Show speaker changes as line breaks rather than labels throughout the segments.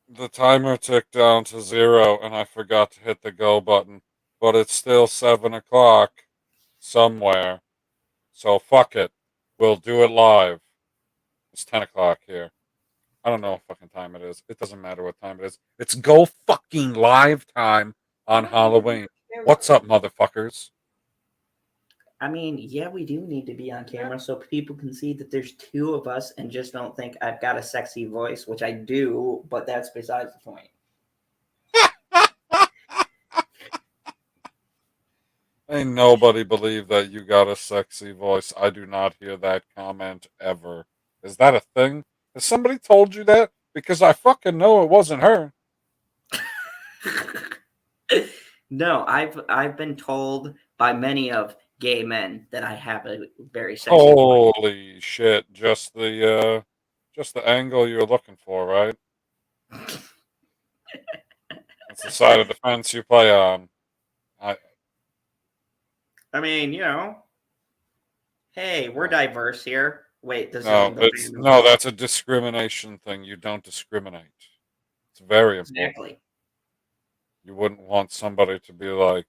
The timer ticked down to 0 and I forgot to hit the go button. But it's still 7 o'clock somewhere. So fuck it. We'll do it live. It's 10 o'clock here. I don't know what fucking time it is. It doesn't matter what time it is. It's go fucking live time on Halloween. What's up, motherfuckers?
I mean, yeah, we do need to be on camera so people can see that there's two of us and just don't think I've got a sexy voice, which I do, but that's besides the point.
Ain't nobody believe that you got a sexy voice. I do not hear that comment ever. Is that a thing? Has somebody told you that? Because I fucking know it wasn't her.
No, I've been told by many of gay men that I have a very sexy voice.
Holy shit! Just the angle you're looking for, right? That's the side of the fence you play on. I
I mean, hey, we're diverse here. Wait, this
no,
isn't the
it's
fandom
no.
house.
That's a discrimination thing. You don't discriminate. It's very important.
Exactly.
You wouldn't want somebody to be like,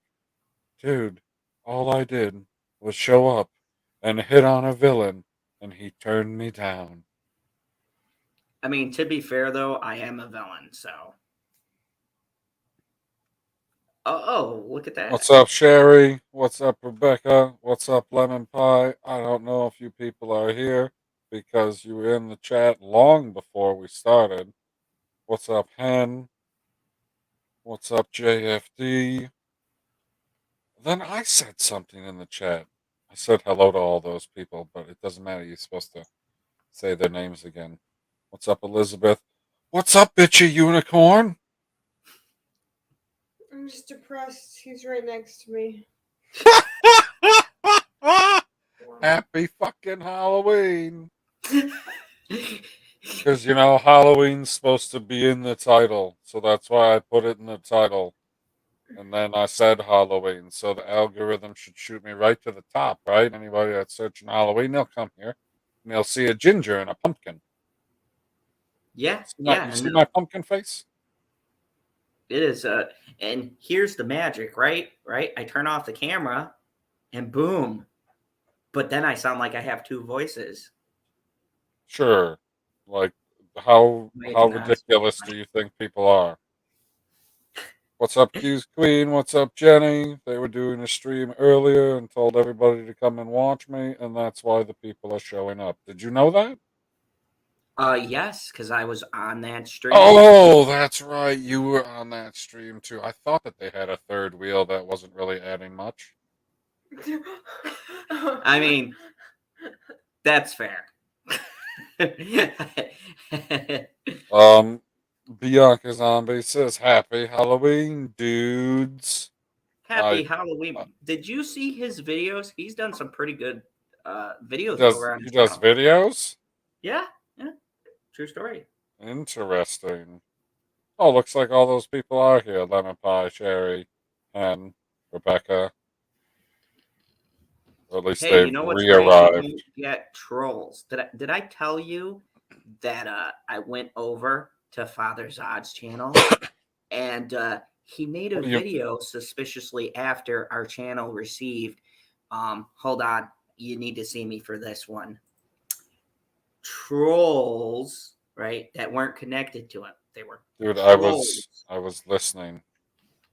dude, all I did was show up and hit on a villain, and he turned me down.
I mean, to be fair though, I am a villain, so. Oh, look at that.
What's up, Sherry? What's up, Rebecca? What's up, Lemon Pie? I don't know if you people are here because you were in the chat long before we started. What's up, Hen? What's up, JFD? Then I said something in the chat. I said hello to all those people, but it doesn't matter. You're supposed to say their names again. What's up, Elizabeth? What's up, bitchy unicorn?
I'm just depressed. He's right next to me.
Happy fucking Halloween. Because, Halloween's supposed to be in the title. So that's why I put it in the title. And then I said Halloween. So the algorithm should shoot me right to the top, right? Anybody that's searching Halloween, they'll come here. And they'll see a ginger and a pumpkin.
Yeah,
You
yeah,
see
no,
my pumpkin face?
it is. And here's the magic, right? Right. I turn off the camera, and boom. But then I sound like I have two voices.
Sure. Like, how
Wait,
how
no, it's
ridiculous do you think people are? What's up, Q's Queen? What's up, Jenny? They were doing a stream earlier and told everybody to come and watch me, and that's why the people are showing up. Did you know that?
yes, because I was on that stream.
Oh, that's right. You were on that stream too. I thought that they had a third wheel that wasn't really adding much.
I mean, that's fair.
Bianca Zombie says, "Happy Halloween, dudes."
Happy
I
Halloween. Did you see his videos? He's done some pretty good
he
videos
does
over on
he
his
does
channel.
videos.
Yeah, yeah. True story.
Interesting. Oh, looks like all those people are here. Lemon Pie, Sherry, and Rebecca. Or at least
Hey, you
they've
know what's crazy?
re-arrived.
You get trolls. Did I tell you that I went over to Father Zod's channel and he made a
What do you?
video suspiciously after our channel received hold on, you need to see me for this one. Trolls, right? That weren't connected to him. They were
Dude, I was
trolls.
I was listening,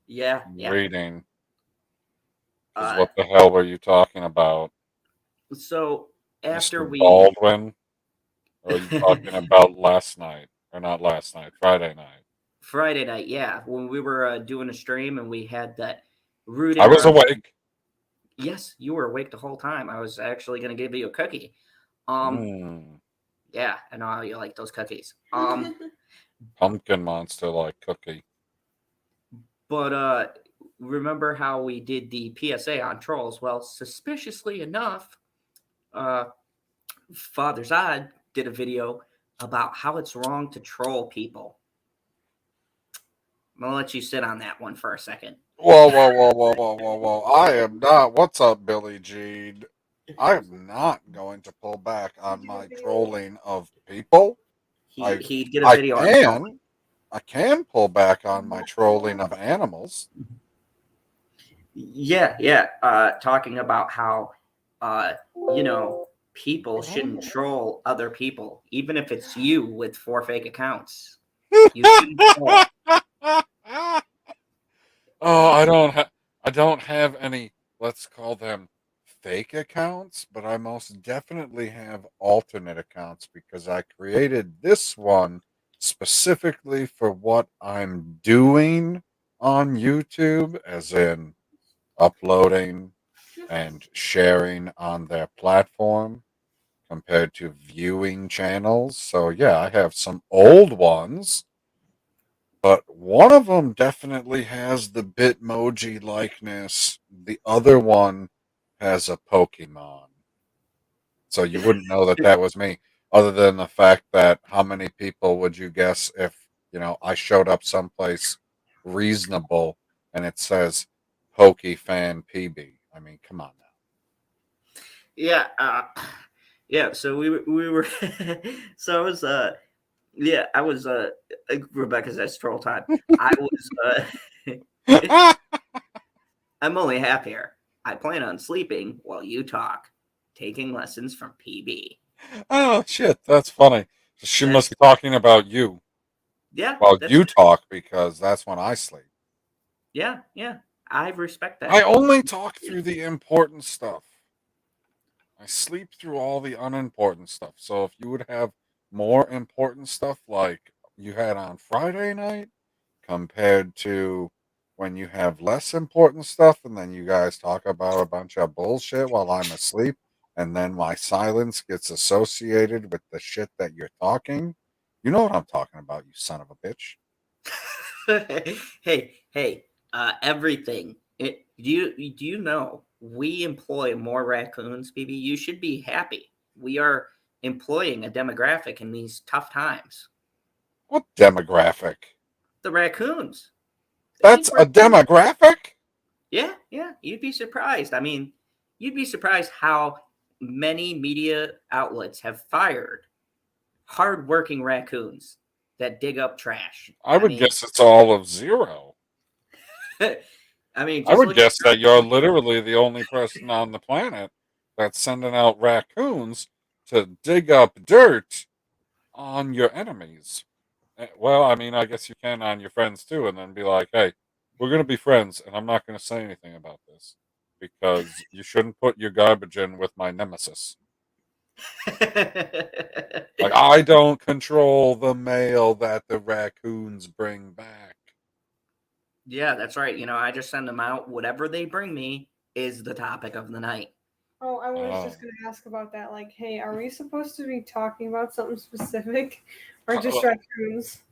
Yeah, yeah.
reading. Because
Uh
what the hell were you talking about,
so
Mr.
after we
Baldwin? Or are you talking about last night? Or not last night, Friday night?
Friday night, yeah, when we were doing a stream and we had that root
I
in
was
our.
awake.
Yes, you were awake the whole time. I was actually gonna give you a cookie. Um,
Mm,
yeah, I know how you like those cookies.
pumpkin monster like cookie.
But remember how we did the PSA on trolls? Well, suspiciously enough, uh, Father Zod did a video about how it's wrong to troll people. I'm gonna let you sit on that one for a second.
Whoa, whoa, whoa, whoa, whoa, whoa, whoa. I am not. What's up, Billy Jean? I am not going to pull back on my trolling of people.
He
I
he did a
I
video on trolling.
can. I can pull back on my trolling of animals.
Yeah. Talking about how, you know, people shouldn't troll other people, even if it's you with 4 fake accounts. You shouldn't troll.
Oh, I don't have any, let's call them fake accounts, but I most definitely have alternate accounts because I created this one specifically for what I'm doing on YouTube, as in uploading and sharing on their platform compared to viewing channels. So yeah, I have some old ones, but one of them definitely has the Bitmoji likeness. The other one has a Pokemon. So you wouldn't know that that was me, other than the fact that how many people would you guess if, I showed up someplace reasonable and it says Pokey Fan PB? I mean, come on now.
Yeah, yeah. So we were. So I was yeah, I was Rebecca says troll time. I was I'm only half here. I plan on sleeping while you talk, taking lessons from PB.
Oh shit, that's funny. She must
That's
be talking about you
yeah,
while
that's
you talk because that's when I sleep.
yeah. I respect
I
that.
only talk through the important stuff. I sleep through all the unimportant stuff. So if you would have more important stuff like you had on Friday night compared to when you have less important stuff and then you guys talk about a bunch of bullshit while I'm asleep and then my silence gets associated with the shit that you're talking, you know what I'm talking about, you son of a bitch.
Hey, everything. Do you know we employ more raccoons, BB? You should be happy. We are employing a demographic in these tough times.
What demographic?
The raccoons. They
That's
need
a
raccoons.
demographic?
Yeah. You'd be surprised. I mean, you'd be surprised how many media outlets have fired hardworking raccoons that dig up trash.
I
I
would
mean,
guess it's all of zero.
I mean,
I
just
would
look at
guess that you're literally the only person on the planet that's sending out raccoons to dig up dirt on your enemies. Well, I mean, I guess you can on your friends too, and then be like, hey, we're going to be friends, and I'm not going to say anything about this because you shouldn't put your garbage in with my nemesis. Like, I don't control the mail that the raccoons bring back.
Yeah, that's right. I just send them out. Whatever they bring me is the topic of the night.
Oh, I was
Oh.
just gonna ask about that. Like, hey, are we supposed to be talking about something specific, or just
Well,
raccoons?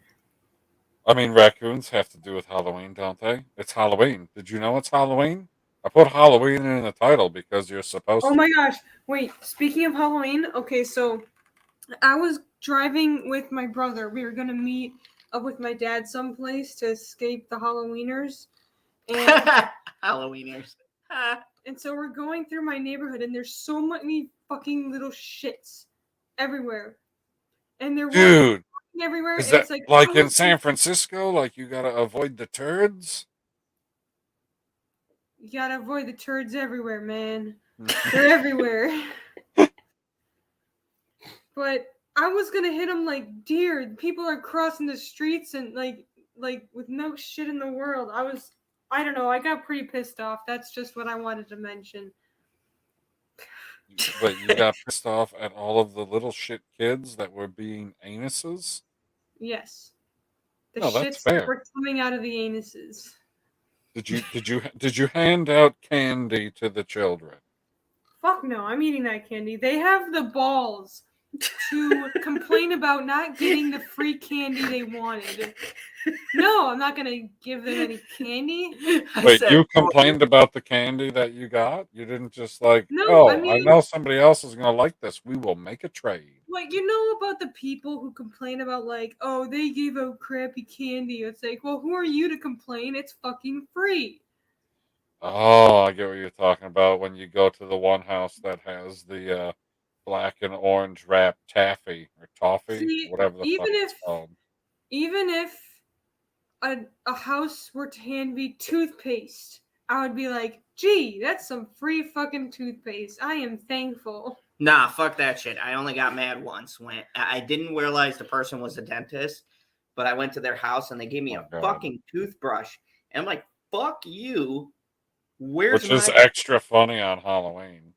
I mean, raccoons have to do with Halloween, don't they? It's Halloween. Did you know it's Halloween? I put Halloween in the title because you're supposed
Oh
to.
my gosh! Wait. Speaking of Halloween, okay, so I was driving with my brother. We were gonna meet up with my dad someplace to escape the Halloweeners, and
Halloweeners.
and so we're going through my neighborhood, and there's so many fucking little shits everywhere, and they're walking
Dude,
everywhere,
is
and
that
it's like I
like in
was
San Francisco? Like you gotta avoid the turds?
you gotta avoid the turds everywhere, man. They're everywhere. But I was gonna hit them like deer. People are crossing the streets and like with no shit in the world. I don't know. I got pretty pissed off. That's just what I wanted to mention.
Wait, you got pissed off at all of the little shit kids that were being anuses?
Yes, the
No, that's
shits that
fair.
were coming out of the anuses.
Did you hand out candy to the children?
Fuck no, I'm eating that candy. They have the balls to complain about not getting the free candy they wanted. No, I'm not gonna give them any candy.
I
Wait,
said,
you complained about the candy that you got? You didn't just like,
No, I
oh, I
mean,
know somebody else is gonna like this. We will make a trade.
like, you know about the people who complain about, like, oh, they gave out crappy candy. It's like, well, who are you to complain? It's fucking free.
Oh, I get what you're talking about when you go to the one house that has the black and orange wrap taffy or toffee,
See,
whatever the fuck
even if
it's called.
even if a house were to hand me toothpaste, I would be like, gee, that's some free fucking toothpaste. I am thankful.
Nah, fuck that shit. I only got mad once when I didn't realize the person was a dentist, but I went to their house and they gave me
Oh,
a
God.
fucking toothbrush. And I'm like, fuck you. Where's
Which
my
is extra funny on Halloween.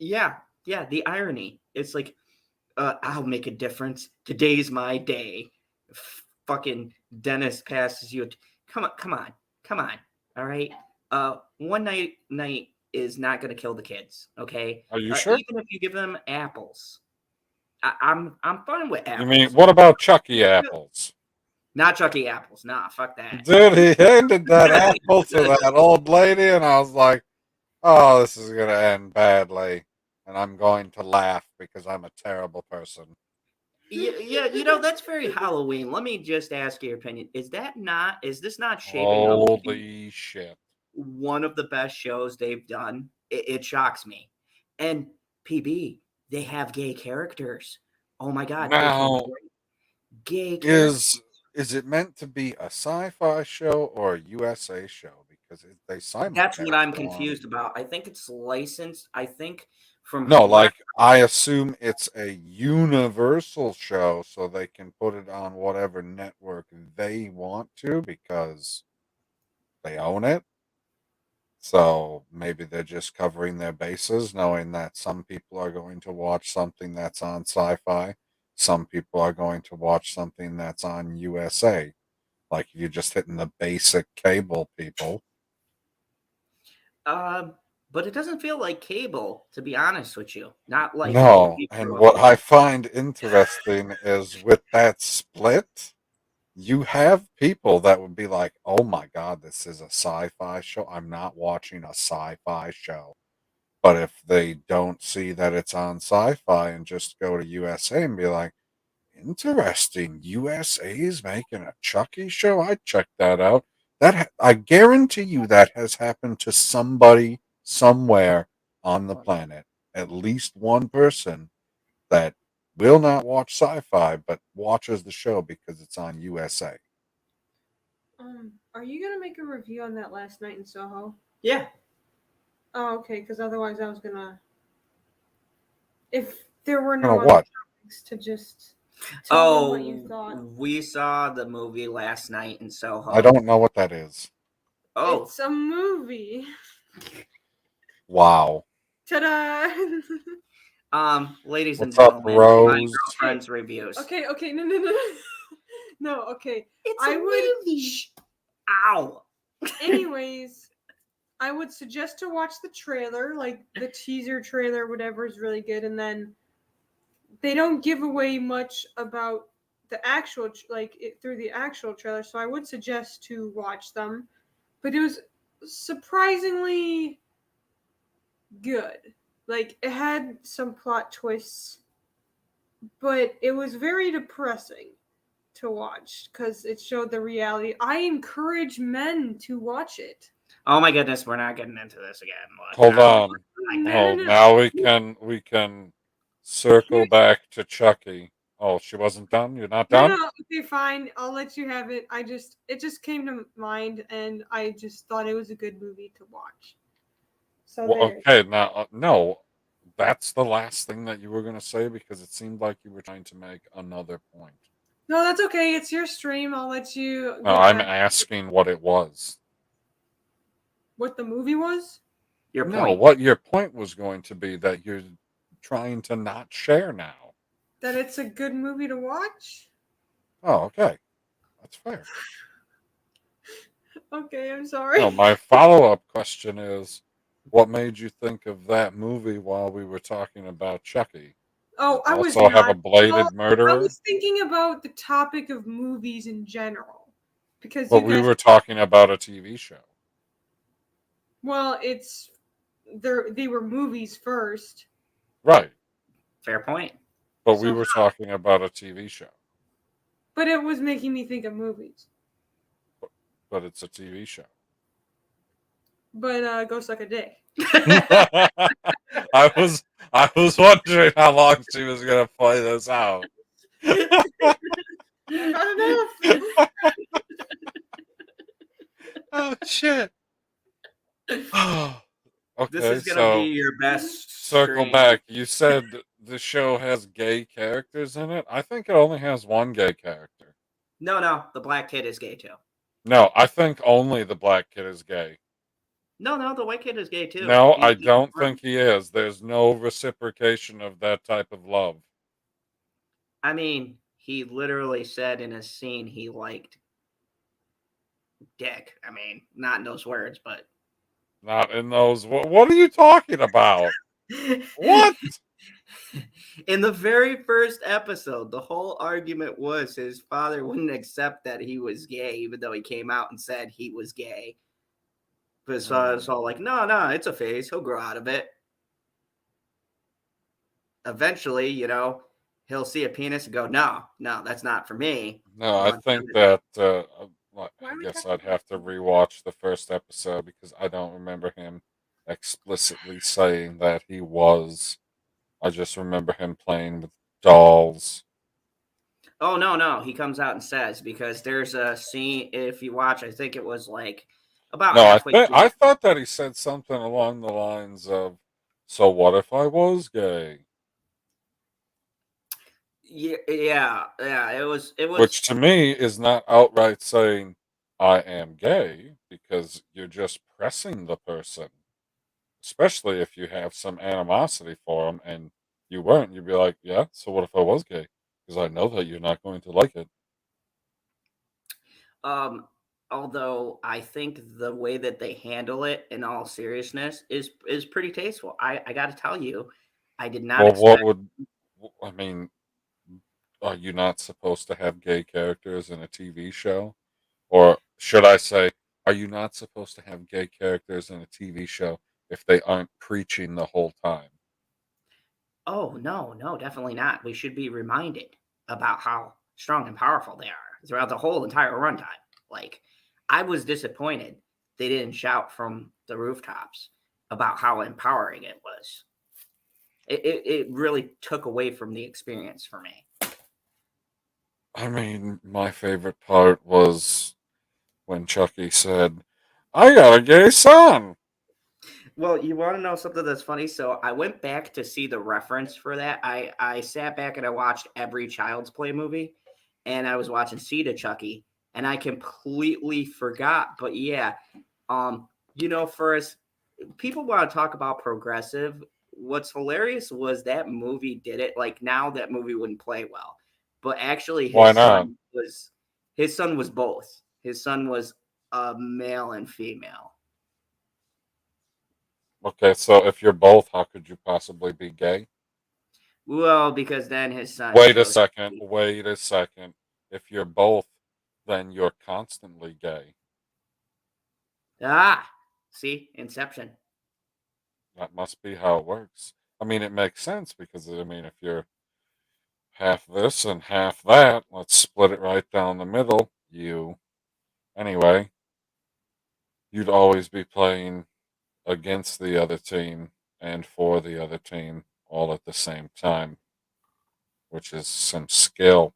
Yeah, the irony. It's like, I'll make a difference. Today's my day. Fucking dentist passes you. Come on. All right. One night is not gonna kill the kids. Okay.
Are you sure?
Even if you give them apples, I'm fine with apples.
You mean, what about Chucky apples?
Not Chucky apples. Nah, fuck that.
Dude, he handed that apple to that old lady, and I was like, oh, this is going to end badly. And I'm going to laugh because I'm a terrible person.
Yeah, that's very Halloween. Let me just ask your opinion. Is this not shaping up to be
Holy shit.
one of the best shows they've done? It shocks me. And PB, they have gay characters. Oh my god.
Now,
Gay characters.
is it meant to be a sci-fi show or a USA show? Because they simulcast.
That's what I'm
on-
confused about. I think it's licensed. I think from
No, like I assume it's a universal show, so they can put it on whatever network they want to because they own it. So maybe they're just covering their bases, knowing that some people are going to watch something that's on sci-fi. Some people are going to watch something that's on USA. Like if you're just hitting the basic cable people.
but it doesn't feel like cable, to be honest with you. Not like
No,
people
and
are
what
like-
I find interesting is with that split, you have people that would be like, oh my God, this is a sci-fi show. I'm not watching a sci-fi show. But if they don't see that it's on sci-fi and just go to USA and be like, interesting, USA is making a Chucky show, I'd check that out. I guarantee you that has happened to somebody somewhere on the planet. At least one person that will not watch sci-fi but watches the show because it's on USA.
Are you gonna make a review on that Last Night in Soho?
Yeah.
Oh, okay. Because otherwise, I was gonna. If there were no
Gonna
other
what?
topics, to just tell them what you
Oh,
thought.
we saw the movie Last Night in Soho.
I don't know what that is.
Oh,
It's a movie.
Wow.
Ta-da!
ladies and
What's up,
gentlemen, my
Rose?
girlfriend's reviews.
okay, no. No, okay.
It's
I
a
would-
movie. Ow.
Anyways, I would suggest to watch the trailer, like the teaser trailer, whatever is really good, and then they don't give away much about the actual, through the actual trailer, so I would suggest to watch them. But it was surprisingly good. Like, it had some plot twists, but it was very depressing to watch because it showed the reality. I encourage men to watch it.
Oh my goodness, we're not getting into this again. Look,
Hold
I don't
on.
like that.
Oh,
No.
now we can circle back to Chucky. Oh, she wasn't done? You're not done?
No, okay, fine. I'll let you have it. It just came to mind, and I just thought it was a good movie to watch. So
Well,
there.
okay, now, no, that's the last thing that you were going to say because it seemed like you were trying to make another point.
No, that's okay. It's your stream. I'll let you.
No, I'm asking what it was.
What the movie was?
Your
No,
point.
what your point was going to be that you're trying to not share now.
That it's a good movie to watch?
Oh, okay. That's fair.
Okay, I'm sorry.
No, my follow-up question is, what made you think of that movie while we were talking about Chucky?
Oh, I was
also have a
not.
bladed
Well, I
murderer?
was thinking about the topic of movies in general. Because
But
you
we
guys,
were talking about a TV show.
well, they were movies first.
Right.
Fair point.
But we
So
were talking about a TV show.
But it was making me think of movies.
But it's a TV show.
But go suck a dick.
I was wondering how long she was gonna play this out.
Not enough.
Shit.
This
Okay,
is gonna be
so
your best
circle
stream.
back. You said the show has gay characters in it. I think it only has one gay character.
No, the black kid is gay too.
No, I think only the black kid is gay.
No, the white kid is gay too.
No, I
He
don't
confirmed.
think he is. There's no reciprocation of that type of love.
I mean, he literally said in a scene he liked dick. I mean, not in those words, but
Not in those. What are you talking about? What?
in the very first episode, the whole argument was his father wouldn't accept that he was gay, even though he came out and said he was gay. But his father's all like, no, it's a phase. He'll grow out of it. Eventually, he'll see a penis and go, no, that's not for me.
No,
He
I
wants
think
to-
that
Why
I
are we
guess
talking
I'd have to rewatch the first episode because I don't remember him explicitly saying that he was. I just remember him playing with dolls.
Oh, no. He comes out and says, because there's a scene, if you watch, I think it was like about
No,
halfway through.
I thought that he said something along the lines of, "So what if I was gay?"
Yeah. It was.
Which to me is not outright saying I am gay because you're just pressing the person. Especially if you have some animosity for them and you weren't, you'd be like, yeah, so what if I was gay? Because I know that you're not going to like it.
Um, although I think the way that they handle it, in all seriousness, is pretty tasteful. I got to tell you, I did not
Well, what
expect.
would, I mean, are you not supposed to have gay characters in a TV show? Or should I say, are you not supposed to have gay characters in a TV show if they aren't preaching the whole time?
Oh no, definitely not. We should be reminded about how strong and powerful they are throughout the whole entire runtime. Like, I was disappointed they didn't shout from the rooftops about how empowering it was. It really took away from the experience for me.
I mean, my favorite part was when Chucky said, I got a gay son.
Well, you want to know something that's funny? So I went back to see the reference for that. I sat back and I watched every Child's Play movie, and I was watching Seed of Chucky, and I completely forgot. But yeah, for us, people want to talk about progressive. What's hilarious was that movie did it. Like, now that movie wouldn't play well, but actually
Why not?
his son was both. His son was a male and female.
Okay, so if you're both, how could you possibly be gay?
Well, because then his son
Wait a
chose.
second. Wait a second. If you're both, then you're constantly gay.
See, Inception.
That must be how it works. I mean, it makes sense because, I mean, if you're half this and half that, let's split it right down the middle. Anyway, you'd always be playing against the other team and for the other team all at the same time, which is some skill.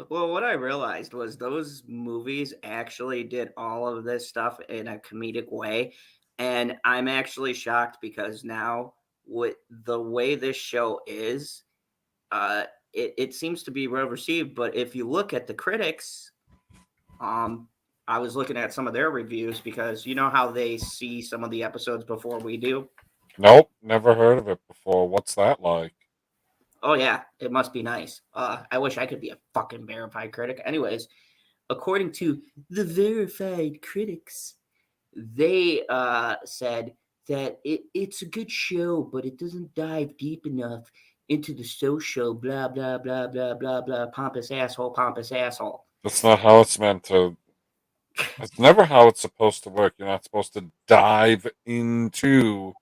Well, what I realized was those movies actually did all of this stuff in a comedic way. And I'm actually shocked because now, with the way this show is, it seems to be well received. But if you look at the critics, I was looking at some of their reviews because you know how they see some of the episodes before we do.
Nope, never heard of it before. What's that like?
Oh yeah, it must be nice. I wish I could be a fucking verified critic. Anyways, according to the verified critics, they said that it's a good show, but it doesn't dive deep enough into the social blah blah blah blah blah blah pompous asshole, pompous asshole.
That's not how it's meant to. It's never how it's supposed to work. You're not supposed to dive into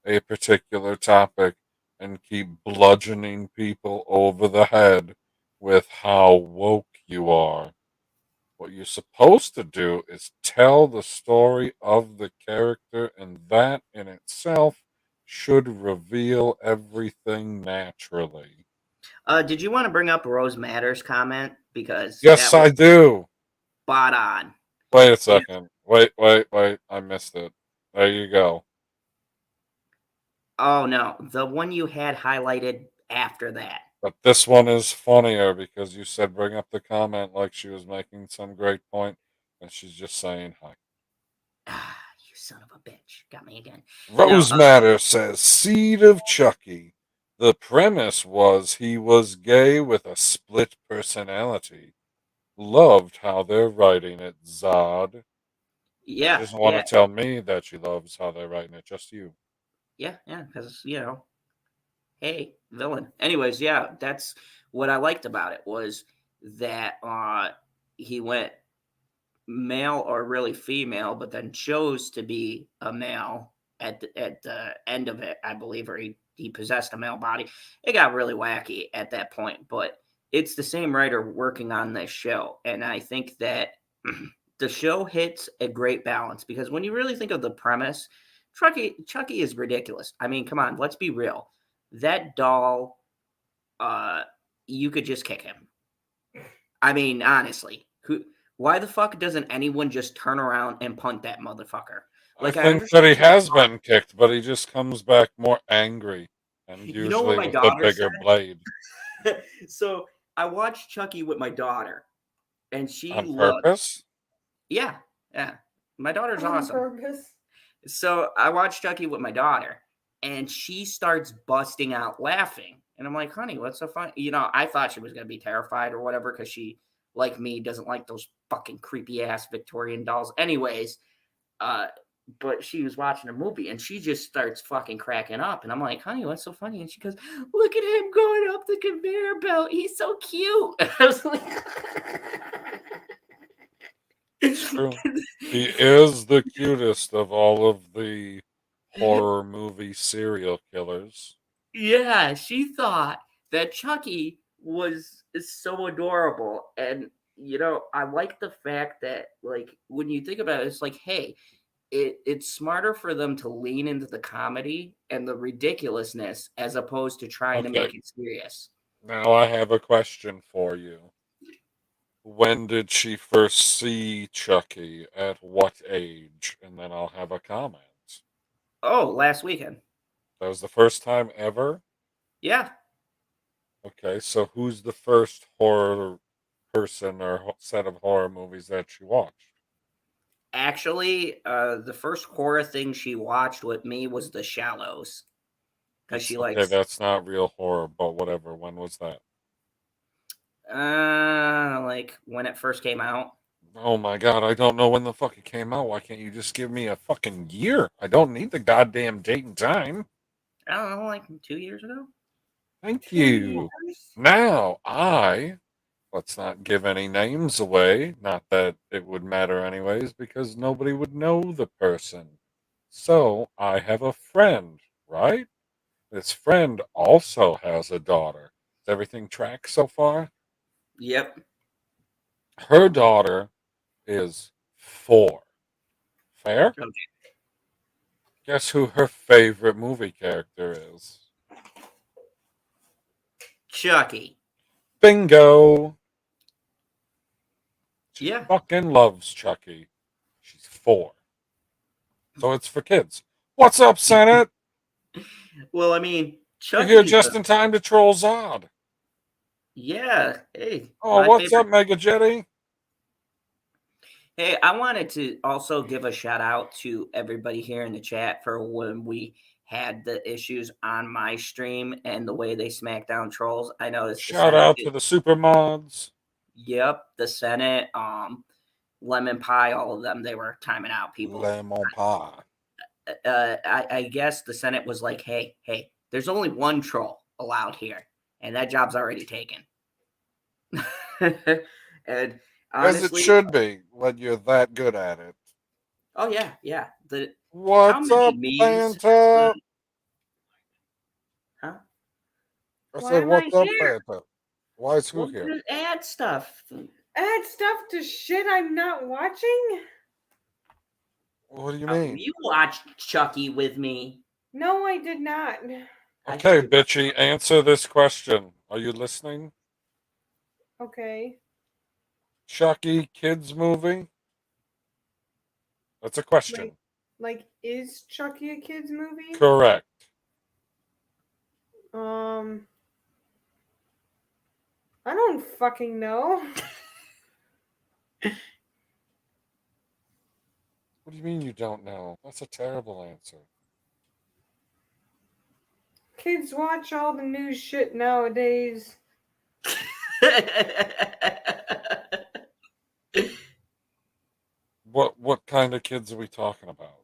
a particular topic and keep bludgeoning people over the head with how woke you are. What you're supposed to do is tell the story of the character, and that in itself should reveal everything naturally.
Did you want to bring up Rose Matters comment because
Yes,
that was
I do.
spot on?
Wait a second. Wait. I missed it. There you go.
Oh no, the one you had highlighted after that.
But this one is funnier because you said bring up the comment like she was making some great point, and she's just saying hi.
Ah, you son of a bitch, got me again. No,
Rose Matter says Seed of Chucky. The premise was he was gay with a split personality. Loved how they're writing it, Zod. She
yeah,
doesn't want
yeah,
to tell me that she loves how they're writing it, just you.
yeah, because hey, villain. Anyways, yeah, that's what I liked about it was that he went male or really female, but then chose to be a male at the end of it, I believe, or he possessed a male body. It got really wacky at that point, but it's the same writer working on this show, and I think that the show hits a great balance because when you really think of the premise, Chucky is ridiculous. I mean, come on, let's be real. That doll, uh, you could just kick him. I mean, honestly, why the fuck doesn't anyone just turn around and punt that motherfucker?
I
Like, I
think that
understand
he
he's
has
smart.
been kicked, but he just comes back more angry and
You know what
usually
my
with a
daughter
bigger blade.
said? So I watched Chucky with my daughter, and she
On
looked.
purpose?
Yeah, yeah. My daughter's
On
awesome.
purpose.
So I watched Chucky with my daughter, and she starts busting out laughing. And I'm like, honey, what's so funny? I thought she was going to be terrified or whatever because she, like me, doesn't like those fucking creepy ass Victorian dolls. Anyways, uh, but she was watching a movie and she just starts fucking cracking up. And I'm like, honey, what's so funny? And she goes, look at him going up the conveyor belt. He's so cute. I was like,
It's true. He is the cutest of all of the horror movie serial killers.
yeah, she thought that Chucky was is so adorable. And I like the fact that like when you think about it, it's like, hey, it's smarter for them to lean into the comedy and the ridiculousness as opposed to trying to
Okay,
make it serious.
now I have a question for you. When did she first see Chucky? At what age? And then I'll have a comment.
Oh, last weekend.
That was the first time ever?
Yeah.
Okay, so who's the first horror person or set of horror movies that she watched?
Actually, the first horror thing she watched with me was The Shallows because
That's
she
okay,
likes
that's not real horror, but whatever. When was that?
like when it first came out.
Oh my god, I don't know when the fuck it came out. Why can't you just give me a fucking year? I don't need the goddamn date and time.
I don't know, like 2 years ago.
Thank
2 years.
you. Now, let's not give any names away. Not that it would matter anyways, because nobody would know the person. So, I have a friend, right? This friend also has a daughter. Does everything track so far?
Yep.
Her daughter is 4. Fair?
Okay.
Guess who her favorite movie character is?
Chucky.
Bingo! She
Yeah.
fucking loves Chucky. She's 4. So it's for kids. What's up, Senate?
Well, I mean,
You're here
Chucky's
just in time to troll Zod.
yeah. Hey,
Oh,
my
what's
favorite.
up, Mega Jetty?
Hey, I wanted to also give a shout out to everybody here in the chat for when we had the issues on my stream and the way they smack down trolls. I noticed the
Shout
Senate.
out to the super mods.
Yep, the Senate, Lemon Pie, all of them. They were timing out people.
Lemon pie.
I guess the Senate was like, hey, there's only one troll allowed here, and that job's already taken. And
As it
honestly,
should be when you're that good at it.
oh yeah. How
What's
many
up,
memes?
Fanta?
Huh?
I
Why
said,
am I
what's up,
here?
Fanta? Why is who
Well,
here?
to add stuff.
Add stuff to shit I'm not watching?
What do you mean?
You watched Chucky with me.
No, I did not.
I
Okay,
showed you.
bitchy, answer this question. Are you listening?
Okay.
Chucky kids movie? That's a question.
Like, is Chucky a kids movie?
Correct.
I don't fucking know.
What do you mean you don't know? That's a terrible answer.
Kids watch all the new shit nowadays.
What kind of kids are we talking about?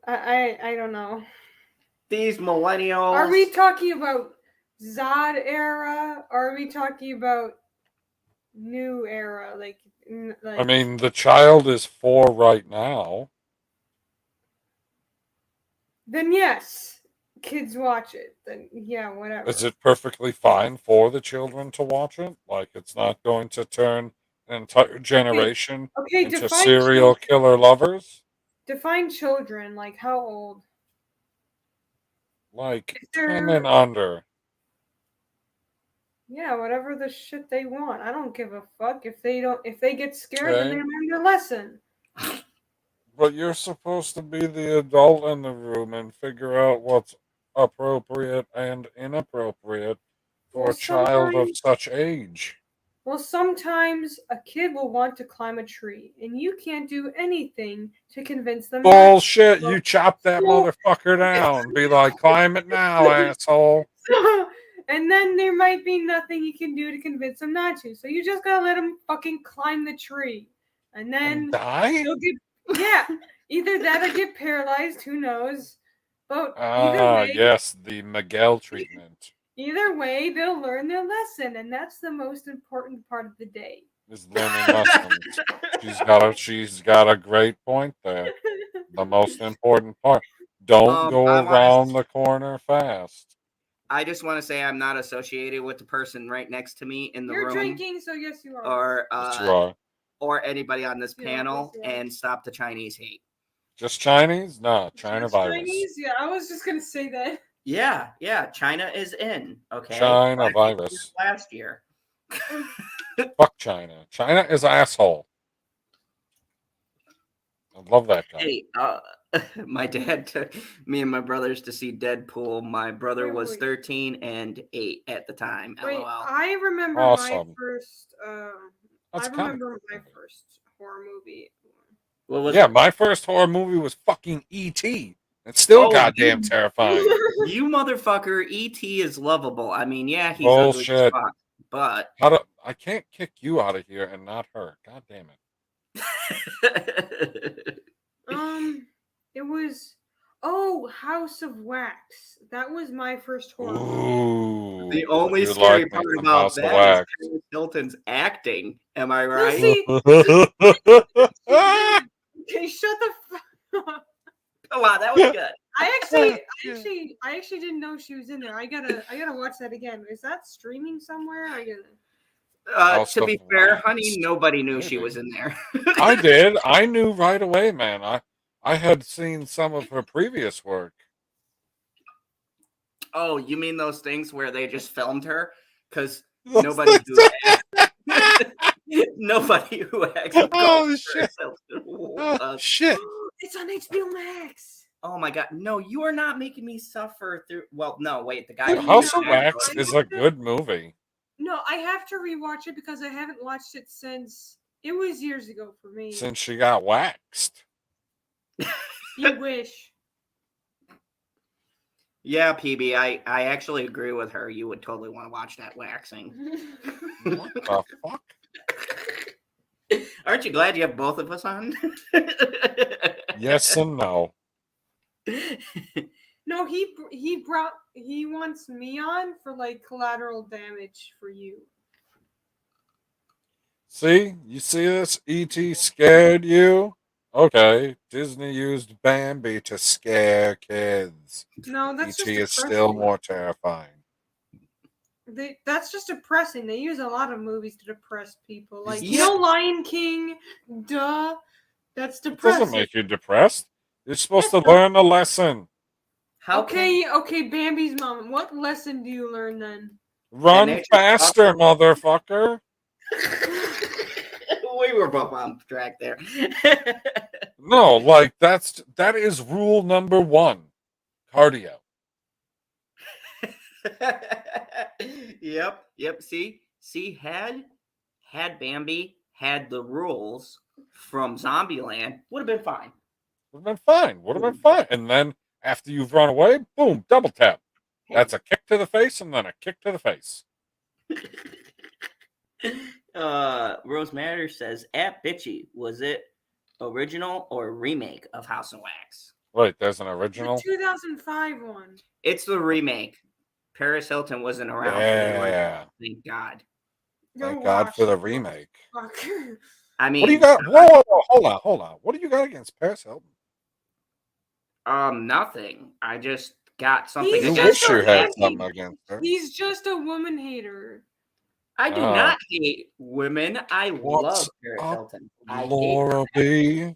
I don't know.
These millennials.
Are we talking about Zod era? Or are we talking about new era? Like
I mean, the child is 4 right now.
Then yes, kids watch it. Then yeah, whatever.
Is it perfectly fine for the children to watch it? Like, it's not going to turn an entire generation
Okay,
into
define
serial killer lovers?
Define children. Like how old?
Like,
Is there-
10 and under.
Yeah, whatever the shit they want. I don't give a fuck if they don't. If they get scared, then
Okay.
they learn their lesson.
But you're supposed to be the adult in the room and figure out what's appropriate and inappropriate for a child of such age.
Well, sometimes a kid will want to climb a tree, and you can't do anything to convince them.
Bullshit! You chop that motherfucker down. Be like, climb it now, asshole.
And then there might be nothing you can do to convince them not to. So you just gotta let them fucking climb the tree, and then
die.
Either that or get paralyzed. Who knows? But either way,
yes, the Miguel treatment.
Either way, they'll learn their lesson, and that's the most important part of the day.
Is learning lessons. She's got a great point there. The most important part. Don't go around the corner fast.
I just want to say I'm not associated with the person right next to me in the room.
You're drinking, so yes, you are.
Or
yes, you are.
Or anybody on this panel, and stop the Chinese hate.
Just Chinese? No, China
just
virus.
Chinese? Yeah, I was just gonna say that.
Yeah, China is in. Okay.
China virus.
Last year.
Fuck China. China is an asshole. I love that guy.
Hey, my dad took me and my brothers to see Deadpool. My brother was 13 and 8 at the time.
Wait,
LOL.
I remember
Awesome.
my first.
That's
I remember my first horror movie.
What was
yeah,
it?
my first horror movie was fucking E.T. It's still goddamn terrifying.
You motherfucker, E.T. is lovable. I mean, yeah, he's
bullshit.
Ugly as fuck, but
I can't kick you out of here and not her. God damn it.
It was House of Wax. That was my first horror
movie.
The only scary part about that is Paris Hilton's acting. Am I right?
Okay, shut the fuck up.
Oh wow, that was good.
I actually didn't know she was in there. I gotta watch that again. Is that streaming somewhere? I gotta.
To be fair, honey, nobody knew she was in there.
I did. I knew right away, man. I had seen some of her previous work.
Oh, you mean those things where they just filmed her? Because nobody who acts.
Oh shit! Shit!
It's on HBO Max.
Oh my god! No, you are not making me suffer through. Well, no, wait. The guy.
Dude, House of Wax is a good movie.
No, I have to rewatch it because I haven't watched it since it was years ago for me.
Since she got waxed.
You wish.
Yeah, PB, I actually agree with her. You would totally want to watch that waxing.
What the fuck?
Aren't you glad you have both of us on?
Yes and no.
No, he wants me on for like collateral damage for you.
See? You see this? E.T. scared you? Okay, Disney used Bambi to scare kids.
No, that's
E.T.
just
is still more terrifying.
That's just depressing. They use a lot of movies to depress people. Like,
Yeah.
Lion King, duh. That's depressing.
It doesn't make you depressed. You're supposed to learn a lesson.
Okay, Bambi's mom. What lesson do you learn then?
Run faster, motherfucker.
We were both on track there.
No, like that is rule number 1. Cardio.
Yep. See, had Bambi had the rules from Zombieland, would have been fine.
Would have been fine. Would have been fine. And then after you've run away, boom, double tap. That's a kick to the face and then a kick to the face.
Rose Matter says, "At Bitchy, was it original or remake of House of Wax?"
Wait, there's an
The
original?
2005 one.
It's the remake. Paris Hilton wasn't around for the original.
Yeah.
Thank God.
Thank God for the remake.
Fuck.
I mean,
What do you got? Whoa, hold on. What do you got against Paris Hilton?
nothing. I just got something.
He's
You
just
wish you
a
had
man-
something against her.
He's just a woman hater.
I do not hate women. I
What's
love Paris
up,
Hilton. I hate
Laura B.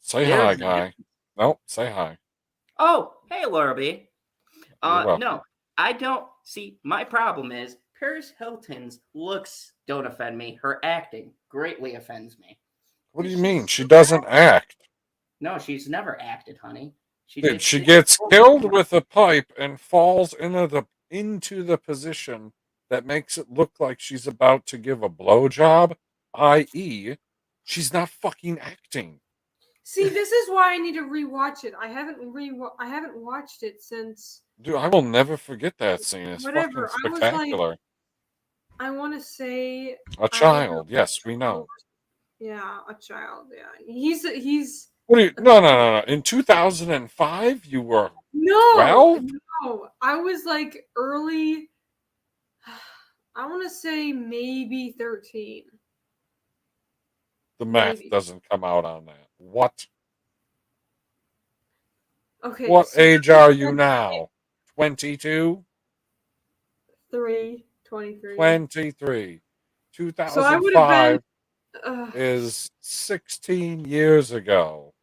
Say hi,
There's-
guy. Nope, say hi.
Oh, hey, Laura B.
You're welcome.
No, I don't see. My problem is Paris Hilton's looks don't offend me. Her acting greatly offends me.
What do you mean? She doesn't act.
No, she's never acted, honey.
Dude, she gets killed with a pipe and falls into the position that makes it look like she's about to give a blowjob, i.e., she's not fucking acting.
See, this is why I need to rewatch it. I haven't watched it since.
Dude, I will never forget that scene. It's
Whatever,
fucking
I was like-
spectacular.
I want to say,
A child, yes, we know.
yeah, a child. Yeah, he's.
What do you? No. In 2005, you were
No,
12?
no. I was like early. I want to say maybe 13.
The math
Maybe.
doesn't come out on that. What?
Okay.
What
so
age are you now? 22?
23.
23.
So I would have
2005
been.
is 16 years ago.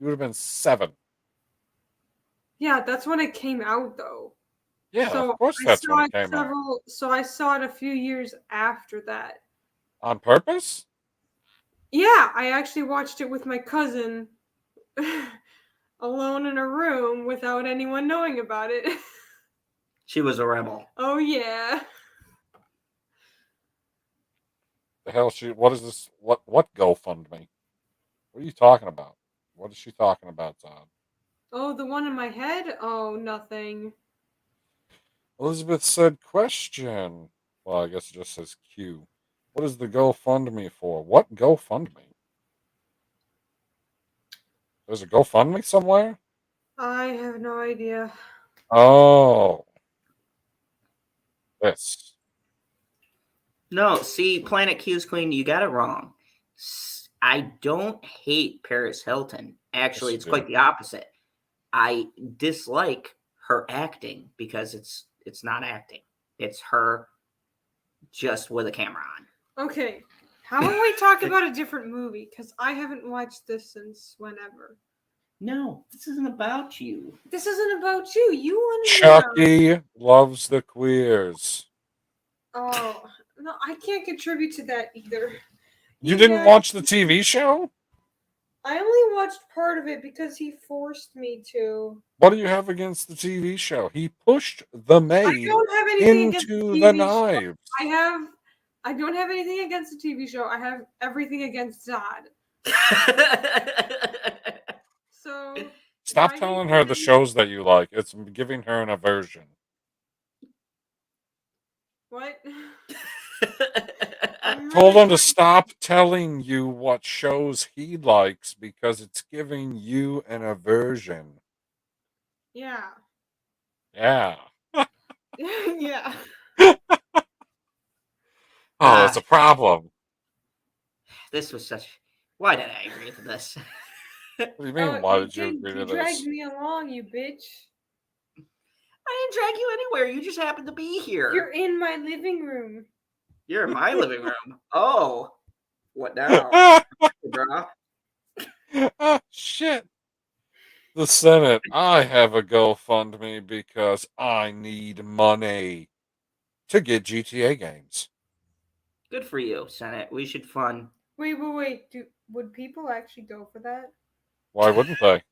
You would have been 7.
Yeah, that's when it came out, though.
Yeah,
So
of course
I
that's
saw
when it came out.
So I saw it a few years after that.
On purpose?
Yeah, I actually watched it with my cousin, alone in a room without anyone knowing about it.
She was a rebel.
Oh yeah.
The hell what is this? What GoFundMe? What are you talking about? What is she talking about, Todd?
Oh, the one in my head? Oh, nothing.
Elizabeth said, question. Well, I guess it just says Q. What is the GoFundMe for? What GoFundMe? There's a GoFundMe somewhere?
I have no idea.
Oh. This.
No, see, Planet Q's Queen, you got it wrong. I don't hate Paris Hilton. Actually,
Yes,
it's
you
quite
do.
the opposite. I dislike her acting because it's not acting. It's her just with a camera on.
Okay. How about we talk about a different movie? Because I haven't watched this since whenever.
No, this isn't about you.
This isn't about you. You want to
Chucky loves the queers.
Oh, no, I can't contribute to that either.
You didn't
guys-
watch the TV show?
I only watched part of it because he forced me to.
What do you have against the TV show? He pushed the
I
maid
don't have anything against
into
the
the
TV show.
knives.
I don't have anything against the TV show. I have everything against Zod. So
Stop
why do
telling
you
her the
think-
shows that you like. It's giving her an aversion.
What?
Told him to stop telling you what shows he likes because it's giving you an aversion.
Yeah.
Yeah.
Yeah.
Oh, it's a problem.
This was such. Why did I agree to this?
What do you mean?
Oh,
Why did you agree to
You dragged
this?
me along, you bitch.
I didn't drag you anywhere. You just happened to be here.
You're in my living room.
You're in my living room. Oh, what now, bro?
Oh, shit. The Senate. I have a GoFundMe because I need money to get GTA games.
Good for you, Senate. We should fund
Wait. Would people actually go for that?
Why wouldn't they?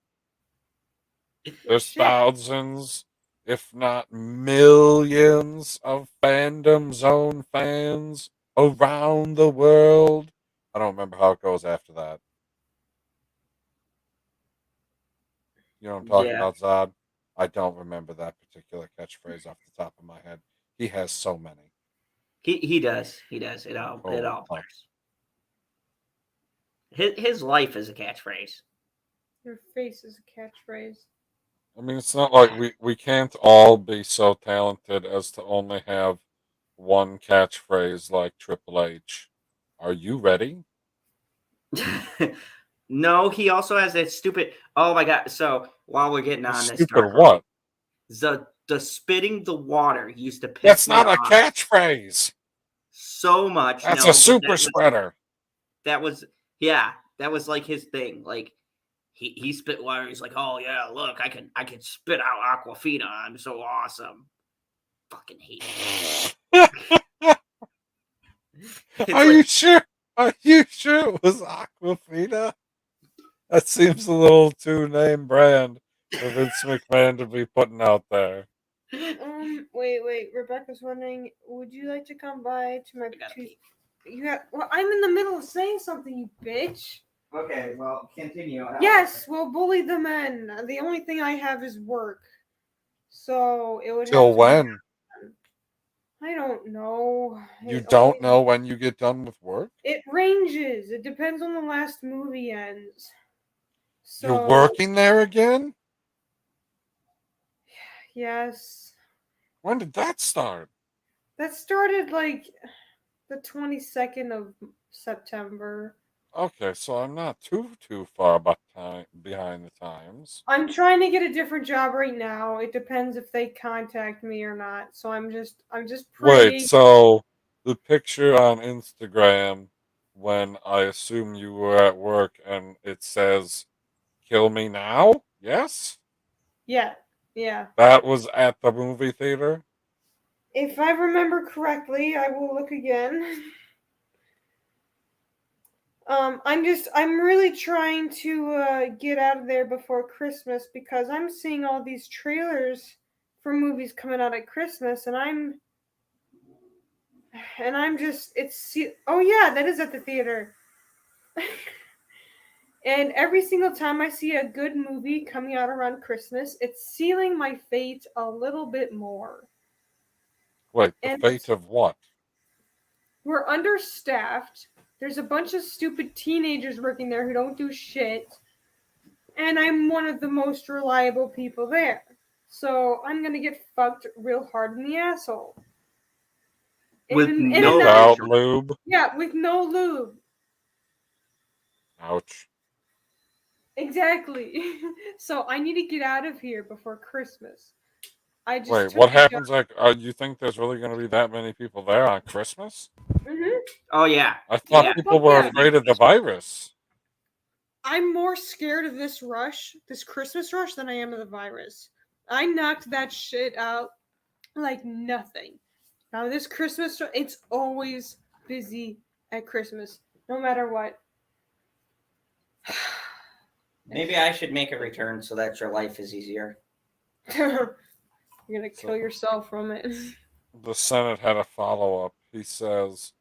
There's
Shit.
thousands, if not millions, of Fandom Zone fans around the world. I don't remember how it goes after that. You know what I'm talking
Yeah,
about, Zod? I don't remember that particular catchphrase off the top of my head. He has so many.
he does. He does. It
Holy
all
fuck.
blurs. His life is a catchphrase.
Your face is a catchphrase.
I mean, it's not like we can't all be so talented as to only have one catchphrase like Triple H. Are you ready?
No, he also has that stupid. Oh my god! So while we're getting on this
Stupid
dark
what?
road, the spitting the water used to piss
That's
me
not a
off
catchphrase.
so much.
That's
No,
a
but
super spreader.
that was yeah, that was like his thing. Like he spit water. He's like, oh yeah, look, I can spit out Aquafina. I'm so awesome. Fucking hate it. It's
Are
like
you sure? Are you sure it was Aquafina? That seems a little too name brand for Vince McMahon to be putting out there.
Wait. Rebecca's wondering, would you like to come by to my
I gotta
tooth?
pee.
Well, I'm in the middle of saying something, you bitch.
Okay, well, continue.
Yes, we'll bully the men. The only thing I have is work. So it would have
Till
to
when?
I don't know.
You don't know when you get done with work?
It ranges. It depends on the last movie ends.
You're
So
working there again?
yes.
When did that start?
That started like the 22nd of September.
Okay, so I'm not too far behind the times.
I'm trying to get a different job right now. It depends if they contact me or not. So I'm just
Wait,
praying.
so the picture on Instagram when I assume you were at work and it says "Kill me now"? Yes,
Yeah.
that was at the movie theater.
If I remember correctly, I will look again. I'm really trying to get out of there before Christmas because I'm seeing all these trailers for movies coming out at Christmas, and I'm just oh yeah, that is at the theater. And every single time I see a good movie coming out around Christmas, it's sealing my fate a little bit more.
Wait, the
And
fate of what?
we're understaffed. There's a bunch of stupid teenagers working there who don't do shit. And I'm one of the most reliable people there. So I'm gonna get fucked real hard in the asshole.
with
In
no
another,
Without lube?
yeah, with no lube.
Ouch.
Exactly. So I need to get out of here before Christmas. I just
Wait,
took
what
a job.
happens? Like, you think there's really going to be that many people there on Christmas?
Mm-hmm.
Oh yeah,
I
yeah.
thought people were
Yeah.
afraid of the virus.
I'm more scared of this rush, this Christmas rush, than I am of the virus. I knocked that shit out like nothing. Now this Christmas, it's always busy at Christmas, no matter what.
Maybe I should make a return so that your life is easier.
You're gonna kill yourself from it.
The Senate had a follow up. He says,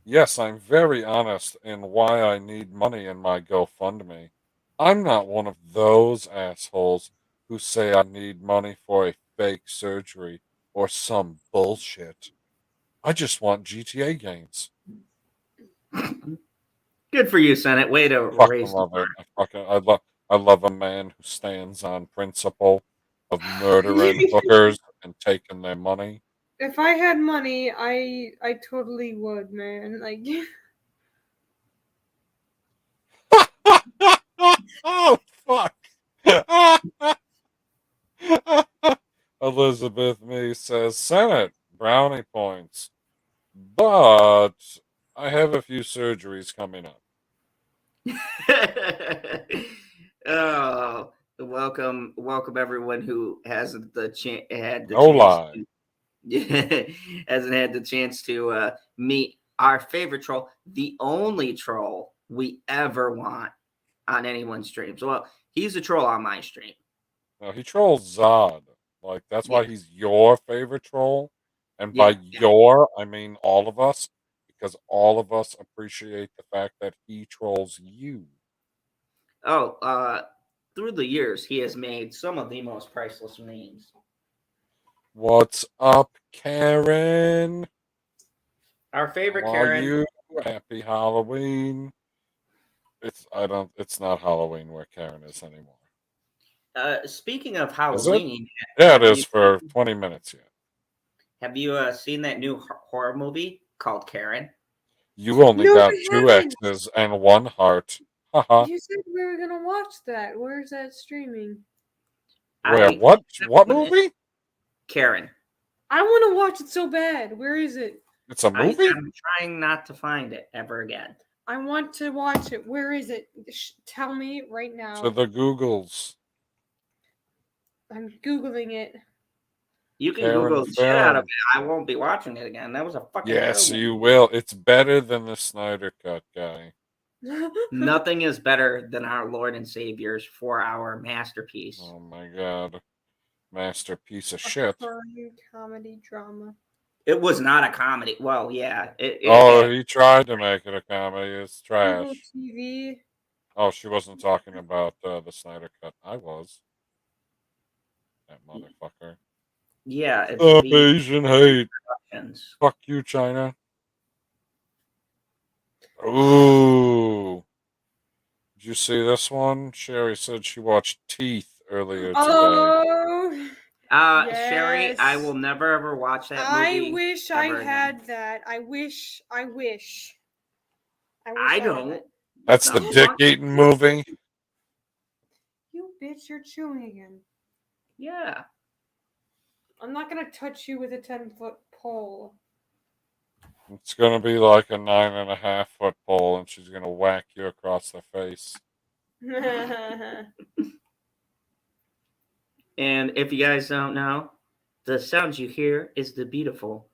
"Yes, I'm very honest in why I need money in my GoFundMe. I'm not one of those assholes who say I need money for a fake surgery or some bullshit. I just want GTA games."
Good for you, Senate. Way to
Fucking
raise the
love
bar.
it. I love a man who stands on principle of murdering hookers and taking their money.
If I had money, I totally would, man. Like
Oh fuck. Elizabeth Me says Senate brownie points, but I have a few surgeries coming up.
Oh, welcome everyone who hasn't had the
No
chance
lie.
hasn't had the chance to meet our favorite troll, the only troll we ever want on anyone's streams. Well, he's a troll on my stream.
No, he trolls Zod. Like, that's why
Yeah.
he's your favorite troll. And by
Yeah.
your, I mean all of us, because all of us appreciate the fact that he trolls you.
Oh, through the years, he has made some of the most priceless memes.
What's up, Karen?
Our favorite
How are
Karen.
you? Happy Halloween. It's not Halloween where Karen is anymore.
Speaking of
Is it?
Halloween,
Yeah, it
have
is
you
for 20 minutes yet.
have you seen that new horror movie called Karen?
You only
No,
got
I
2
haven't.
X's and 1 heart. Haha.
You said we were gonna watch that. Where's that streaming?
Where?
I
What? What
put it-
movie?
Karen.
I want to watch it so bad. Where is it?
It's a movie?
I'm trying not to find it ever again.
I want to watch it. Where is it? Tell me right now.
To the Googles.
I'm googling it.
You can
Karen
Google the shit out of
film.
it. I won't be watching it again. That was a fucking
Yes,
terrible.
you will. It's better than the Snyder Cut guy.
Nothing is better than our Lord and Savior's 4-hour masterpiece.
Oh my god. Masterpiece of shit.
Furry comedy drama.
It was not a comedy. Well, yeah.
Oh, he tried to make it a comedy. It's
Google
trash.
TV.
Oh, she wasn't talking about the Snyder Cut. I was. That motherfucker.
Yeah, it's
Stop
V
Asian hate.
Productions.
Fuck you, China. Ooh. Did you see this one? Sherry said she watched Teeth earlier today.
Oh,
Sherry, I
yes.
will never ever watch that
I
movie.
wish
ever
I
again.
had that. I wish.
I
had
don't.
that.
That's the dick eating movie.
You bitch, you're chewing again.
Yeah.
I'm not gonna touch you with a 10-foot pole.
It's gonna be like a 9.5-foot pole, and she's gonna whack you across the face.
And if you guys don't know, the sounds you hear is the beautiful,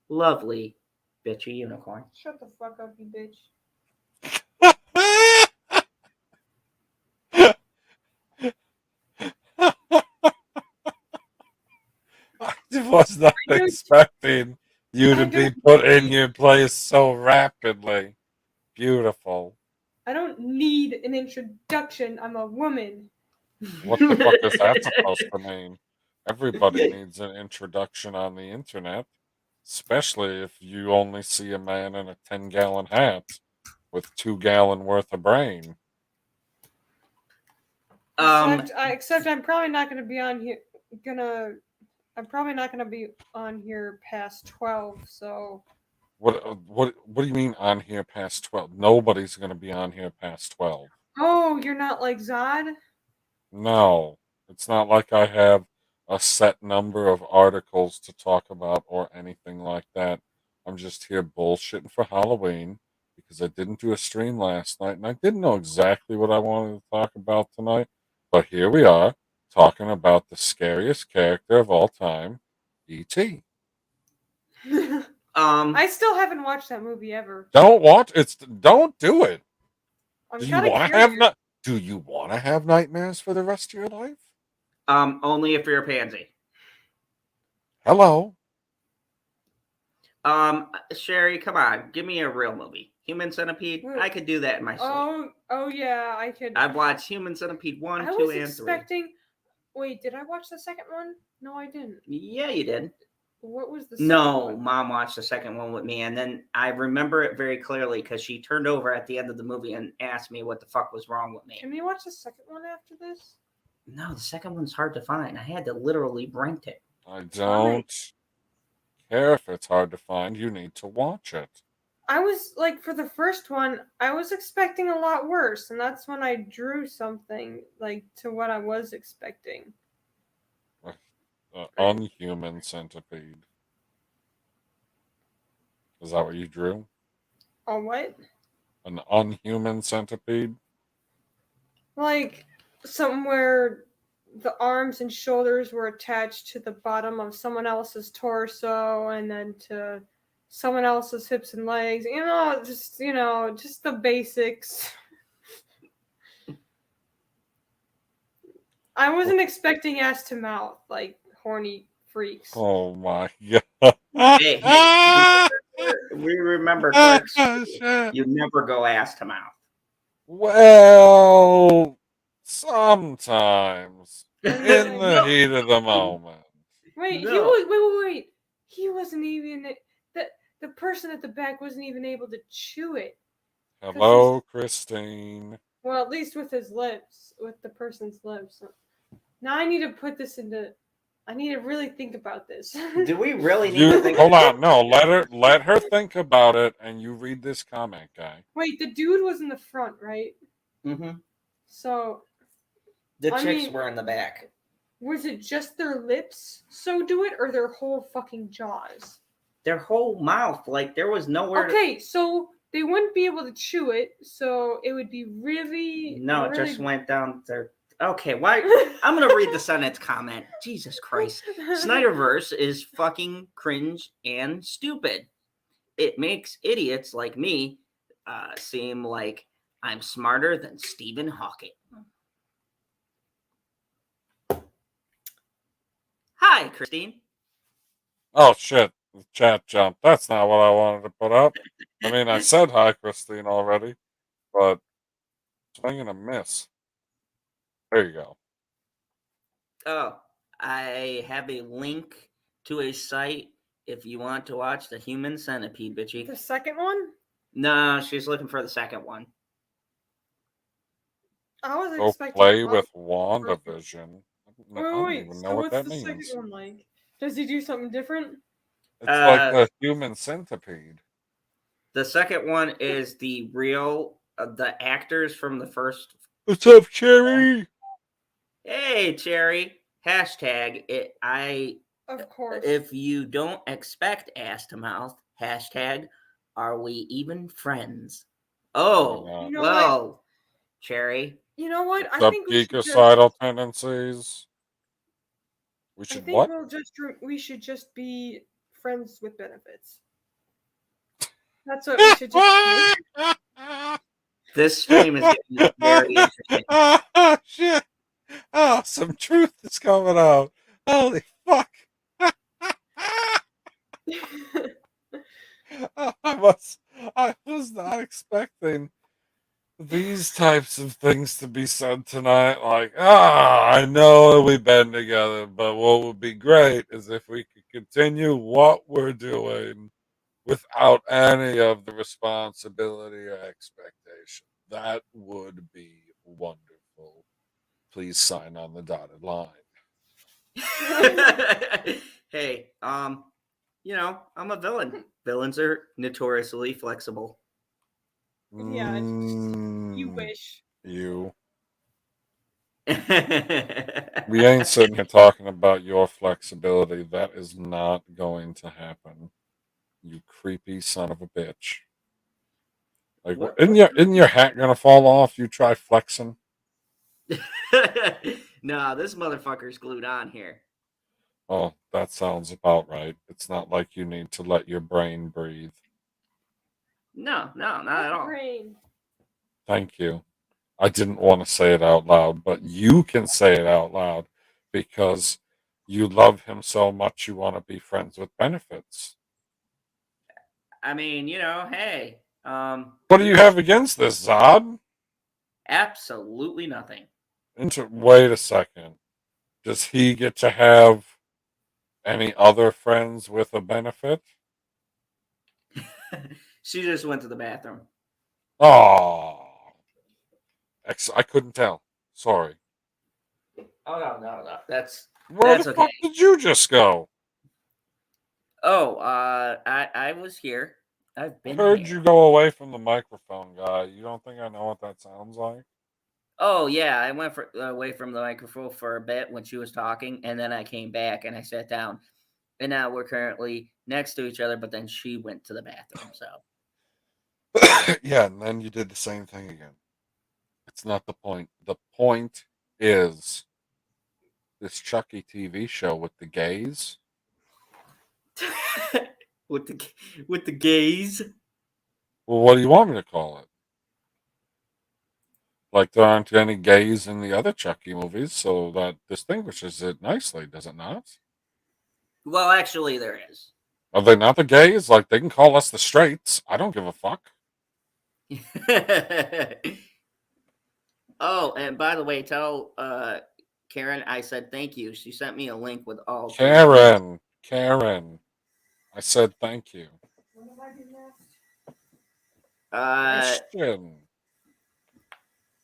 lovely bitchy unicorn.
Shut the fuck up, you bitch.
I was not expecting you to be put in your place so rapidly. Beautiful.
I don't need an introduction. I'm a woman.
What the fuck is that supposed to mean? Everybody needs an introduction on the internet, especially if you only see a man in a 10-gallon hat with 2-gallon worth of brain.
Except I'm probably not gonna be on here. I'm probably not gonna be on here past 12. So
What do you mean on here past 12? Nobody's gonna be on here past 12.
oh, you're not like Zod.
No, it's not like I have a set number of articles to talk about or anything like that. I'm just here bullshitting for Halloween because I didn't do a stream last night and I didn't know exactly what I wanted to talk about tonight. But here we are talking about the scariest character of all time, E.T.
I still haven't watched that movie ever.
Don't do it.
I'm
Do you
kind of
want to have Do you want to have nightmares for the rest of your life?
Only if you're a pansy.
Hello.
Sherry, come on, give me a real movie. Human Centipede. I could do that in my sleep.
Oh yeah, I could.
I've watched Human Centipede 1, 2, and 3.
Wait, did I watch the second one? No, I didn't.
Yeah, you did.
What was the second one?
Mom watched the second one with me, and then I remember it very clearly because she turned over at the end of the movie and asked me what the fuck was wrong with me.
Can we watch the second one after this?
No, the second one's hard to find. I had to literally rent it.
I don't care if it's hard to find. You need to watch it.
I was like, for the first one, I was expecting a lot worse, and that's when I drew something like to what I was expecting.
Unhuman Centipede. Is that what you drew?
A what?
An unhuman centipede?
Like somewhere the arms and shoulders were attached to the bottom of someone else's torso, and then to someone else's hips and legs. Just the basics. I wasn't expecting ass to mouth like horny freaks.
Oh my god.
Hey, we remember clerks.
Shit.
You never go ass to mouth.
Well, sometimes in the
No.
heat of the moment.
Wait,
No.
wait. He wasn't even the person at the back wasn't even able to chew it.
Hello, Christine.
Well, at least with his lips, with the person's lips. Now I need to put this into. I need to really think about this.
Do we really need to think?
Hold on, no, let her think about it, and you read this comment, guy.
Wait, the dude was in the front, right?
Mm-hmm.
So
The
I
chicks
mean-
were in the back.
was it just their lips so do it, or their whole fucking jaws?
Their whole mouth, like there was nowhere.
Okay, so they wouldn't be able to chew it, so it would be really.
No, it
really...
just went down their. Okay, why? I'm gonna read the Sonnet's comment. Jesus Christ. Snyderverse is fucking cringe and stupid. It makes idiots like me seem like I'm smarter than Stephen Hawking. Hi, Christine.
Oh shit, the chat jumped. That's not what I wanted to put up. I mean, I said hi, Christine, already, but swing and a miss. There you go.
Oh, I have a link to a site if you want to watch the Human Centipede, bitchy.
The second one?
No, she's looking for the second one.
I was
Go
expecting.
play with WandaVision. I don't
Wait,
even
so
know what
what's
that
the
means.
second one like? Does he do something different?
It's like the Human Centipede.
The second one is the real, the actors from the first.
What's up, Cherry?
Hey, Cherry. Hashtag it.
Of course.
If you don't expect ass to mouth, hashtag are we even friends? Oh,
You
know
well, Cherry.
You know what?
What's
I
up,
think we should just.
geekocidal tendencies? We
I
should
think
what?
we should just be friends with benefits. That's what we should just do.
This stream is getting very interesting.
Oh, shit. Oh, some truth is coming out. Holy fuck. I was not expecting these types of things to be said tonight. Like, I know we've been together, but what would be great is if we could continue what we're doing without any of the responsibility or expectation. That would be wonderful. Please sign on the dotted line.
Hey, I'm a villain. Villains are notoriously flexible.
Yeah, you wish.
You. We ain't sitting here talking about your flexibility. That is not going to happen. You creepy son of a bitch. Like, isn't your hat gonna fall off? You try flexing.
Nah, this motherfucker's glued on here.
Oh, that sounds about right. It's not like you need to let your brain breathe.
No, not at all.
Brain.
Thank you. I didn't want to say it out loud, but you can say it out loud because you love him so much you want to be friends with benefits.
I mean, hey.
What do you have against this, Zod?
Absolutely nothing.
Wait a second. Does he get to have any other friends with a benefit?
She just went to the bathroom.
Oh, I couldn't tell. Sorry.
Oh no. That's
Where the
okay.
fuck did you just go?
Oh, I was here. I've
I
been
heard
here.
you go away from the microphone, guy. You don't think I know what that sounds like?
Oh yeah, I went away from the microphone for a bit when she was talking, and then I came back and I sat down, and now we're currently next to each other. But then she went to the bathroom, so.
Yeah, and then you did the same thing again. It's not the point. The point is this Chucky TV show with the gays.
with the gays.
Well, what do you want me to call it? Like, there aren't any gays in the other Chucky movies, so that distinguishes it nicely, does it not?
Well, actually, there is.
Are they not the gays? Like, they can call us the straights. I don't give a fuck.
Oh, and by the way, tell Karen I said thank you. She sent me a link with all three.
Karen, I said thank you.
Uh,
Question.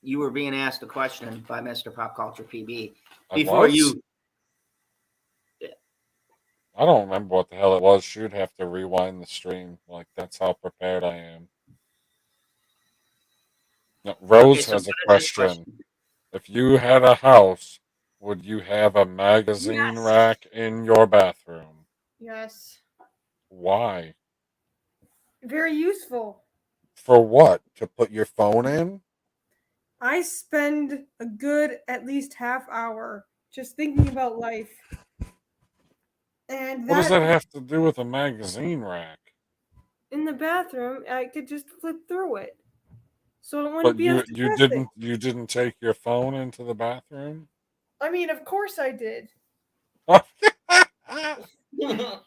you were being asked a question by Mr. Popculture PB
I
before
was?
you.
I don't remember what the hell it was. She'd have to rewind the stream. Like, that's how prepared I am. No, Rose
so
has a
what is his
question. If you had a house, would you have a magazine
Yes.
rack in your bathroom?
Yes.
Why?
Very useful.
For what? To put your phone in?
I spend a good at least half hour just thinking about life. And
What does that have to do with a magazine rack?
in the bathroom, I could just flip through it. So it
But
wouldn't be as
you
depressing.
didn't take your phone into the bathroom?
I mean, of course I did.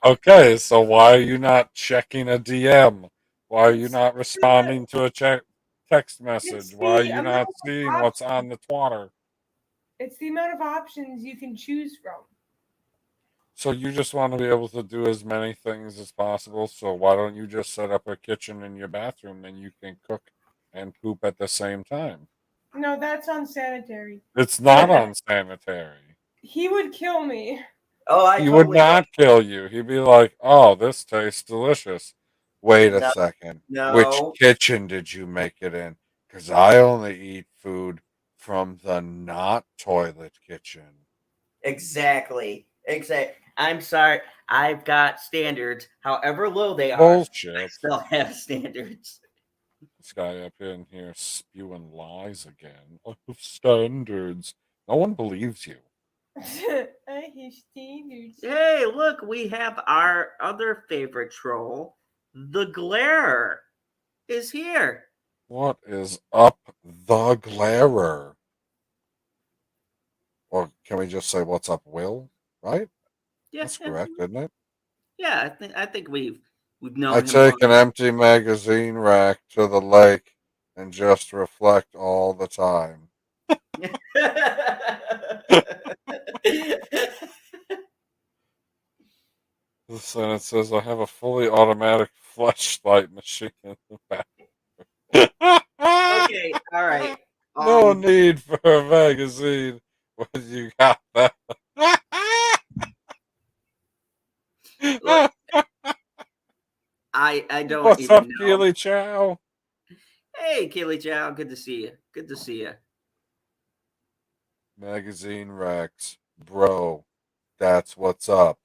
Okay, so why are you not checking a DM? Why are you
It's
not responding to a text message?
It's
Why are
the
you
amount
not
of
seeing what's
options.
on the twatter?
It's the amount of options you can choose from.
So you just want to be able to do as many things as possible. So why don't you just set up a kitchen in your bathroom and you can cook and poop at the same time?
No, that's unsanitary.
It's not unsanitary.
He would kill me.
Oh, I
He would
totally
not kill you. He'd be like, "Oh, this tastes delicious." Wait a
No,
second. Which
no,
kitchen did you make it in? Because I only eat food from the not toilet kitchen.
exactly. I'm sorry. I've got standards. However low they are, I
Bullshit.
still have standards.
This guy up in here spewing lies again. Oh, standards. No one believes you.
I hate standards.
Hey, look, we have our other favorite troll, the Glare, is here.
What is up, the glarer? Or can we just say, what's up, Will? Right?
Yeah,
That's correct, isn't it?
yeah. I think we've
I
known him long
take an empty magazine rack to the lake and just reflect all the time. And it says I have a fully automatic flashlight machine in the back.
Okay, all right.
No need for a magazine when you got that.
Look, I don't
What's
even
up,
know.
Keely Chow?
Hey, Keely Chow, good to see you. Good to see you.
Magazine racks, bro. That's what's up.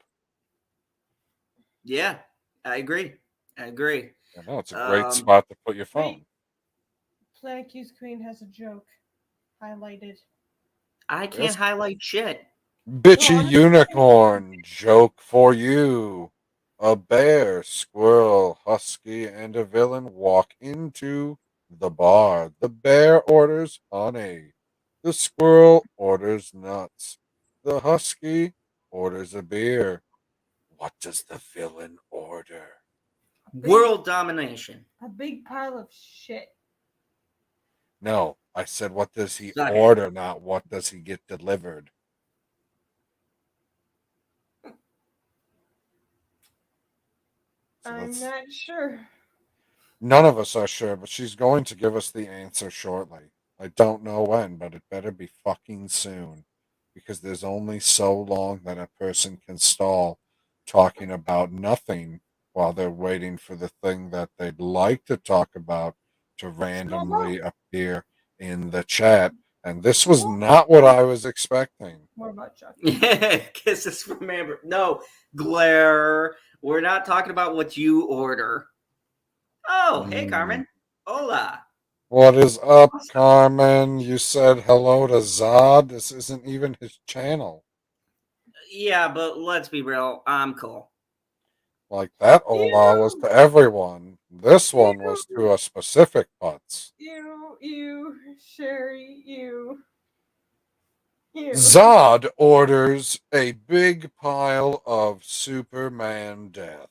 Yeah, I agree. I agree.
I know it's a great
Um,
spot to put your phone.
Wait. Planet Q's Queen has a joke highlighted.
I can't
Yes.
highlight shit.
Bitchy
I'm-
unicorn joke for you. A bear, squirrel, husky, and a villain walk into the bar. The bear orders honey. The squirrel orders nuts. The husky orders a beer. What does the villain order?
World domination.
A big pile of shit.
No, I said, what does he
Suck it.
order, not what does he get delivered? So
I'm not sure.
none of us are sure, but she's going to give us the answer shortly. I don't know when, but it better be fucking soon. Because there's only so long that a person can stall talking about nothing while they're waiting for the thing that they'd like to talk about to randomly appear in the chat. And this was not what I was expecting.
More about Chucky.
Yeah, kisses remember. No, Glare. We're not talking about what you order. Oh, hey, Carmen. Hola.
What is up, Carmen? You said hello to Zod. This isn't even his channel.
Yeah, but let's be real. I'm cool.
Like that Ola was to everyone. This one was to a specific putz.
You, Sherry, you.
Zod orders a big pile of Superman death.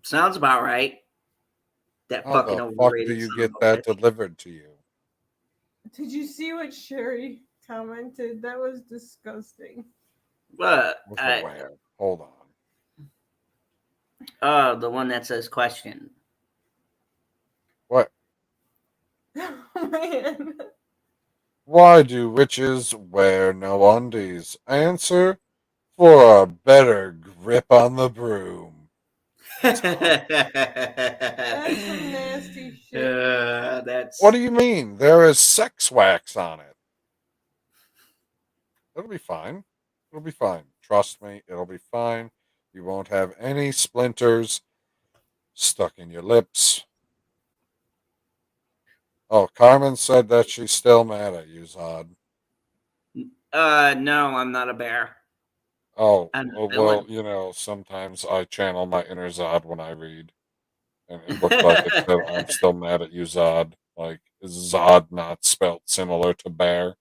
Sounds about right. That
How
fucking
the fuck do
overrated
you
son
get
of a
that
bitch.
delivered to you?
Did you see what Sherry commented? That was disgusting.
What?
Was aware. Hold on.
Oh, the one that says question.
What?
Oh man.
Why do witches wear no undies? Answer: for a better grip on the broom.
That's some nasty shit.
That's.
What do you mean? There is sex wax on it. It'll be fine. It'll be fine. Trust me, it'll be fine. You won't have any splinters stuck in your lips. Oh, Carmen said that she's still mad at you, Zod.
No, I'm not a bear.
Oh,
I'm a
well,
villain.
sometimes I channel my inner Zod when I read. And it looked like it said, I'm still mad at you, Zod. Like, is Zod not spelt similar to bear?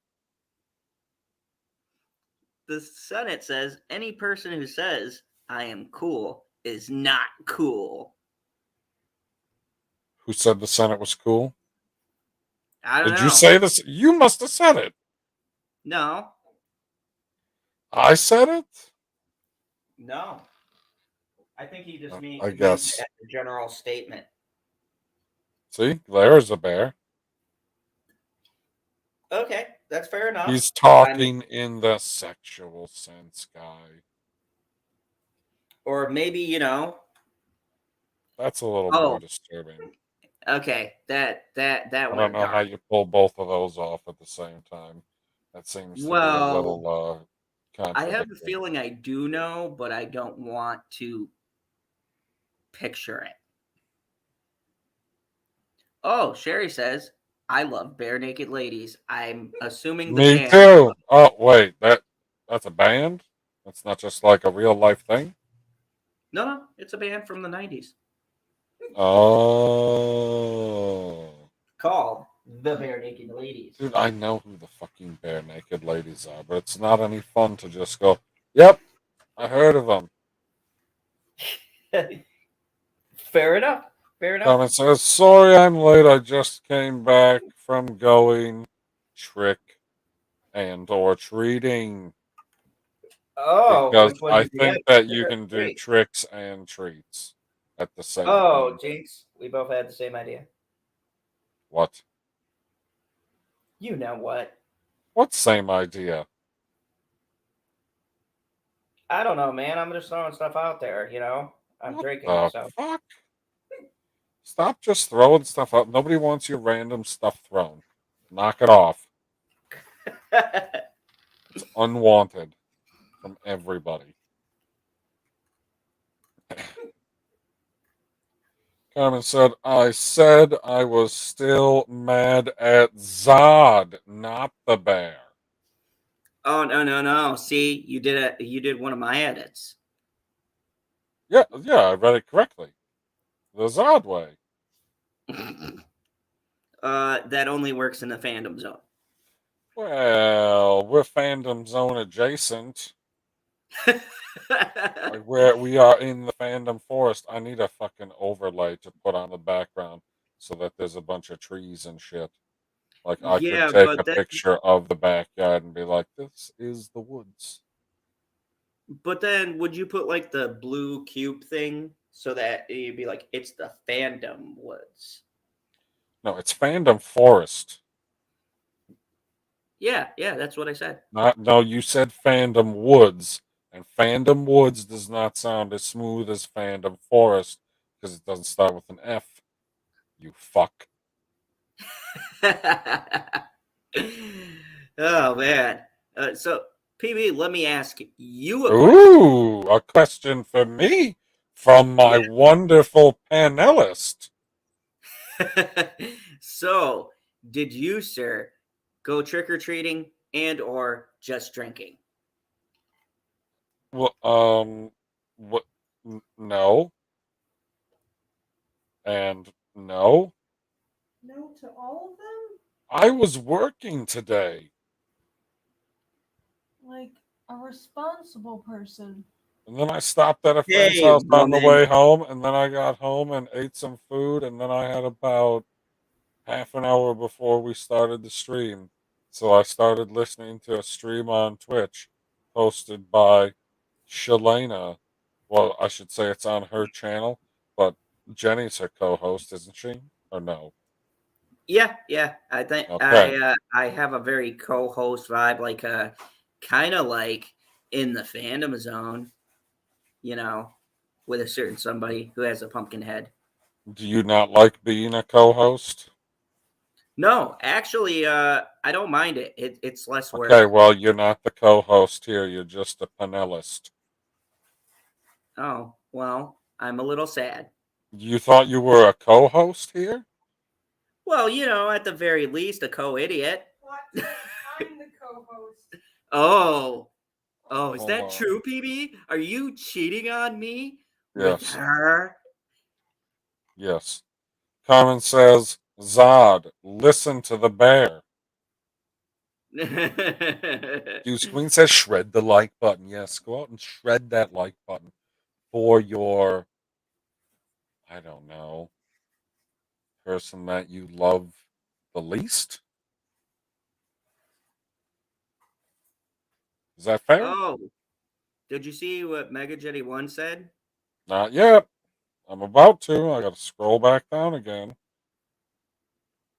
The Senate says any person who says I am cool is not cool.
Who said the Senate was cool?
I don't
Did you
know.
say this? You must have said it.
No.
I said it?
No. I think he just
I
means
guess.
a general statement.
See, there's a bear.
Okay, that's fair enough.
He's talking in the sexual sense, guy.
Or maybe,
That's a little
Oh.
more disturbing.
Okay, that
I
went
don't know how
dark.
you pull both of those off at the same time. That seems to be a little
I have a
contradictory.
feeling I do know, but I don't want to picture it. Oh, Sherry says, I love bare naked ladies. I'm assuming the
Me
band.
too. Oh wait, that's a band? That's not just like a real life thing?
No, it's a band from the 90s
Oh.
called The Bare Naked Ladies.
Dude, I know who the fucking bare naked ladies are, but it's not any fun to just go, yep, I heard of them.
Fair enough. Fair enough.
Comment says, sorry I'm late. I just came back from going trick and or treating.
Oh,
Because
which one
I
did you have?
think that you
Trick or
can do
treat?
tricks and treats at the same
Oh,
time.
Jinx, we both had the same idea.
What?
You know what?
What same idea?
I don't know, man. I'm just throwing stuff out there, I'm
What
drinking,
the
so.
fuck? Stop just throwing stuff out. Nobody wants your random stuff thrown. Knock it off. It's unwanted from everybody. Carmen said I was still mad at Zod, not the bear.
Oh, no. See, you did one of my edits.
Yeah, I read it correctly. The Zod way.
That only works in the fandom zone.
Well, we're fandom zone adjacent. Like we are in the fandom forest. I need a fucking overlay to put on the background so that there's a bunch of trees and shit. Like I could
Yeah,
take
but
a picture of the backyard and be like, "This is the woods."
then would you put like the blue cube thing so that you'd be like, it's the fandom woods?
No, it's fandom forest.
Yeah, that's what I said.
No, you said fandom woods, and fandom woods does not sound as smooth as fandom forest because it doesn't start with an F. You fuck.
Oh man. So PB, let me ask you a question.
Ooh, a question for me from my wonderful panelist.
So, did you, sir, go trick or treating and or just drinking?
Well, what? No. And no.
No to all of them?
I was working today.
Like a responsible person.
And then I stopped at a friend's
Hey,
house on the
woman.
way home. And then I got home and ate some food. And then I had about half an hour before we started the stream. So I started listening to a stream on Twitch hosted by Shalena. Well, I should say it's on her channel, but Jenny's her co-host, isn't she? Or no?
Yeah, yeah. I think
Okay.
I have a very co-host vibe, like kind of like in the fandom zone, you know, with a certain somebody who has a pumpkin head.
Do you not like being a co-host?
No, actually, I don't mind it. It's less
Okay,
work.
well, you're not the co-host here. You're just a panelist.
Oh, well, I'm a little sad.
You thought you were a co-host here?
Well, at the very least, a co-idiot.
What? I'm the co-host.
Oh, oh, is
Hold
that
on.
true, PB? Are you cheating on me with
Yes,
her?
yes. Carmen says, Zod, listen to the bear. Hughes Queen says, shred the like button. Yes, go out and shred that like button for your, I don't know, person that you love the least. Is that fair?
Oh, did you see what Mega Jetty 1 said?
Not yet. I'm about to. I got to scroll back down again.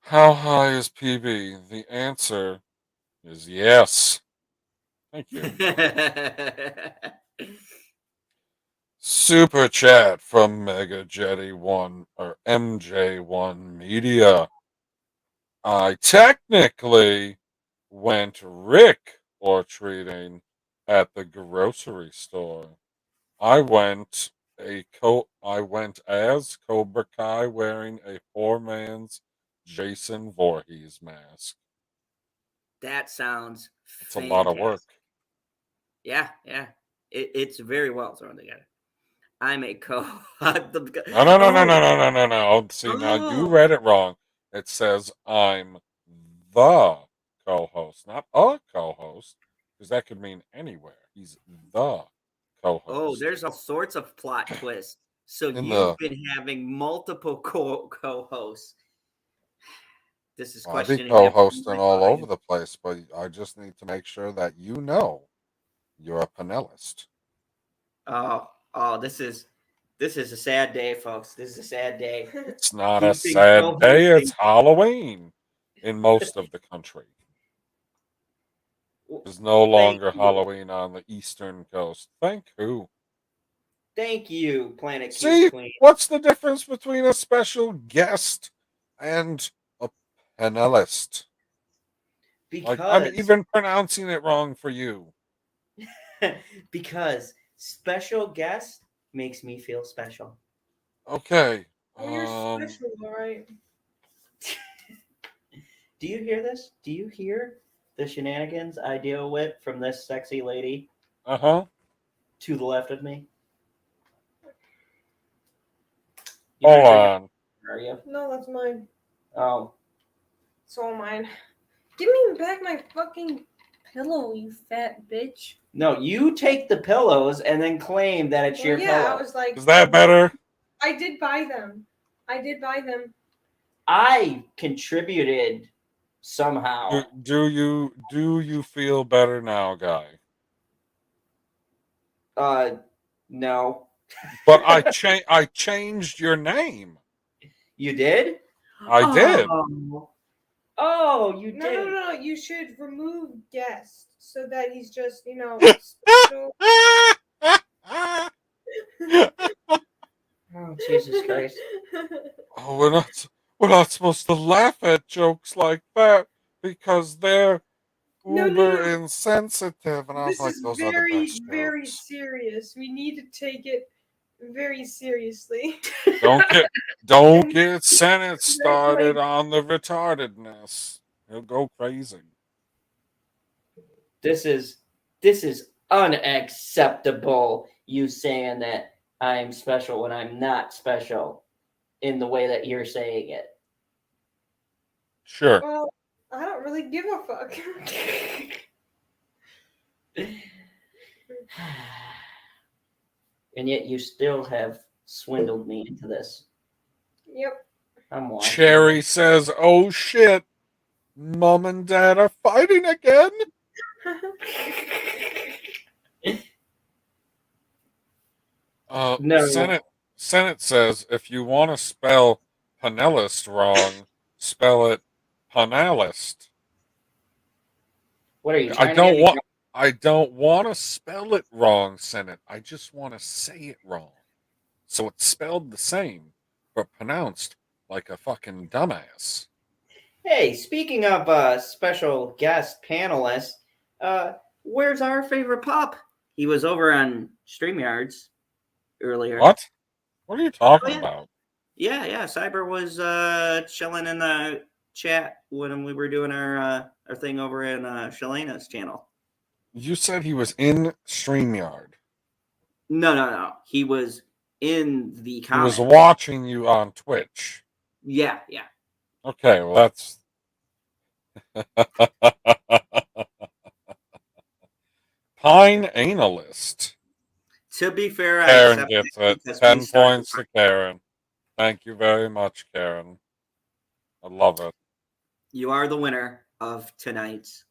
How high is PB? The answer is yes. Thank you. Super chat from Mega Jetty 1 or MJ1 Media. I technically went Rick or treating at the grocery store. I went as Cobra Kai wearing a poor man's Jason Voorhees mask.
That sounds
It's a lot of work.
fantastic. Yeah, yeah. It's very well thrown together. I'm a co.
No, no, no, no,
Oh,
no, no, no, no, no. See, now you
oh,
read it wrong. It says I'm the co-host, not a co-host, because that could mean anywhere. He's the
oh!
co-host.
There's all sorts of plot twists. So
In
you've
the
been having multiple co-hosts. This is
I be
questioning
co-hosting
everything
all
I
over the place, but I just need to make sure that you know you're a panelist.
Oh, oh! This is a sad day, folks. This is a sad day.
It's not a
Keeping
sad day. It's
co-hosting.
Halloween in most of the country. There's no
Thank
longer
you.
Halloween on the eastern coast. Thank who?
Thank you, Planet Cute
See,
Queen.
what's the difference between a special guest and a panelist? Like, I'm
Because
even pronouncing it wrong for you.
because special guest makes me feel special.
Okay.
Oh, you're special, all right.
Do you hear this? Do you hear the shenanigans I deal with from this sexy lady
Uh-huh.
to the left of me? You're
Hold
not drinking,
on.
are you?
No, that's mine.
Oh,
It's all mine. Give me back my fucking pillow, you fat bitch.
no, you take the pillows and then claim that it's your
yeah,
pillow.
I was like,
Is that better?
I did buy them. I did buy them.
I contributed somehow.
Do you feel better now, guy?
No.
But I changed your name.
You did?
I did.
Oh, you
No,
did.
no, no. You should remove guest so that he's just, special.
Oh, Jesus Christ.
Oh, we're not supposed to laugh at jokes like that because they're
No, no,
uber
no.
insensitive. And I was
This
like,
is
those are the
very,
best
very
jokes.
serious. We need to take it very seriously.
Don't get don't
And
get Senate
that's
started
like,
on the retardedness. He'll go crazy.
This is unacceptable. You saying that I'm special when I'm not special in the way that you're saying it.
Sure.
Well, I don't really give a fuck.
And yet you still have swindled me into this.
Yep.
I'm watching.
Cherry says, "Oh shit, Mom and Dad are fighting again."
No.
Senate says, if you want to spell panelist wrong, spell it panelist.
What are you
I
trying to
don't
get me
want. I don't want to spell it wrong, Senate. I just want to say it wrong, so it's spelled the same, but pronounced like a fucking dumbass.
Hey, speaking of special guest panelists, where's our favorite pup? He was over on StreamYards earlier.
What? What are you talking
Oh, yeah.
about?
Yeah. Cyber was chilling in the chat when we were doing our thing over in Shalena's channel.
You said he was in StreamYard.
No. He was in the
He
comments.
was watching you on Twitch.
Yeah.
Okay, well that's Pine Analyst.
To be fair, I
Karen
accept
gets
it
it.
because
10
we started
points to Karen. Thank you very much, Karen. I love it.
You are the winner of tonight's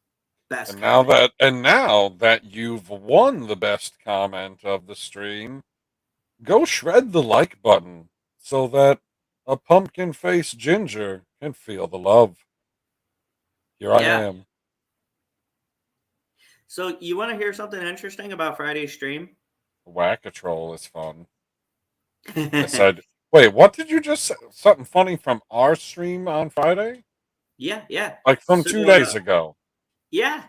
best
And
comment.
now that you've won the best comment of the stream, go shred the like button so that a pumpkin faced ginger can feel the love. Here I am.
So you want to hear something interesting about Friday's stream?
Whack-a-troll is fun. I said, wait, what did you just say? Something funny from our stream on Friday?
Yeah.
Like from 2 days ago.
Yeah.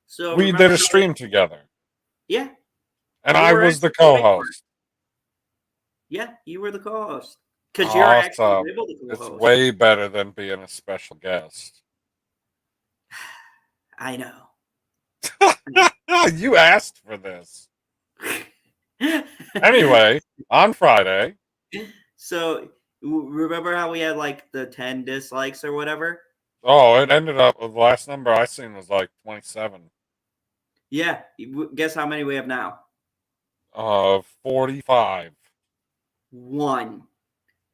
So
We did a stream together.
Yeah.
And I was the co-host.
Yeah, you were the co-host. Because you're actually able to co-host.
It's way better than being a special guest.
I know.
You asked for this. Anyway, on Friday.
So, remember how we had like the 10 dislikes or whatever?
Oh, it ended up, the last number I seen was like 27.
Yeah. Guess how many we have now?
45.
1.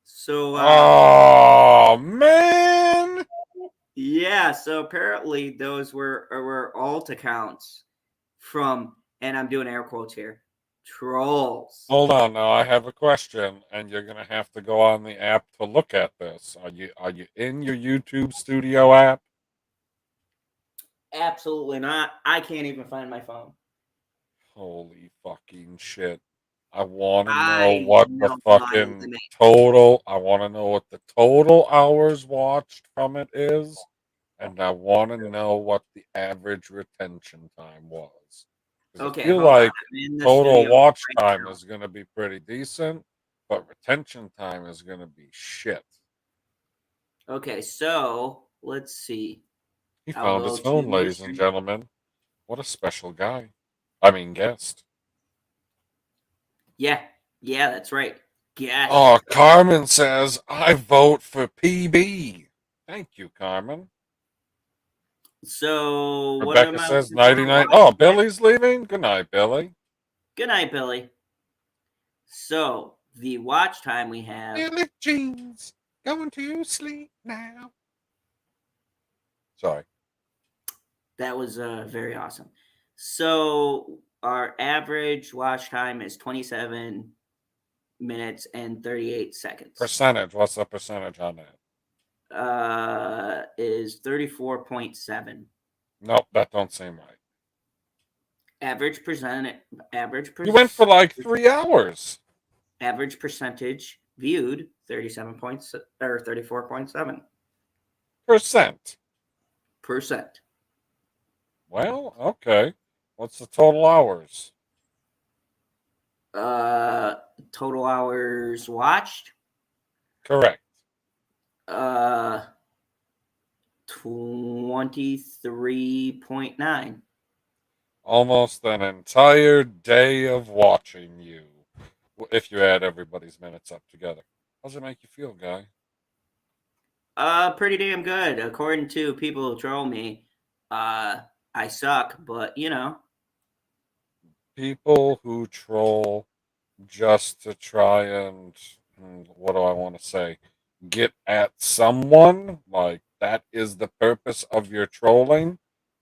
So,
oh, man.
Yeah, so apparently those were alt accounts from, and I'm doing air quotes here, trolls.
Hold on, now I have a question, and you're gonna have to go on the app to look at this. Are you in your YouTube Studio app?
Absolutely not. I can't even find my phone.
Holy fucking shit! I want to know what the fucking total. I want to know what the total hours watched from it is, and I want to know what the average retention time was.
Okay,
I feel like total watch time is going to be pretty decent, but retention time is going to be shit.
Okay, so let's see.
He found his phone, ladies and gentlemen. What a special guy. I mean, guest.
Yeah, that's right. Guest.
Oh, Carmen says, I vote for PB. Thank you, Carmen.
So,
Rebecca says 99. Oh, Billy's leaving? Good night, Billy.
Good night, Billy. So, the watch time we have.
Billy Jeans, going to sleep now. Sorry.
That was very awesome. So, our average watch time is 27 minutes and 38 seconds.
Percentage. What's the percentage on that?
Is 34.7.
Nope, that don't seem right.
Average percentage.
You went for like 3 hours.
Average percentage viewed 37 points or 34.7 percent.
Well, okay. What's the total hours?
Total hours watched.
Correct.
23.9.
Almost an entire day of watching you. if you add everybody's minutes up together. How's it make you feel, guy?
Pretty damn good. According to people who troll me, I suck, but you know.
People who troll just to try and, what do I want to say, get at someone, like that is the purpose of your trolling.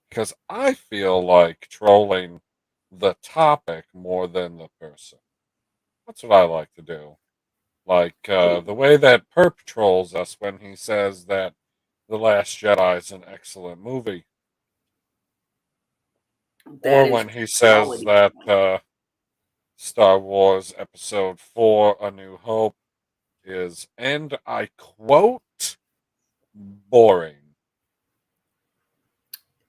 Because I feel like trolling the topic more than the person. That's what I like to do. Like the way that Purp trolls us when he says that The Last Jedi is an excellent movie,
That
or
is
when he says
quality.
that Star Wars Episode 4 A New Hope is, and I quote, boring.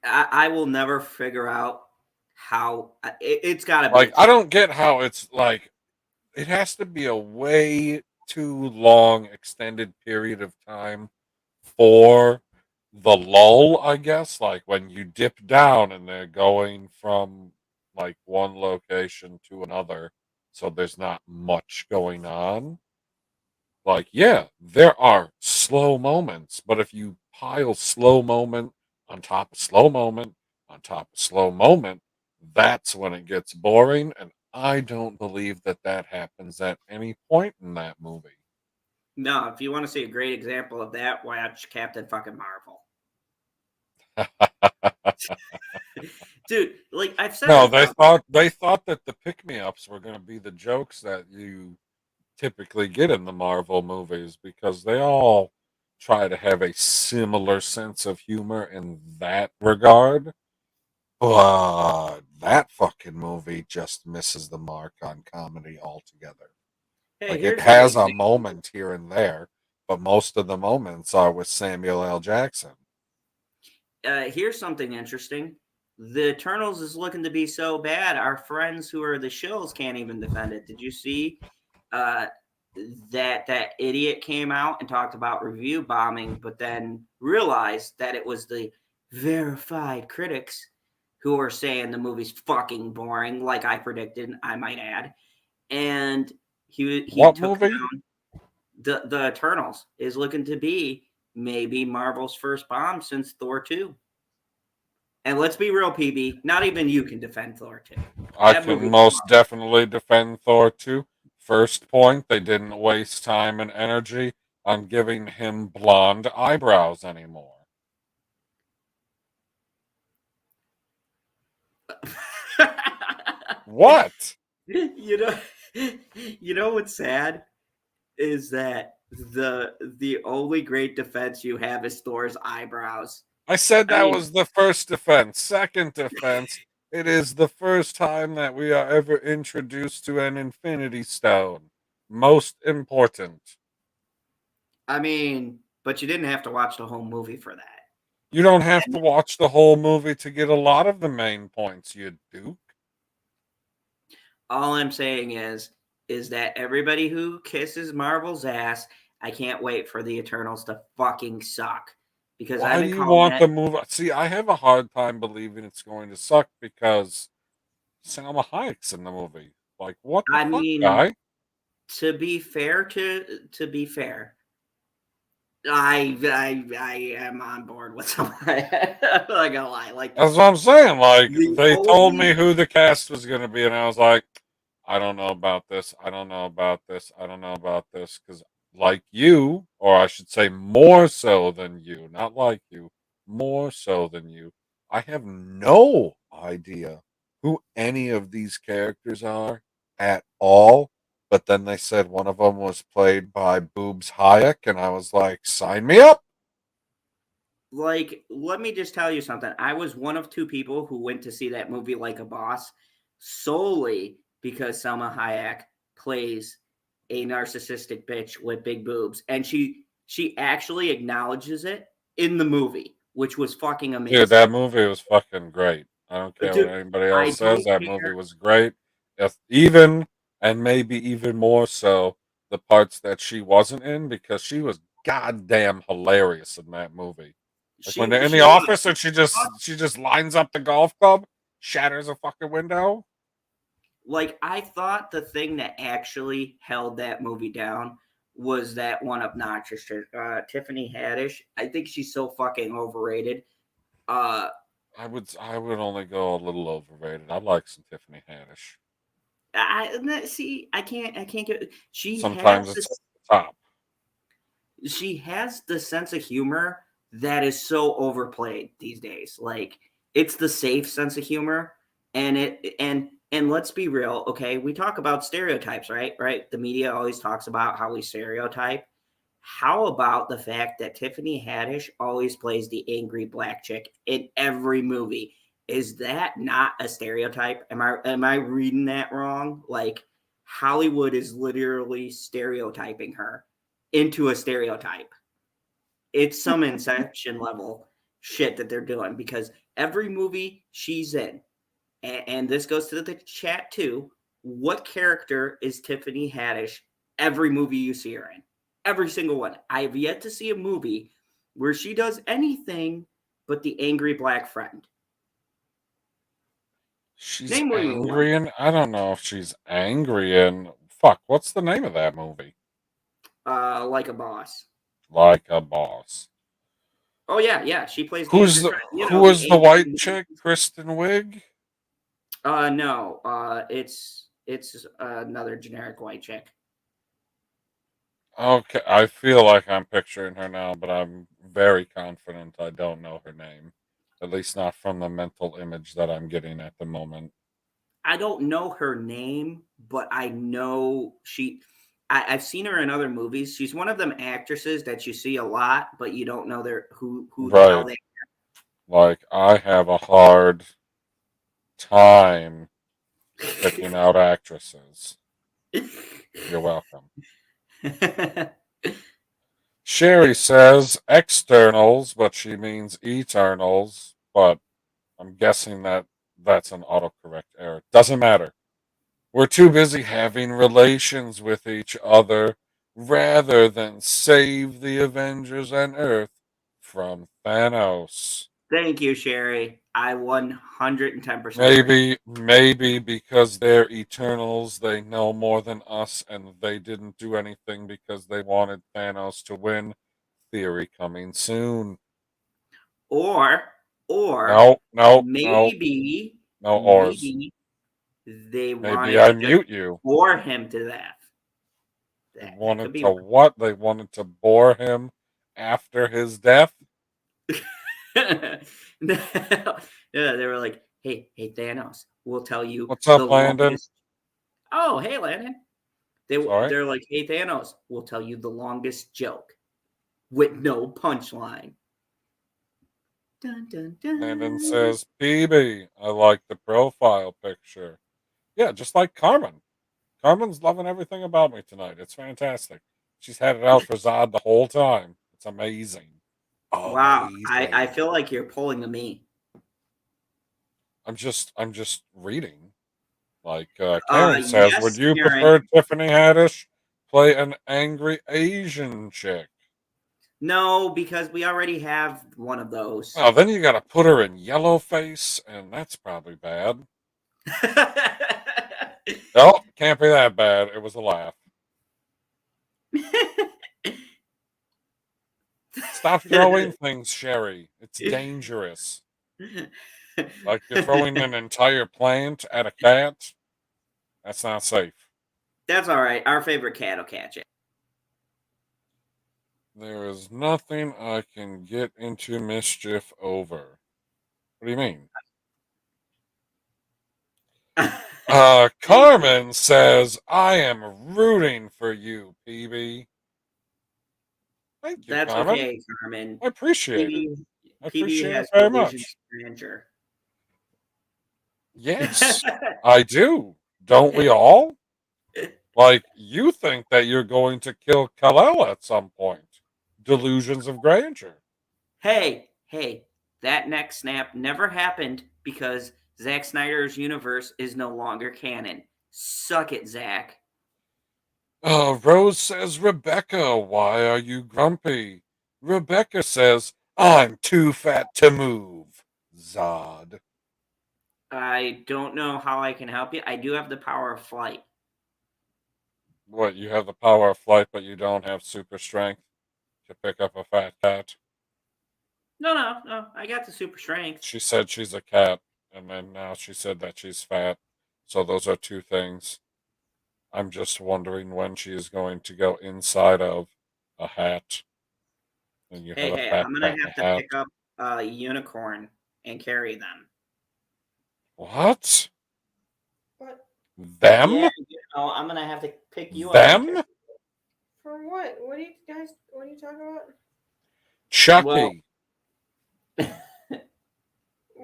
I will never figure out how it's got to be.
Like, I don't get how it's like, it has to be a way too long extended period of time for the lull, I guess. Like when you dip down and they're going from like one location to another, so there's not much going on. Like, yeah, there are slow moments, but if you pile slow moment on top of slow moment on top of slow moment, that's when it gets boring. And I don't believe that that happens at any point in that movie.
No, if you want to see a great example of that, watch Captain fucking Marvel. Dude, like I've said
No,
this.
they thought that the pick me ups were going to be the jokes that you typically get in the Marvel movies because they all try to have a similar sense of humor in that regard. But that fucking movie just misses the mark on comedy altogether.
Hey,
Like it
here's an
has a
example.
moment here and there, but most of the moments are with Samuel L. Jackson.
Here's something interesting. The Eternals is looking to be so bad. Our friends who are the shills can't even defend it. Did you see uh, that idiot came out and talked about review bombing, but then realized that it was the verified critics who were saying the movie's fucking boring, like I predicted, I might add. And he
What
took
movie?
down the Eternals is looking to be maybe Marvel's first bomb since Thor 2. And let's be real, PB, not even you can defend Thor 2.
I
That
can
movie.
most definitely defend Thor 2. First point, they didn't waste time and energy on giving him blonde eyebrows anymore. What?
you know you know what's sad is that the only great defense you have is Thor's eyebrows.
I said
I
that
mean,
was the first defense. Second defense, it is the first time that we are ever introduced to an Infinity Stone. Most important.
but you didn't have to watch the whole movie for that.
You don't have to watch the whole movie to get a lot of the main points, you duke.
All I'm saying is that everybody who kisses Marvel's ass, I can't wait for the Eternals to fucking suck. Because I've
Why do
been
you
calling
want
it.
the movie? See, I have a hard time believing it's going to suck because Salma Hayek's in the movie. Like, what the
I
fuck,
mean,
guy?
to be fair, I am on board with something. I'm not gonna lie. Like
That's what I'm saying. Like,
the
they told me
only
who the cast was going to be, and I was like, I don't know about this. I don't know about this. I don't know about this. Because, like you, or I should say, more so than you, not like you, more so than you, I have no idea who any of these characters are at all. But then they said one of them was played by Boobs Hayek, and I was like, sign me up.
like let me just tell you something. I was one of two people who went to see that movie like a boss solely because Selma Hayek plays a narcissistic bitch with big boobs, and she actually acknowledges it in the movie, which was fucking
Dude,
amazing.
that movie was fucking great. I don't care what
Dude,
anybody
I
else says.
don't
That movie
care.
was great. If even and maybe even more so the parts that she wasn't in because she was goddamn hilarious in that movie. Like when they're in the
She was.
office and she just lines up the golf club, shatters a fucking window.
like I thought the thing that actually held that movie down was that one obnoxious Tiffany Haddish. I think she's so fucking overrated. Uh,
I would only go a little overrated. I like some Tiffany Haddish.
see, I can't get.
Sometimes it's at the top.
She has the sense of humor that is so overplayed these days. Like it's the safe sense of humor, and let's be real, okay? We talk about stereotypes, right? Right? The media always talks about how we stereotype. How about the fact that Tiffany Haddish always plays the angry black chick in every movie? Is that not a stereotype? Am I reading that wrong? Like Hollywood is literally stereotyping her into a stereotype. It's some Inception level shit that they're doing because every movie she's in, and this goes to the chat too. What character is Tiffany Haddish every movie you see her in? Every single one. I have yet to see a movie where she does anything but the angry black friend.
She's
Name one.
angry in. I don't know if she's angry in. Fuck, what's the name of that movie?
Like a boss.
Like a Boss.
Oh yeah. She plays the
Who's
angry
the
friend.
who is the
angry-
white chick? Kristen Wiig?
No. It's another generic white chick.
Okay, I feel like I'm picturing her now, but I'm very confident I don't know her name. At least not from the mental image that I'm getting at the moment.
I don't know her name, but I know I've seen her in other movies. She's one of them actresses that you see a lot, but you don't know who the hell
Right. Like, I have a hard time picking out actresses. You're welcome. Sherry says externals, but she means eternals. But I'm guessing that that's an autocorrect error. Doesn't matter. We're too busy having relations with each other rather than save the Avengers and Earth from Thanos.
Thank you, Sherry. I 110% agree.
Maybe because they're Eternals, they know more than us, and they didn't do anything because they wanted Thanos to win. Theory coming soon.
Or
No,
maybe
no ors.
maybe they
Maybe
wanted
I
to just
mute you.
bore him to death.
They
That could
wanted
be
to what? They wanted to bore him after his death?
yeah, they were like, hey, Thanos, we'll tell you
What's
the
up, Landon?
longest. Oh, hey, Landon.
Sorry?
They're like, hey, Thanos, we'll tell you the longest joke with no punchline. Dun, dun, dun.
Landon says, PB, I like the profile picture. Yeah, just like Carmen. Carmen's loving everything about me tonight. It's fantastic. She's had it out for Zod the whole time. It's amazing.
Wow,
Amazing.
I feel like you're pulling a me.
I'm just reading. Like Karen says,
Yes,
would you
Karen.
prefer Tiffany Haddish play an angry Asian chick?
No, because we already have one of those.
Oh, then you got to put her in yellow face, and that's probably bad. No, can't be that bad. It was a laugh. Stop throwing things, Sherry. It's dangerous. Like you're throwing an entire plant at a cat. That's not safe.
That's all right. Our favorite cat will catch it.
There is nothing I can get into mischief over. What do you mean? Carmen says, I am rooting for you, PB. Thank you,
That's
Carmen.
okay, Carmen.
I appreciate it. I
PB
appreciate
has
it very
delusions
much.
of grandeur.
Yes, I do. Don't we all? Like, you think that you're going to kill Kal-El at some point. Delusions of grandeur.
Hey, that neck snap never happened because Zack Snyder's universe is no longer canon. Suck it, Zack.
Rose says, Rebecca, why are you grumpy? Rebecca says, I'm too fat to move. Zod.
I don't know how I can help you. I do have the power of flight.
What, you have the power of flight, but you don't have super strength to pick up a fat cat?
No. I got the super strength.
She said she's a cat, and then now she said that she's fat. So those are two things. I'm just wondering when she is going to go inside of a hat. And you have a
Hey,
fat
I'm gonna
cat in
have
a
to
hat.
pick up a unicorn and carry them.
What?
What?
Them?
Yeah, I'm gonna have to pick you up. And
Them?
For what? What are you guys? What are you talking about?
Chucky.
Well,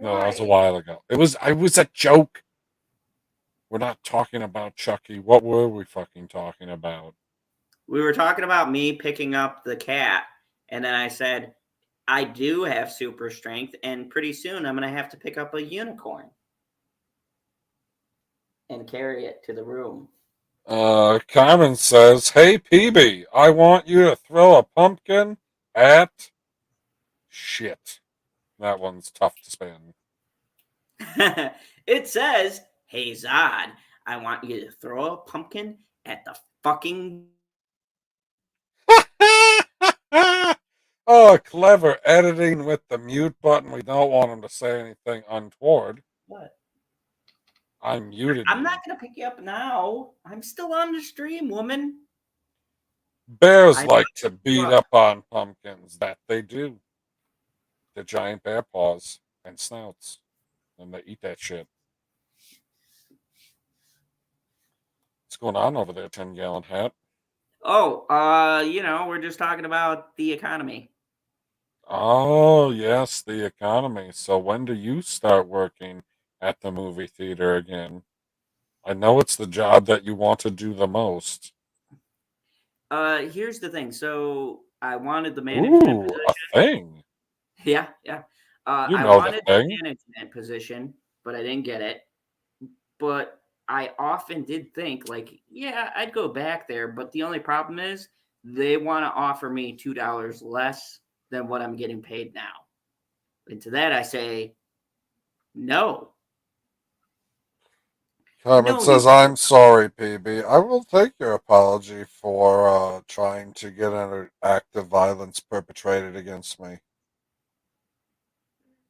No, that was a
Why?
while ago. It was a joke. We're not talking about Chucky. What were we fucking talking about?
we were talking about me picking up the cat, and then I said I do have super strength, and pretty soon I'm gonna have to pick up a unicorn and carry it to the room.
Carmen says, "Hey PB, I want you to throw a pumpkin at shit." That one's tough to spin.
It says, "Hey Zod, I want you to throw a pumpkin at the fucking."
Oh, clever editing with the mute button. We don't want him to say anything untoward.
What?
I muted
I'm
you.
not gonna pick you up now. I'm still on the stream, woman.
Bears
I
like to beat
up.
up on pumpkins. That they do. The giant bear paws and snouts. And they eat that shit. What's going on over there, 10-gallon hat?
Oh, we're just talking about the economy.
Oh, yes, the economy. So when do you start working at the movie theater again? I know it's the job that you want to do the most.
Here's the thing. So I wanted the management
Ooh, a
position.
thing.
Yeah.
You
I
know the
wanted the
thing.
management position, but I didn't get it. But I often did think, like, yeah, I'd go back there. But the only problem is they want to offer me $2 less than what I'm getting paid now. And to that, I say, no.
Carmen
No, you.
says, I'm sorry, PB. I will take your apology for trying to get an act of violence perpetrated against me.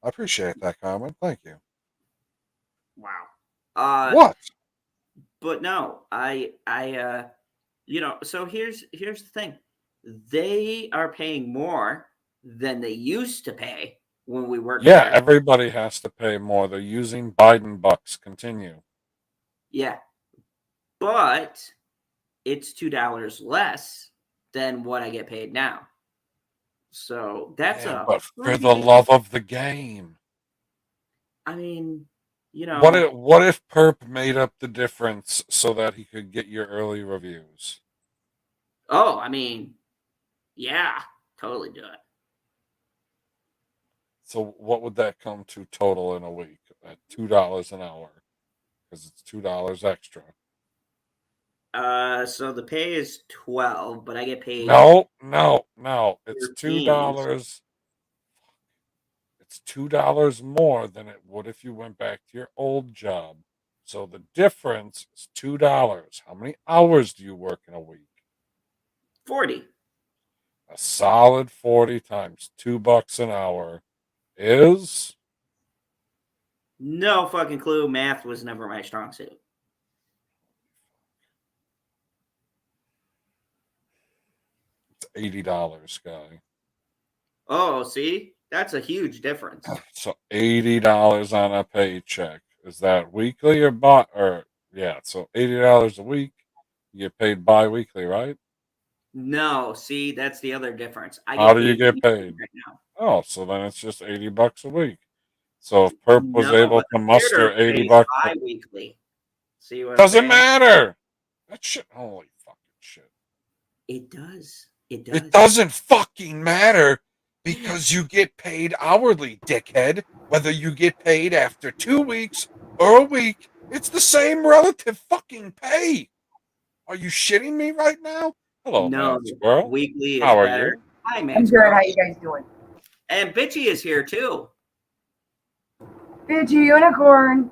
I appreciate that, Carmen. Thank you.
Wow.
What?
But no, so here's the thing. They are paying more than they used to pay when we worked
Yeah,
there.
everybody has to pay more. They're using Biden bucks. Continue.
Yeah. But it's $2 less than what I get paid now. So that's
Yeah,
a
but for
pretty
the
big.
love of the game.
I mean,
What if Purp made up the difference so that he could get your early reviews?
oh, I mean, yeah, totally do it.
So what would that come to total in a week at $2 an hour? Because it's $2 extra.
So the pay is 12, but I get paid
No. It's
13.
$2. It's $2 more than it would if you went back to your old job. So the difference is $2. How many hours do you work in a week?
40.
A solid 40 times $2 an hour is
No fucking clue. Math was never my strong suit.
$80, guy.
Oh, see? That's a huge difference.
So $80 on a paycheck. Is that weekly or yeah, so $80 a week. You get paid bi-weekly, right?
No, see, that's the other difference. I
How
get
do you
paid
get
weekly
paid?
right now.
Oh, so then it's just $80 a week. So if Perp was
No,
able
but
to
the theater
muster 80
pays
bucks,
bi-weekly. See what I'm
doesn't
saying?
matter. That shit, holy fucking shit.
It does. It
It
does.
doesn't fucking matter because you get paid hourly, dickhead. Whether you get paid after 2 weeks or a week, it's the same relative fucking pay. Are you shitting me right now? Hello,
No,
Mad Squirrel.
weekly is
How are
better.
you?
Hi,
I'm
man.
good. How you guys doing?
And Bitchy is here too.
Bitchy unicorn.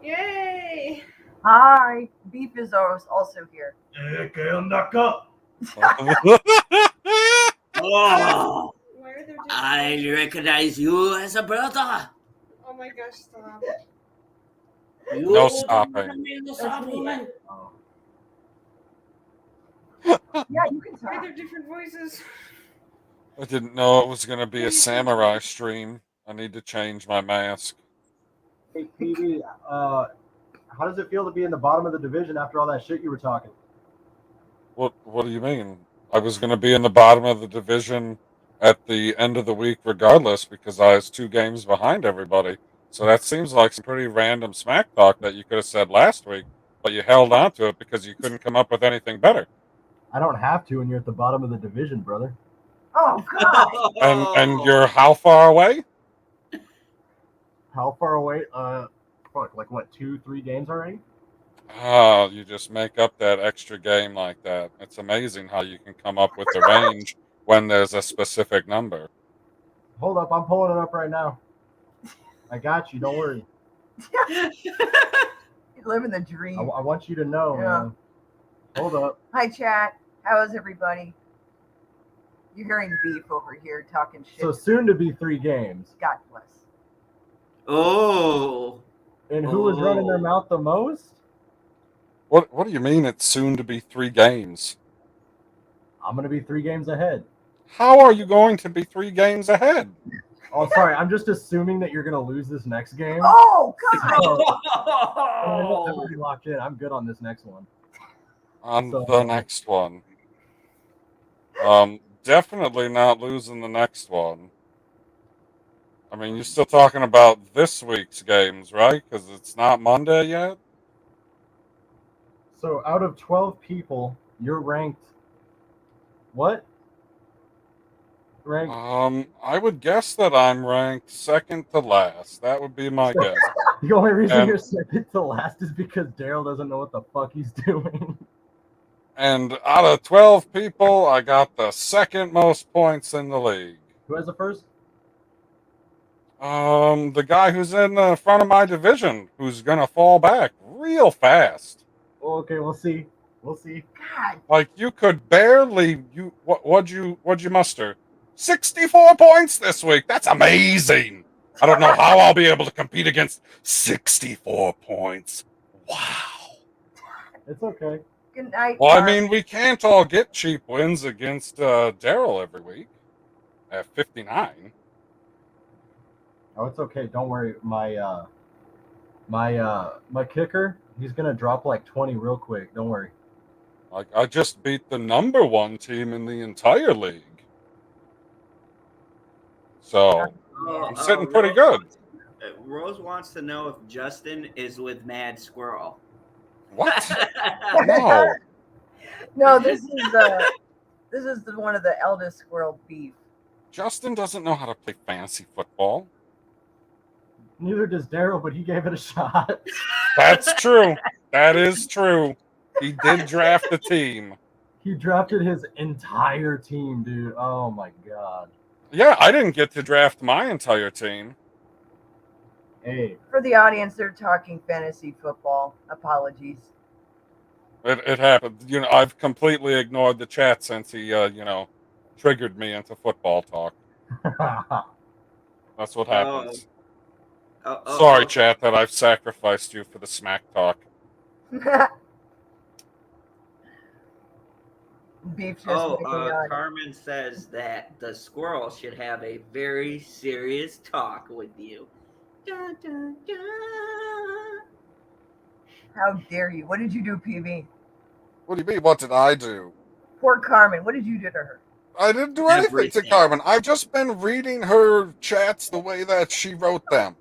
Yay!
Hi, Beef is also here.
Oh,
Why are there different
I
voices?
recognize you as a brother.
Oh my gosh, stop.
You
No
wouldn't
stopping.
let me in the
That's
South
me.
woman.
Oh. Yeah, you can
Why are
talk.
there different voices?
I didn't know it was going to be a samurai stream. I need to change my mask.
Hey, PB, how does it feel to be in the bottom of the division after all that shit you were talking?
What do you mean? I was going to be in the bottom of the division at the end of the week regardless because I was 2 games behind everybody. So that seems like some pretty random smack talk that you could have said last week, but you held on to it because you couldn't come up with anything better.
I don't have to when you're at the bottom of the division, brother.
Oh God!
And you're how far away?
How far away? Fuck, like what, 2-3 games already?
Oh, you just make up that extra game like that. It's amazing how you can come up with the range when there's a specific number.
Hold up, I'm pulling it up right now. I got you, don't worry.
You're living the dream.
I want you to know,
Yeah.
man. Hold up.
Hi, chat. How is everybody? You're hearing Beef over here talking shit.
So soon to be 3 games.
God bless.
Oh.
And who was running their mouth the most?
What do you mean it's soon to be 3 games?
I'm going to be 3 games ahead.
How are you going to be 3 games ahead?
Oh, sorry, I'm just assuming that you're going to lose this next game.
Oh God!
I'm already locked in. I'm good on this next one.
On
So-
the next one. Definitely not losing the next one. I mean, you're still talking about this week's games, right? Because it's not Monday yet?
So out of 12 people, you're ranked what? Ranked
I would guess that I'm ranked second to last. That would be my guess.
the only reason
and-
you're second to last is because Daryl doesn't know what the fuck he's doing.
And out of 12 people, I got the second most points in the league.
Who has the first?
The guy who's in the front of my division, who's gonna fall back real fast.
Oh, okay, we'll see. We'll see.
God!
Like you could barely what'd you muster? 64 points this week. That's amazing. I don't know how I'll be able to compete against 64 points. Wow.
It's okay.
Good night.
Well, I
Mark.
mean, we can't all get cheap wins against Daryl every week at 59.
Oh, it's okay. Don't worry. My kicker, he's gonna drop like 20 real quick. Don't worry.
Like I just beat the number 1 team in the entire league. So I'm sitting pretty good.
Rose wants to know if Justin is with Mad Squirrel.
What? No.
No, this is one of the eldest squirrel Beef.
Justin doesn't know how to play fantasy football.
Neither does Daryl, but he gave it a shot.
That's true. That is true. He did draft the team.
He drafted his entire team, dude. Oh my god.
Yeah, I didn't get to draft my entire team.
Hey,
For the audience, they're talking fantasy football. Apologies.
It happened. You know, I've completely ignored the chat since he, triggered me into football talk. That's what happens. Sorry, chat, that I've sacrificed you for the smack talk.
Beef just making out.
Carmen says that the squirrel should have a very serious talk with you. Dun, dun, dun.
How dare you? What did you do, PB?
What do you mean? What did I do?
Poor Carmen. What did you do to her?
I didn't do anything to
Everything.
Carmen. I've just been reading her chats the way that she wrote them.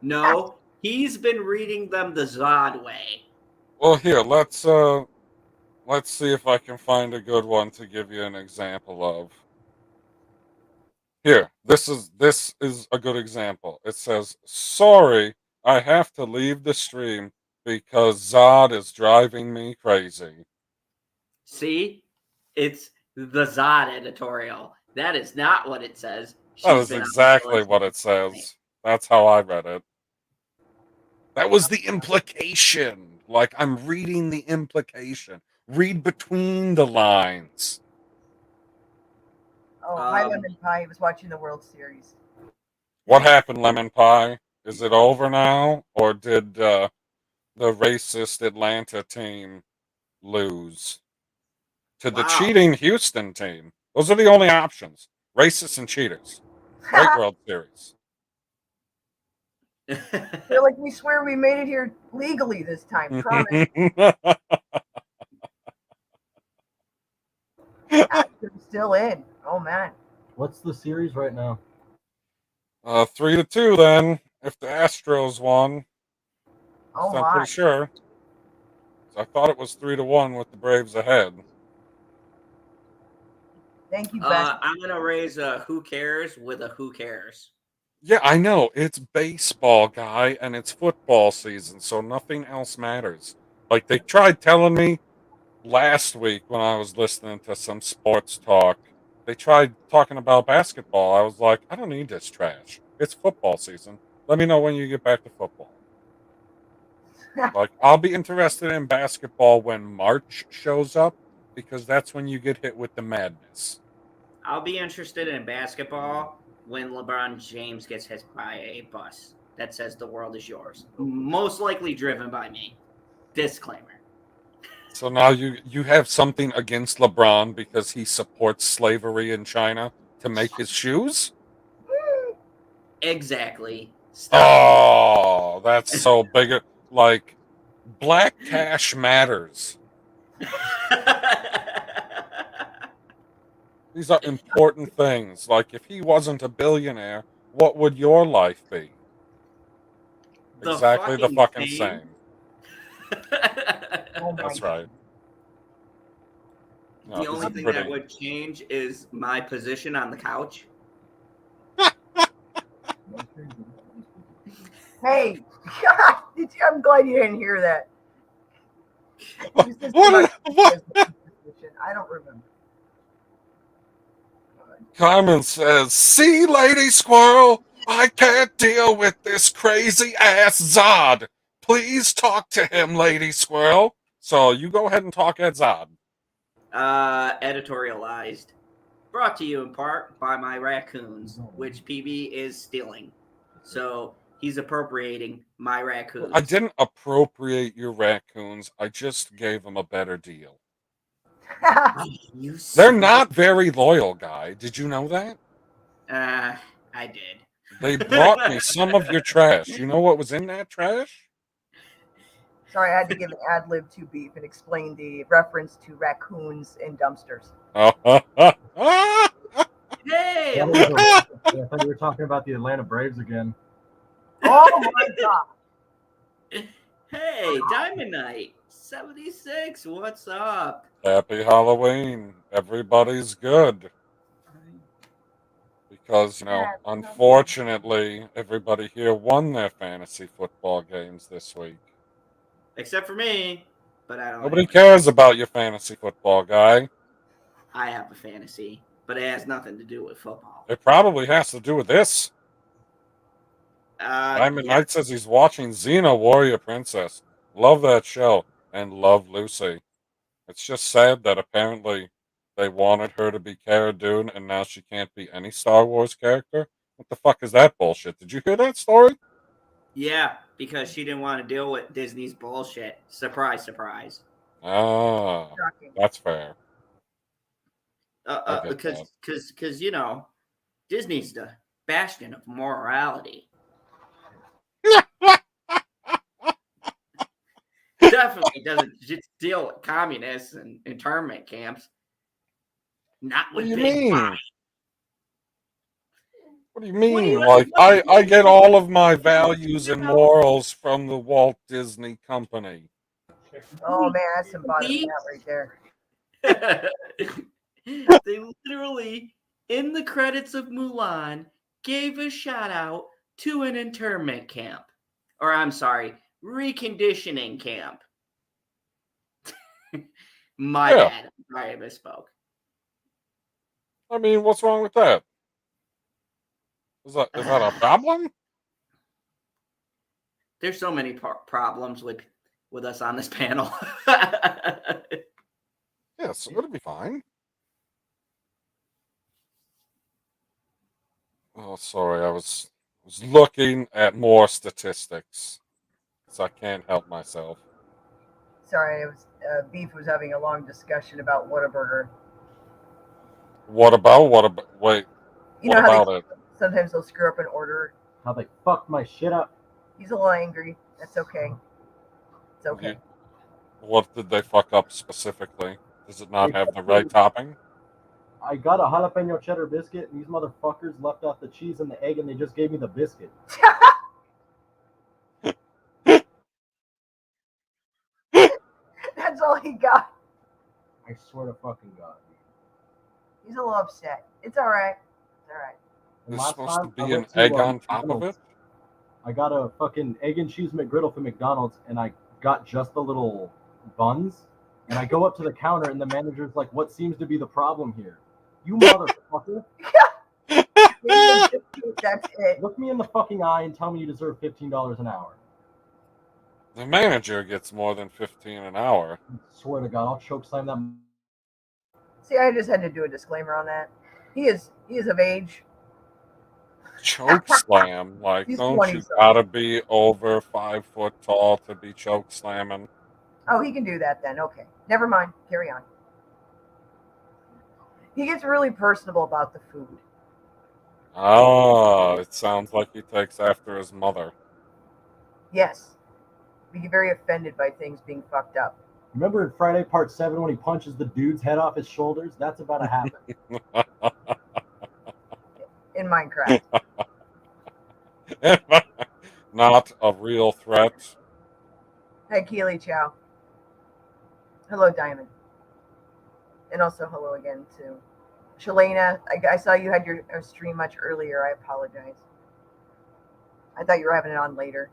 No, he's been reading them the Zod way.
Well, here, let's see if I can find a good one to give you an example of. Here, this is a good example. It says, "Sorry, I have to leave the stream because Zod is driving me crazy."
See? It's the Zod editorial. That is not what it says.
That
She's
is
been on
exactly
the
what it says. That's how I read it. That was the implication. Like, I'm reading the implication. Read between the lines.
Oh, hi, Lemon Pie. He was watching the World Series.
What happened, Lemon Pie? Is it over now? Or did the racist Atlanta team lose to the
Wow.
cheating Houston team? Those are the only options. Racists and cheaters. Great World Series.
They're like, we swear we made it here legally this time. Promise. They're still in. Oh, man.
What's the series right now?
3-2 then, if the Astros won.
Oh,
So I'm
my.
pretty sure. So I thought it was 3-1 with the Braves ahead.
Thank you, Beth.
I'm gonna raise a who cares with a who cares.
Yeah, I know. It's baseball, guy, and it's football season, so nothing else matters. Like, they tried telling me last week when I was listening to some sports talk, they tried talking about basketball. I was like, I don't need this trash. It's football season. Let me know when you get back to football. Like, I'll be interested in basketball when March shows up, because that's when you get hit with the madness.
I'll be interested in basketball when LeBron James gets hit by a bus that says the world is yours. Most likely driven by me. Disclaimer.
So now you have something against LeBron because he supports slavery in China to make his shoes?
Exactly.
Oh, that's so big. Like, black cash matters. These are important things. Like, if he wasn't a billionaire, what would your life be? Exactly the fucking same.
Oh, my
That's
God.
right. No,
The
he's
only
a
thing
pretty.
that would change is my position on the couch.
Hey, God, I'm glad you didn't hear that. You said
What?
I don't remember.
Carmen says, "See, Lady Squirrel, I can't deal with this crazy ass Zod. Please talk to him, Lady Squirrel." So you go ahead and talk at Zod.
Editorialized. Brought to you in part by my raccoons, which PB is stealing. So he's appropriating my raccoons.
I didn't appropriate your raccoons. I just gave them a better deal. They're not very loyal, guy. Did you know that?
I did.
They brought me some of your trash. You know what was in that trash?
Sorry, I had to give an ad lib to Beef and explain the reference to raccoons and dumpsters.
Hey!
I thought you were talking about the Atlanta Braves again.
Oh my God!
Hey, Diamond Knight 76. What's up?
Happy Halloween. Everybody's good. Because, unfortunately, everybody here won their fantasy football games this week.
Except for me, but I don't.
Nobody cares about your fantasy football, guy.
I have a fantasy, but it has nothing to do with football.
It probably has to do with this. Diamond
Yeah.
Knight says he's watching Xena Warrior Princess. Love that show and love Lucy. It's just sad that apparently they wanted her to be Cara Dune and now she can't be any Star Wars character. What the fuck is that bullshit? Did you hear that story?
Yeah, because she didn't want to deal with Disney's bullshit. Surprise, surprise.
Ah, that's fair.
Because Disney's the bastion of morality. Definitely doesn't just deal with communists and internment camps. Not with
What do you
Big
mean?
Pie.
What do you mean? I get all of my values and morals from the Walt Disney Company.
Oh man, that's some bottom right there.
They literally, in the credits of Mulan, gave a shout out to an internment camp. Or I'm sorry, reconditioning camp. My bad. I misspoke.
I mean, what's wrong with that? Is that a problem?
There's so many problems with us on this panel.
Yeah, so it'll be fine. Oh, sorry, I was looking at more statistics, so I can't help myself.
Sorry, it was Beef was having a long discussion about Whataburger.
What about? Wait,
You
what
know how
about it?
sometimes they'll screw up an order.
How they fucked my shit up.
He's a little angry. That's okay. It's okay.
You- What did they fuck up specifically? Does it not
They
have the
fucking-
right topping?
I got a jalapeno cheddar biscuit, and these motherfuckers left out the cheese and the egg, and they just gave me the biscuit.
That's all he got.
I swear to fucking God.
He's a little upset. It's all right. It's all right.
And
There's
last
supposed to
time
be
I
an
went to,
egg on top of
McDonald's.
it.
I got a fucking egg and cheese McGriddle from McDonald's, and I got just the little buns. And I go up to the counter, and the manager's like, "What seems to be the problem here? You motherfucker!
That's it.
Look me in the fucking eye and tell me you deserve $15 an hour."
The manager gets more than 15 an hour.
I swear to God, I'll choke slam that.
See, I just had to do a disclaimer on that. He is of age.
Choke slam, like
He's
don't
20
you
something.
gotta be over 5 foot tall to be choke slamming?
Oh, he can do that then. Okay. Never mind. Carry on. He gets really personable about the food.
Ah, it sounds like he takes after his mother.
Yes. We get very offended by things being fucked up.
Remember in Friday Part 7 when he punches the dude's head off his shoulders? That's about to happen.
In Minecraft.
Not a real threat.
Hi, Keely Chow. Hello, Diamond. And also hello again to Shalena. I saw you had your stream much earlier. I apologize. I thought you were having it on later.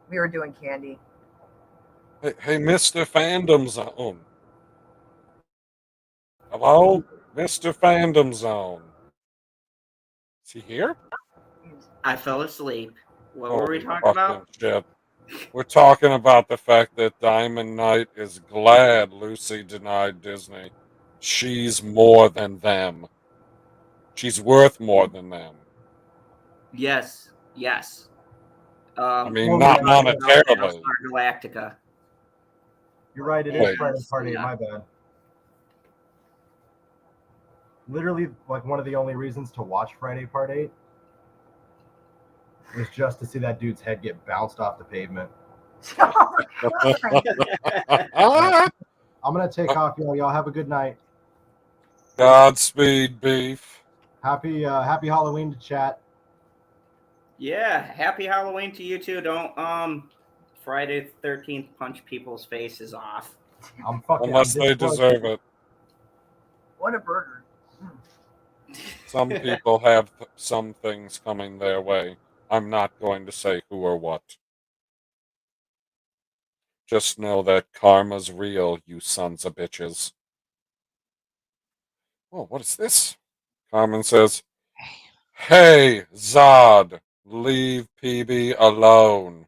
We were doing candy.
Hey, Mr. Fandom Zone. Hello? Mr. Fandom Zone. Is he here?
I fell asleep. What were we
Holy
talking about?
fucking shit. We're talking about the fact that Diamond Knight is glad Lucy denied Disney. She's more than them. She's worth more than them.
Yes. Yes.
I mean,
Well,
not
yeah,
monetarily.
Battlestar Galactica.
You're right, it
Wait.
is Friday Part 8,
Yeah.
my bad. Literally, like, one of the only reasons to watch Friday Part 8 was just to see that dude's head get bounced off the pavement.
Oh, God.
I'm going to take off, y'all. Y'all have a good night.
Godspeed, beef.
Happy Halloween to chat.
Yeah. Happy Halloween to you too. Don't Friday the 13th punch people's faces off.
I'm fucking
Unless
I'm
they
disappointed.
deserve it.
What a burger.
Some people have some things coming their way. I'm not going to say who or what. Just know that karma's real, you sons of bitches. Oh, what is this? Carmen says, "Hey, Zod, leave PB alone."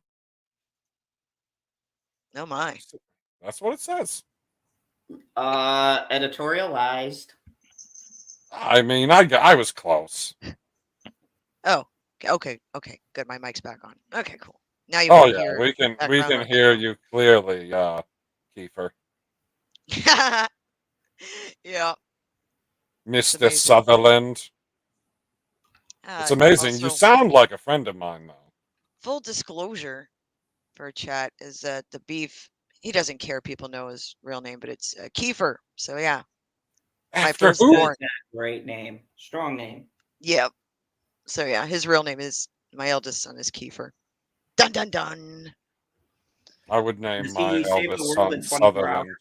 Oh my.
That's what it says.
Editorialized.
I mean, I was close.
Oh, okay, good. My mic's back on. Okay, cool. Now you
Oh
can
yeah,
hear.
we can
background
hear you clearly, Kiefer.
Yeah.
Mr.
amazing.
Sutherland. It's amazing. You
Also,
sound like a friend of mine, though.
full disclosure for chat is that the beef. He doesn't care. People know his real name, but it's Kiefer. So yeah, my
After who?
firstborn.
Great name. Strong name.
Yep. So yeah, his real name is my eldest son is Kiefer. Dun dun dun.
I would name
Does
my
he save the
eldest
world
son
in 24
Sutherland.
hours?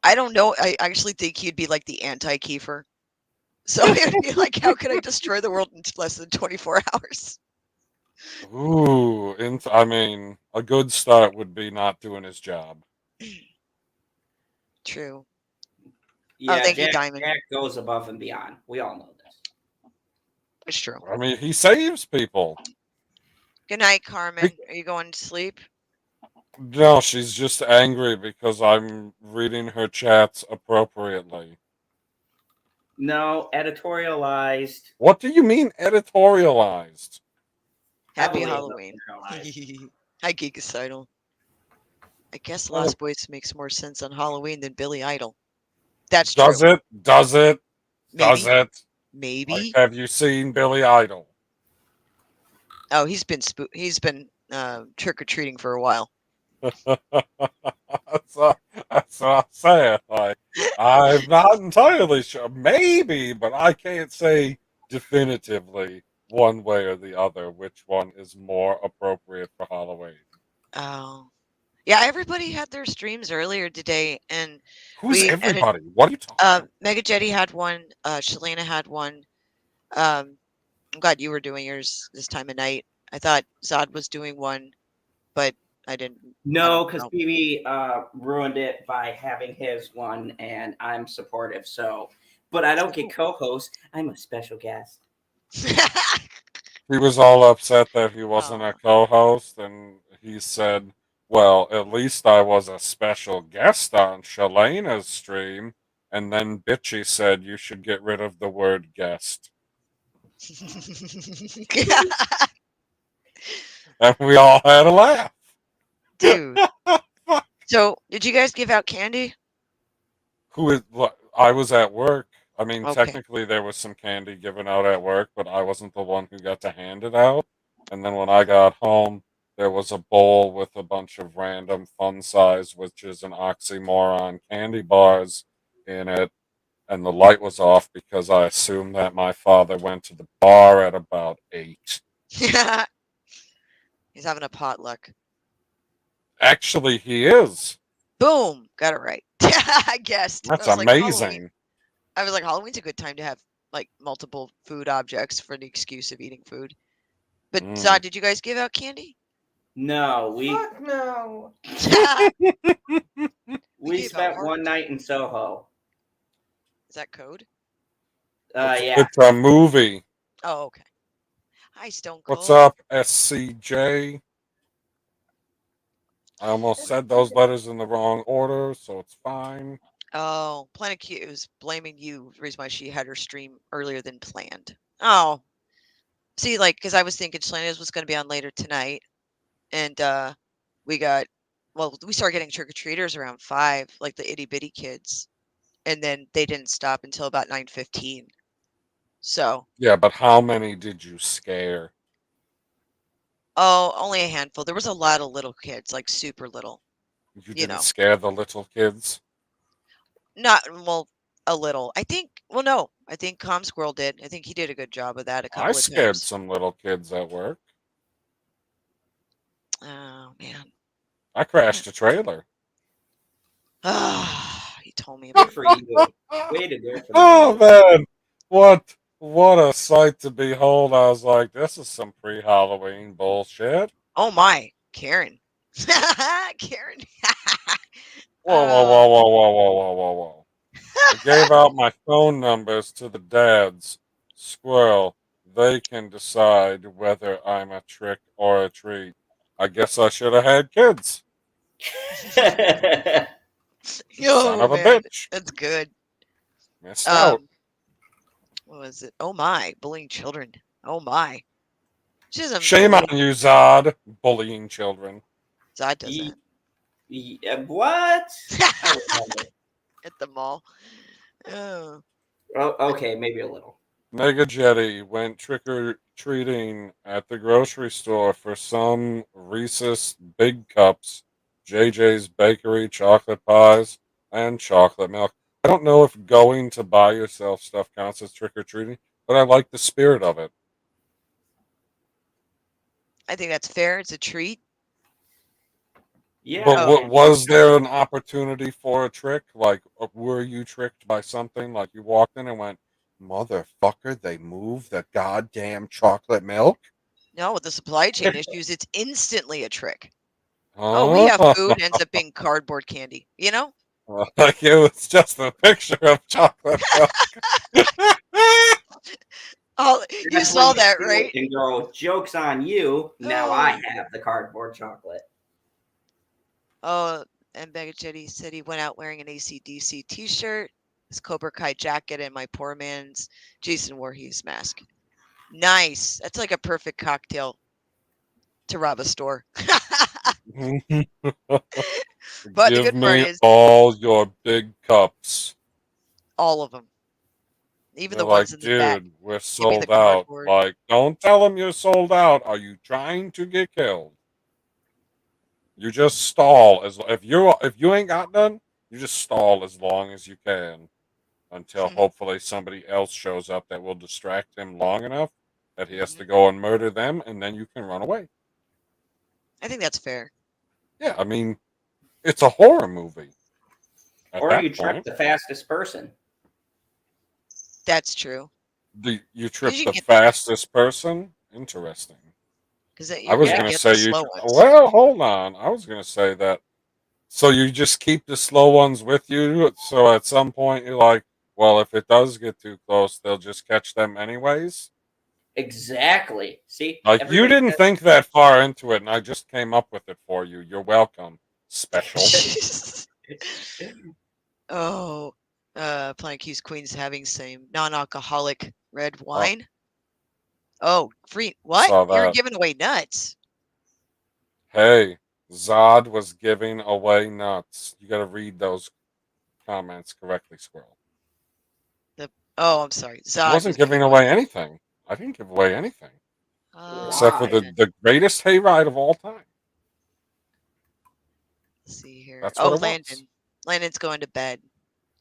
I don't know. I actually think he'd be like the anti-Kiefer. So it would be like, how could I destroy the world in less than 24 hours?
Ooh, I mean, a good start would be not doing his job.
True.
Yeah,
thank you,
Jack,
Diamond.
Jack goes above and beyond. We all know this.
It's true.
I mean, he saves people.
Good night, Carmen. Are you going to sleep?
No, she's just angry because I'm reading her chats appropriately.
No, editorialized.
What do you mean editorialized?
Happy
Heavily
Halloween.
editorialized.
Hi, Geekicidal. I guess
Oh,
Lost Boys makes more sense on Halloween than Billy Idol. That's
does
true.
it? Does it? Does
Maybe.
it? Like,
Maybe.
have you seen Billy Idol?
Oh, he's been trick or treating for a while.
that's, what, that's what I'm saying. Like, I'm not entirely sure. Maybe, but I can't say definitively one way or the other which one is more appropriate for Halloween.
Oh, yeah. Everybody had their streams earlier today, and
Who's
we ended.
everybody? What are you talking about?
Mega Jetty had one. Shalena had one. I'm glad you were doing yours this time of night. I thought Zod was doing one, but I didn't.
No, because
know.
PB ruined it by having his one, and I'm supportive. So, but I don't get co-host. I'm a special guest.
He was all upset that he wasn't
Aw.
a co-host, and he said, "Well, at least I was a special guest on Shalena's stream." And then Bitchy said, "You should get rid of the word guest." And we all had a laugh.
Dude. So, did you guys give out candy?
Who is? I was at work. I mean,
Okay.
technically there was some candy given out at work, but I wasn't the one who got to hand it out. And then when I got home, there was a bowl with a bunch of random fun size, which is an oxymoron, candy bars in it. And the light was off because I assumed that my father went to the bar at about 8.
He's having a potluck.
Actually, he is.
Boom! Got it right. I guessed.
That's
I was like, Halloween.
amazing.
I was like, Halloween's a good time to have like multiple food objects for the excuse of eating food. But Zod, did you guys give out candy?
No, we
Fuck no.
we
gave
spent
out
one night in Soho.
Is that code?
Yeah.
It's a movie.
Oh, okay. Hi, Stone Cold.
What's up, SCJ? I almost said those letters in the wrong order, so it's fine.
Oh, Planet Q is blaming you the reason why she had her stream earlier than planned. Oh. See, like, because I was thinking Selena's was going to be on later tonight. And we started getting trick-or-treaters around 5, like the itty-bitty kids. And then they didn't stop until about 9:15. So.
Yeah, but how many did you scare?
Oh, only a handful. There was a lot of little kids, like super little.
You didn't scare the little kids?
A little. I think, no. I think Calm Squirrel did. I think he did a good job of that a couple
I
of
scared
times.
some little kids at work.
Oh, man.
I crashed a trailer.
Ah, you told me about
Good for you. Way to do it for the
Oh, man. What a sight to behold. I was like, this is some pre-Halloween bullshit.
Oh, my. Karen. Karen.
Whoa. I gave out my phone numbers to the dads. Squirrel, they can decide whether I'm a trick or a treat. I guess I should have had kids. Son of a bitch.
That's good.
Missed out.
What was it? Oh my, bullying children. Oh my.
Shame on you, Zod. Bullying children.
Zod does that.
What?
At the mall. Oh.
Okay, maybe a little.
Mega Jetty went trick-or-treating at the grocery store for some Reese's Big Cups, JJ's Bakery chocolate pies, and chocolate milk. I don't know if going to buy yourself stuff counts as trick-or-treating, but I like the spirit of it.
I think that's fair. It's a treat.
Yeah.
But was there an opportunity for a trick? Like, were you tricked by something? Like, you walked in and went, motherfucker, they moved the goddamn chocolate milk?
No, with the supply chain issues, it's instantly a trick. Oh, we have food, ends up being cardboard candy. You know?
Like, it was just a picture of chocolate milk.
Oh, you
That's
saw
when
that,
you
right?
And go, joke's on you. Now I
Oh.
have the cardboard chocolate.
Oh, and Megajetty said he went out wearing an AC/DC T-shirt, his Cobra Kai jacket, and my poor man's Jason Voorhees mask. Nice. That's like a perfect cocktail to rob a store. But the
Give
good part
me
is
all your big cups.
all of them, even
They're
the
like,
ones in the back.
dude, we're
Give me the
sold out.
cardboard.
Like, don't tell them you're sold out. Are you trying to get killed? You just stall if you ain't got none, you just stall as long as you can until hopefully somebody else shows up that will distract him long enough that he has to go and murder them, and then you can run away.
I think that's fair.
Yeah, I mean, it's a horror movie. At
Or
that
you trip
point,
the fastest person.
That's true.
you trip
you
the
get
fastest person. Interesting.
because
I
you're
was
gonna
gonna
get the
say you.
slow ones.
Well, hold on. I was gonna say that. So you just keep the slow ones with you. So at some point you're like, well, if it does get too close, they'll just catch them anyways.
Exactly. See,
Like you
everybody
didn't think that far into it, and I just came up with it for you. You're welcome. Special.
Oh, Planet Q's Queen's having some non-alcoholic red wine. Oh, free what?
Saw
You're
that.
giving away nuts.
Hey, Zod was giving away nuts. You got to read those comments correctly, Squirrel.
Oh, I'm sorry.
I
Zod
wasn't
was
giving away anything. I didn't give away anything except for
okay,
Why?
then.
the greatest hayride of all time.
Let's see here.
That's
Oh,
what it was.
Landon. Landon's going to bed.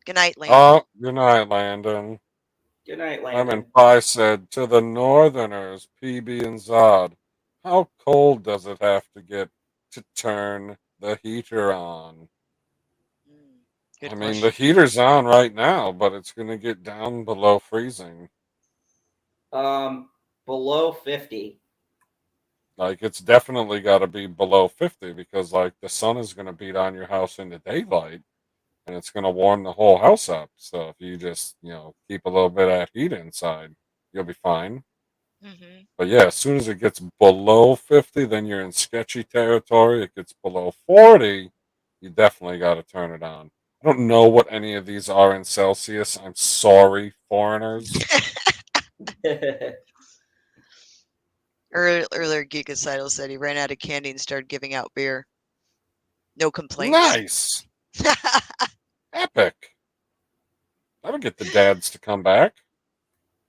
Good night, Landon.
Oh, good night, Landon.
Good night,
Lemon
Landon.
Pie said to the Northerners, PB and Zod, how cold does it have to get to turn the heater on?
Good
I mean,
question.
the heater's on right now, but it's going to get down below freezing.
Below 50.
Like, it's definitely got to be below 50 because, like, the sun is going to beat on your house in the daylight and it's going to warm the whole house up. So if you just, keep a little bit of heat inside, you'll be fine. But yeah, as soon as it gets below 50, then you're in sketchy territory. It gets below 40, you definitely got to turn it on. I don't know what any of these are in Celsius. I'm sorry, foreigners.
Earlier, Geek Ascido said he ran out of candy and started giving out beer. No complaints.
Nice. Epic. That'll get the dads to come back.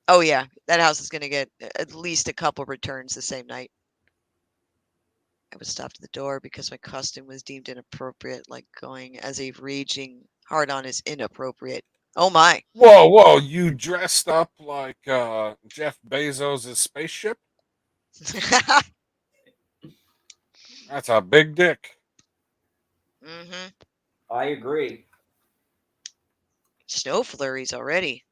Oh, yeah. That house is going to get at least a couple returns the same night. I was stopped at the door because my costume was deemed inappropriate, like going as a raging hard-on is inappropriate. Oh, my.
Whoa, you dressed up like Jeff Bezos' spaceship? That's a big dick.
I agree.
Snow flurries already.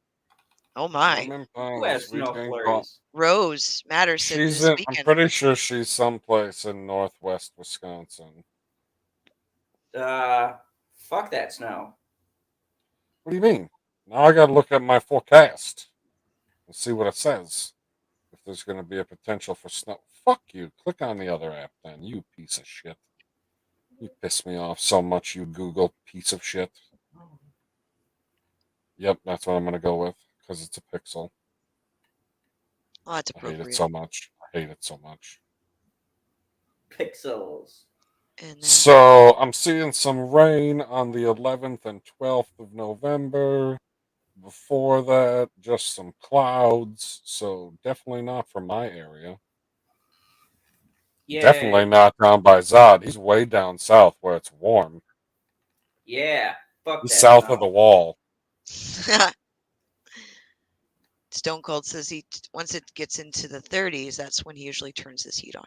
Oh, my.
Who has snow flurries?
Rose Matterson
She's
this
I'm
weekend.
pretty sure she's someplace in northwest Wisconsin.
Fuck that snow.
What do you mean? Now I gotta look at my forecast and see what it says. If there's gonna be a potential for snow. Fuck you. Click on the other app then, you piece of shit. You piss me off so much, you Google piece of shit. Yep, that's what I'm gonna go with, because it's a pixel.
Oh, that's
I hate
appropriate.
it so much. I hate it so much.
Pixels.
And then,
So I'm seeing some rain on the 11th and 12th of November. Before that, just some clouds. So definitely not from my area.
Yeah.
Definitely not down by Zod. He's way down south where it's warm.
Yeah. Fuck
He's
that
south
snow.
of the wall.
Stone Cold says once it gets into the 30s, that's when he usually turns his heat on.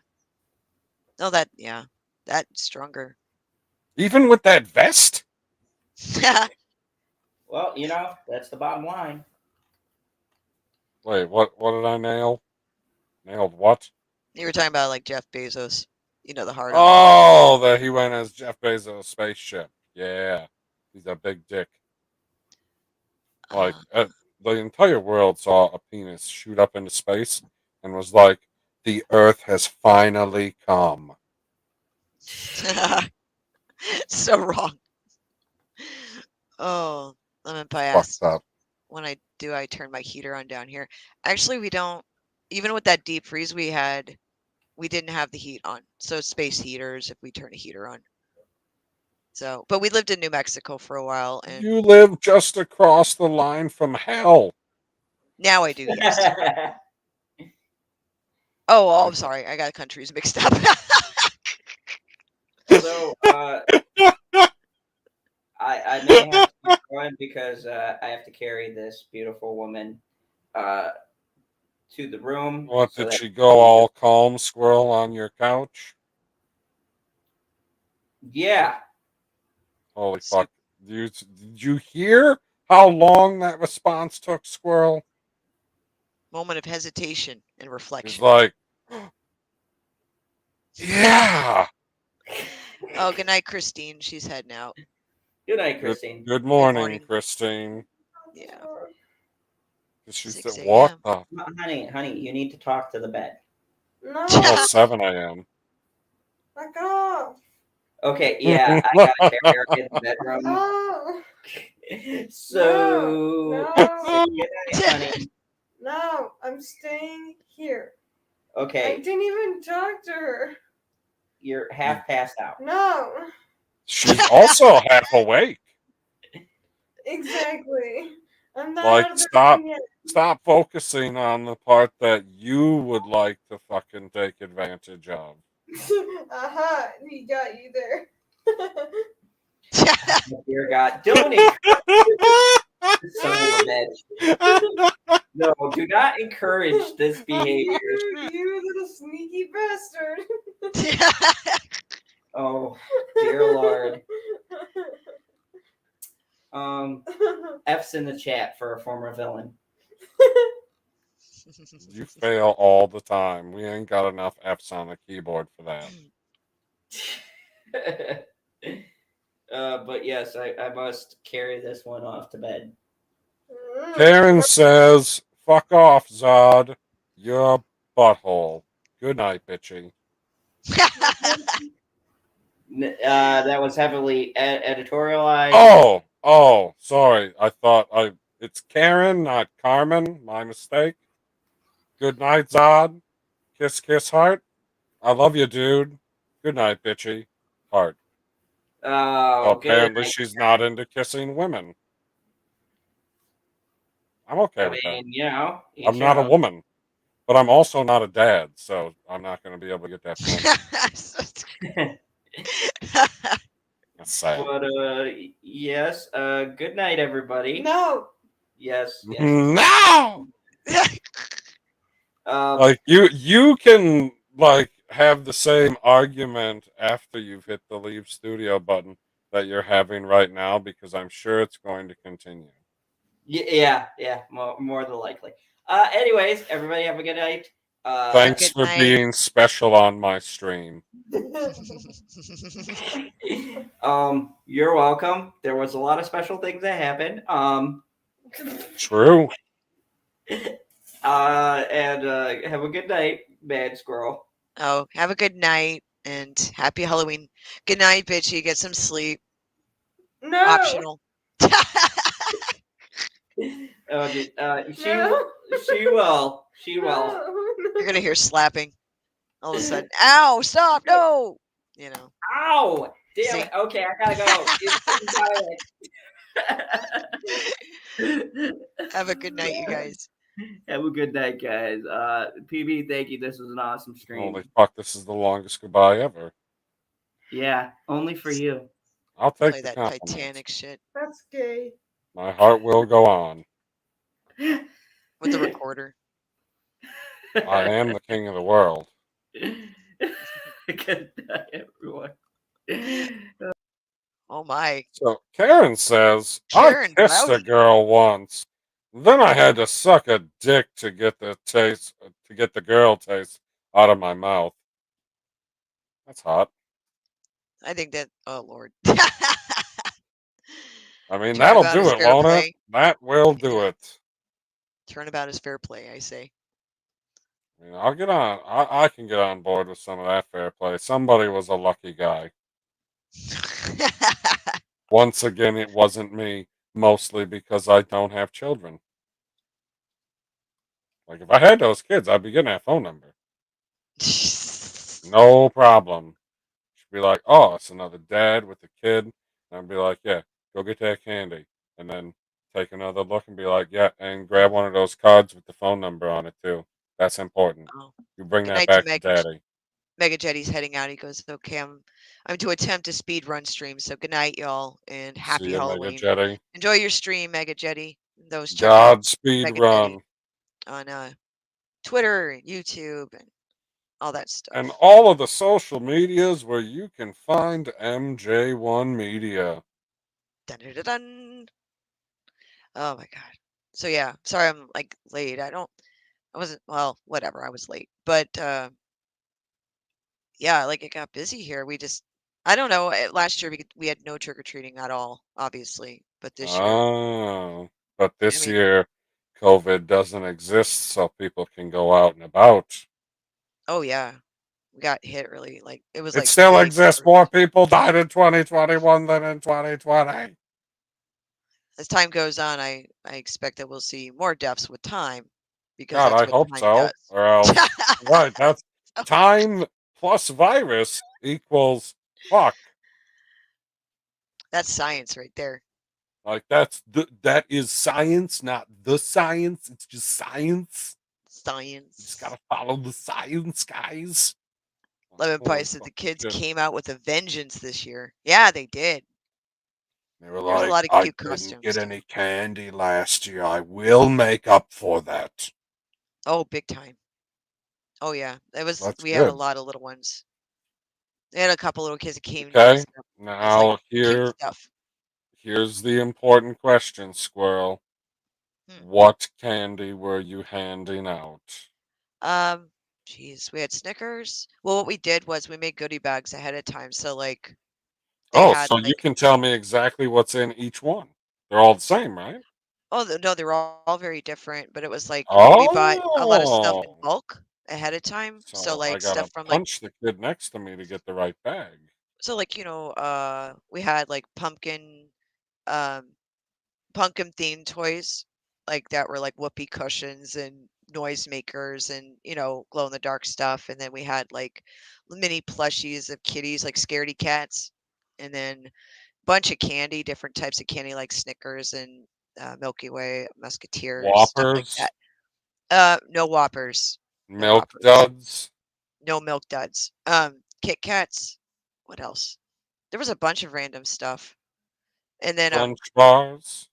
Oh, that's stronger.
Even with that vest?
Well, that's the bottom line.
Wait, what did I nail? Nailed what?
You were talking about like Jeff Bezos, the hard on.
Oh, that he went as Jeff Bezos' spaceship. Yeah. He's a big dick. Like, the entire world saw a penis shoot up into space and was like, the Earth has finally come.
So wrong. Oh, lemon pie
Fucked
asked
up.
when I turn my heater on down here. Actually, we don't. Even with that deep freeze we had, we didn't have the heat on. So space heaters if we turn a heater on. So, but we lived in New Mexico for a while, and
You live just across the line from hell.
now I do. Yes. Oh, I'm sorry. I got countries mixed up.
So, I may have to keep going because I have to carry this beautiful woman to the room.
What,
so
did
that
she go all calm squirrel on your couch?
Yeah.
Holy fuck. Did you hear how long that response took, squirrel?
Moment of hesitation and
He's
reflection.
like, yeah.
Oh, good night, Christine. She's heading out.
Good night, Christine.
Good morning,
morning.
Christine.
Yeah.
She
6
said, what
a.m.
the?
Honey, you need to talk to the bed.
No.
Almost 7 a.m.
Back off.
Okay, yeah, I got to carry her in the bedroom.
Oh.
So,
No.
good night, honey.
No, I'm staying here. I
Okay,
didn't even talk to her.
you're half passed out.
No.
She's also half awake.
Exactly. I'm not
Like,
out of the room yet.
stop focusing on the part that you would like to fucking take advantage of.
Aha, he got you there.
Dear God, don't encourage this son of a bitch. No, do not encourage this behavior.
You little sneaky bastard.
Oh, dear Lord. F's in the chat for a former villain.
You fail all the time. We ain't got enough F's on the keyboard for that.
But yes, I must carry this one off to bed.
Karen says, fuck off, Zod. You're a butthole. Good night, bitchy.
That was heavily editorialized.
Oh, sorry. I thought it's Karen, not Carmen. My mistake. Good night, Zod. Kiss, kiss, heart. I love you, dude. Good night, bitchy. Heart.
Oh,
Apparently,
good.
she's not into kissing women. I'm okay
I
with that.
mean, you know,
I'm not a woman, but I'm also not a dad, so I'm not going to be able to get that feeling. That's sad.
But yes. Good night, everybody.
No.
Yes.
No.
Um,
Like you can like have the same argument after you've hit the leave studio button that you're having right now because I'm sure it's going to continue.
yeah. More than likely. Anyways, everybody have a good night.
Thanks
Good
for
night.
being special on my stream.
You're welcome. There was a lot of special things that happened.
True.
And have a good night, Mad Squirrel.
Oh, have a good night and happy Halloween. Good night, bitchy. Get some sleep.
No.
Optional.
Oh, dude, she
No.
will.
No.
You're gonna hear slapping all of a sudden. Ow! Stop! No! You know.
Ow! Damn
See?
it. Okay, I gotta go.
Have a good night, you guys.
Have a good night, guys. PB, thank you. This was an awesome stream.
Holy fuck, this is the longest goodbye ever.
Yeah, only for you.
I'll take
Play
the
that
compliment.
Titanic shit
That's gay.
My heart will go on.
with the recorder.
I am the king of the world.
Good night, everyone.
Oh my.
So Karen says,
Karen
I kissed a
Rowdy.
girl once. Then I had to suck a dick to get the girl taste out of my mouth. That's hot.
I think that. Oh lord.
I mean,
Talk
that'll
about
do
a
it, won't it?
screenplay.
That will do
Yeah.
it.
Turnabout is fair play, I say.
I mean, I'll get on. I can get on board with some of that fair play. Somebody was a lucky guy. Once again, it wasn't me, mostly because I don't have children. Like, if I had those kids, I'd be getting that phone number. No problem. She'd be like, oh, it's another dad with a kid. And I'd be like, yeah, go get that candy. And then take another look and be like, yeah, and grab one of those cards with the phone number on it, too. That's important.
Oh.
You bring
Good
that
night to
back to daddy.
Mega Jetty's heading out. He goes, okay, I'm to attempt a speed run stream. So good night, y'all, and
See
happy
you, Mega
Halloween.
Jetty.
Enjoy your stream, Mega Jetty. Those check out
Godspeed
Mega Jetty
run.
on Twitter and YouTube and all that
And
stuff.
all of the social medias where you can find MJ1 Media.
Dun, dun, dun, dun. Oh my god. So yeah, sorry I'm like late. I wasn't, well, whatever, I was late. But yeah, like it got busy here. I don't know. Last year we had no trick or treating at all, obviously. But this year,
Oh, but
I
this
mean,
year, COVID doesn't exist, so people can go out and about.
oh yeah, we got hit really, like it was
It
like
still
big
exists.
numbers.
More people died in 2021 than in 2020.
As time goes on, I expect that we'll see more deaths with time because
God,
that's
I
what
hope
time
so.
does.
Or else, right, that's time plus virus equals fuck.
That's science right there.
Like that is science, not the science. It's just science. You just
Science.
gotta follow the science, guys.
Lemon Pie
Holy
said the
fucking
kids
shit.
came out with a vengeance this year. Yeah, they did.
They were
There's a
like,
lot of
I
cute
didn't
costumes
get
too.
any candy last year. I will make up for that.
Oh, big time. Oh yeah,
That's
we had a
good.
lot of little ones. They had a couple little kids that came
Okay.
dressed up as like
Now
cute stuff.
here's the important question, Squirrel.
Hmm.
What candy were you handing out?
Um, Geez, we had Snickers. Well, what we did was we made goodie bags ahead of time. So like they
Oh,
had
so you
like,
can tell me exactly what's in each one. They're all the same, right?
oh no, they were all very different, but it was like we bought a lot of stuff in
Oh.
bulk ahead of time. So
So I
like stuff
gotta
from like,
punch the kid next to me to get the right bag.
we had like um pumpkin themed toys like that were like whoopee cushions and noisemakers and glow in the dark stuff, and then we had like mini plushies of kitties like scaredy cats, and then bunch of candy, different types of candy like Snickers and Milky Way, Musketeers, stuff like
Whoppers,
that. No Whoppers, no
milk
Whoppers,
duds,
no Milk Duds. Kit Kats. What else? There was a bunch of random stuff, and then
crunch bars.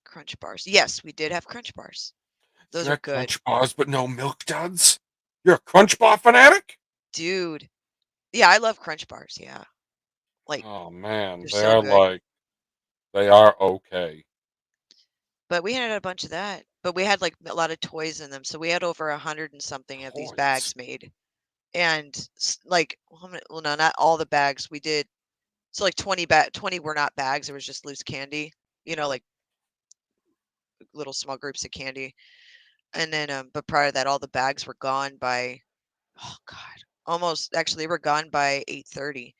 Crunch bars. Yes, we did have Crunch bars.
You
Those are
had
good,
crunch bars, but no milk duds? You're a crunch bar fanatic?
dude. Yeah, I love Crunch bars. Yeah, like
Oh man,
they're so good.
they are okay.
But we had a bunch of that. But we had like a lot of toys in them, so we had over 100 and something of these
Toys.
bags made. And like, well, no, not all the bags. We did so like 20 were not bags. It was just loose candy. Like little small groups of candy. And then, but prior to that, all the bags were gone by, oh God, almost actually they were gone by 8:30.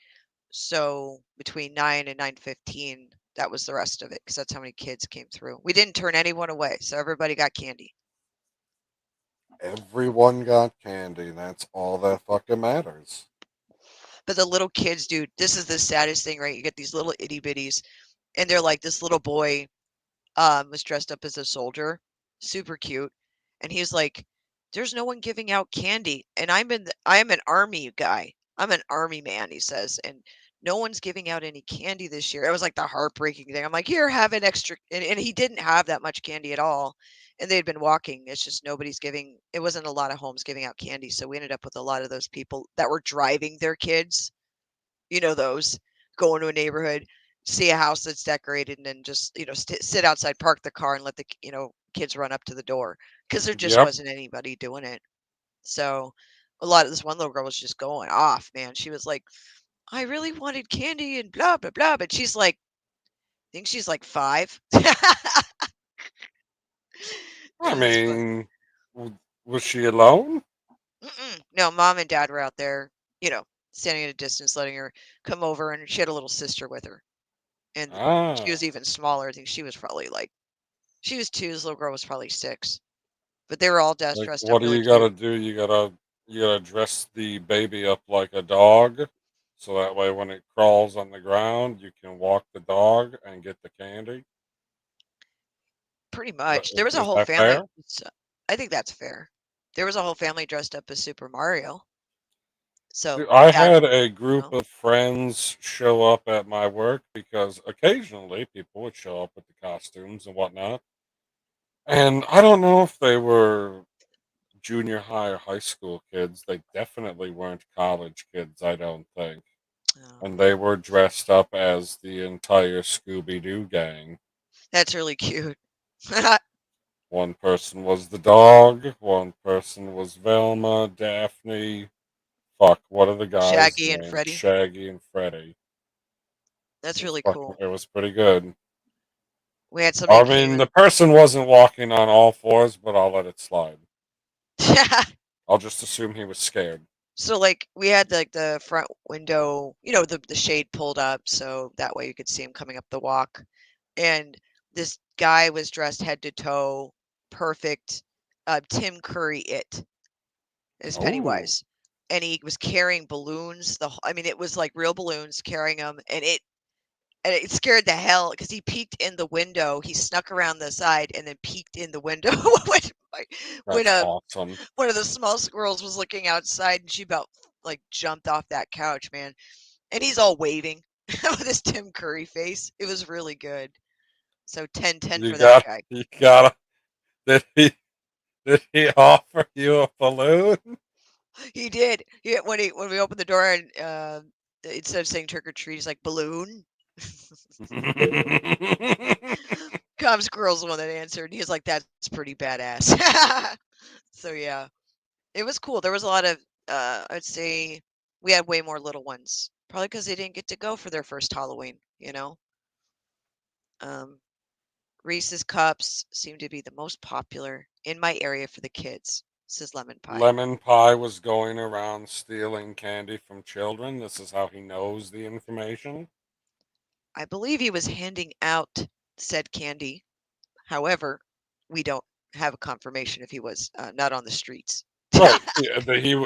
So between 9 and 9:15, that was the rest of it because that's how many kids came through. We didn't turn anyone away, so everybody got candy.
Everyone got candy. That's all that fucking matters.
But the little kids, dude, this is the saddest thing, right? You get these little itty bitties, and they're like, this little boy was dressed up as a soldier, super cute, and he's like, "There's no one giving out candy, and I am an army guy. I'm an army man," he says, "and no one's giving out any candy this year." It was like the heartbreaking thing. I'm like, "Here, have an extra," and he didn't have that much candy at all, and they'd been walking. It's just nobody's giving. It wasn't a lot of homes giving out candy, so we ended up with a lot of those people that were driving their kids. Those going to a neighborhood, see a house that's decorated, and then just sit outside, park the car, and let the kids run up to the door because there just
Yep.
wasn't anybody doing it. So a lot of this one little girl was just going off, man. She was like, "I really wanted candy and blah blah blah," but she's like, I think she's like 5.
I
It was fun.
mean, was she alone?
No, mom and dad were out there, standing at a distance, letting her come over, and she had a little sister with her, and she
Ah,
was even smaller. I think she was probably she was 2. This little girl was probably 6, but they were all
like
dressed up
what do
really
you gotta
cute.
do? You gotta dress the baby up like a dog, so that way when it crawls on the ground, you can walk the dog and get the candy.
Pretty
Is that,
much. There was a
is
whole
that
family.
fair?
I think that's fair. There was a whole family dressed up as Super Mario. So
Dude, I
that,
had a
you
group
know,
of friends show up at my work because occasionally people would show up with the costumes and whatnot. And I don't know if they were junior high or high school kids. They definitely weren't college kids, I don't think.
oh,
And they were dressed up as the entire Scooby Doo gang.
that's really cute.
One person was the dog, one person was Velma, Daphne. Fuck, what are the guys'
Shaggy and
names?
Freddie.
Shaggy and Freddie.
That's
It was
really
fucking.
cool.
It was pretty good.
We had somebody
I
came
mean, the
and
person wasn't walking on all fours, but I'll let it slide. I'll just assume he was scared.
so we had the front window, the shade pulled up so that way you could see him coming up the walk. And this guy was dressed head to toe, perfect, Tim Curry as
Oh,
Pennywise. And he was carrying balloons. I mean, it was like real balloons carrying them, and it scared the hell because he peeked in the window. He snuck around the side and then peeked in the window when when
that's awesome.
one of the small squirrels was looking outside, and she about jumped off that couch, man. And he's all waving with his Tim Curry face. It was really good. So 10-10
You
for that
got.
guy.
You gotta. Did he? Did he offer you a balloon?
He did. When we opened the door and instead of saying trick or treat, he's like balloon. Com Squirrel's the one that answered. He was like, "That's pretty badass." So yeah, it was cool. There was a lot of, I'd say, we had way more little ones, probably because they didn't get to go for their first Halloween. Um, Reese's cups seem to be the most popular in my area for the kids. Says Lemon Pie.
Lemon Pie was going around stealing candy from children. This is how he knows the information.
I believe he was handing out said candy. However, we don't have a confirmation if he was not on the streets.
Right.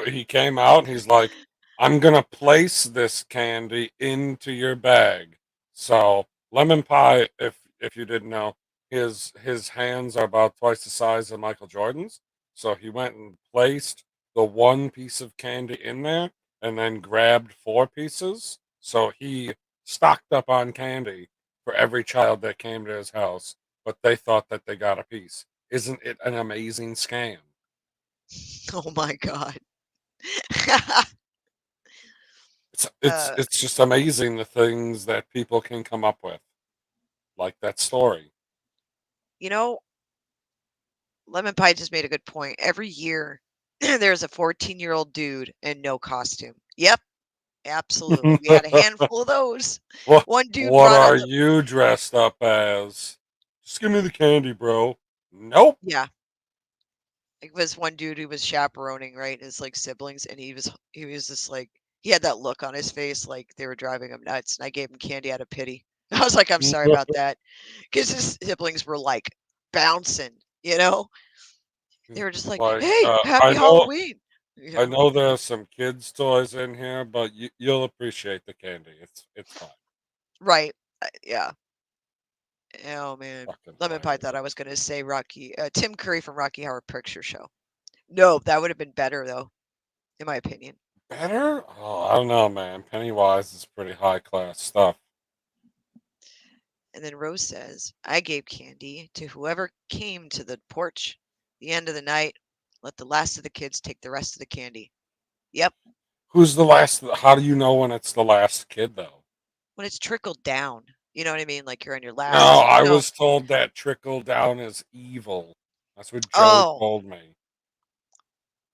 He came out and he's like, I'm gonna place this candy into your bag. So lemon pie, if you didn't know, his hands are about twice the size of Michael Jordan's. So he went and placed the one piece of candy in there and then grabbed 4 pieces. So he stocked up on candy for every child that came to his house, but they thought that they got a piece. Isn't it an amazing scam?
Oh my god.
It's it's
uh,
it's just amazing the things that people can come up with, like that story.
you know, Lemon Pie just made a good point. Every year, there's a 14-year-old dude in no costume. Yep, absolutely. We had a handful of those.
what
One dude
what
brought
are
out the
you dressed up as? Just give me the candy, bro. Nope.
yeah. It was one dude who was chaperoning, right, his siblings, and he was just he had that look on his face like they were driving him nuts, and I gave him candy out of pity. I was like, I'm sorry about that, because his siblings were bouncing, you know. They were just like,
Like
"Hey,
I
happy
know
Halloween!"
I know there's some kids toys in here, but you'll appreciate the candy. It's fine.
Right? Yeah. Oh man,
Fucking
Lemon Pie
hilarious.
thought I was gonna say Tim Curry from Rocky Horror Picture Show. No, that would have been better though, in my opinion.
Better? Oh, I don't know, man. Pennywise is pretty high class stuff.
And then Rose says, I gave candy to whoever came to the porch. The end of the night, let the last of the kids take the rest of the candy. Yep.
Who's the last? How do you know when it's the last kid, though?
When it's trickled down, you know what I mean? Like you're on your
No,
last,
I was told that trickle down is evil. That's what Joe
Oh,
told me.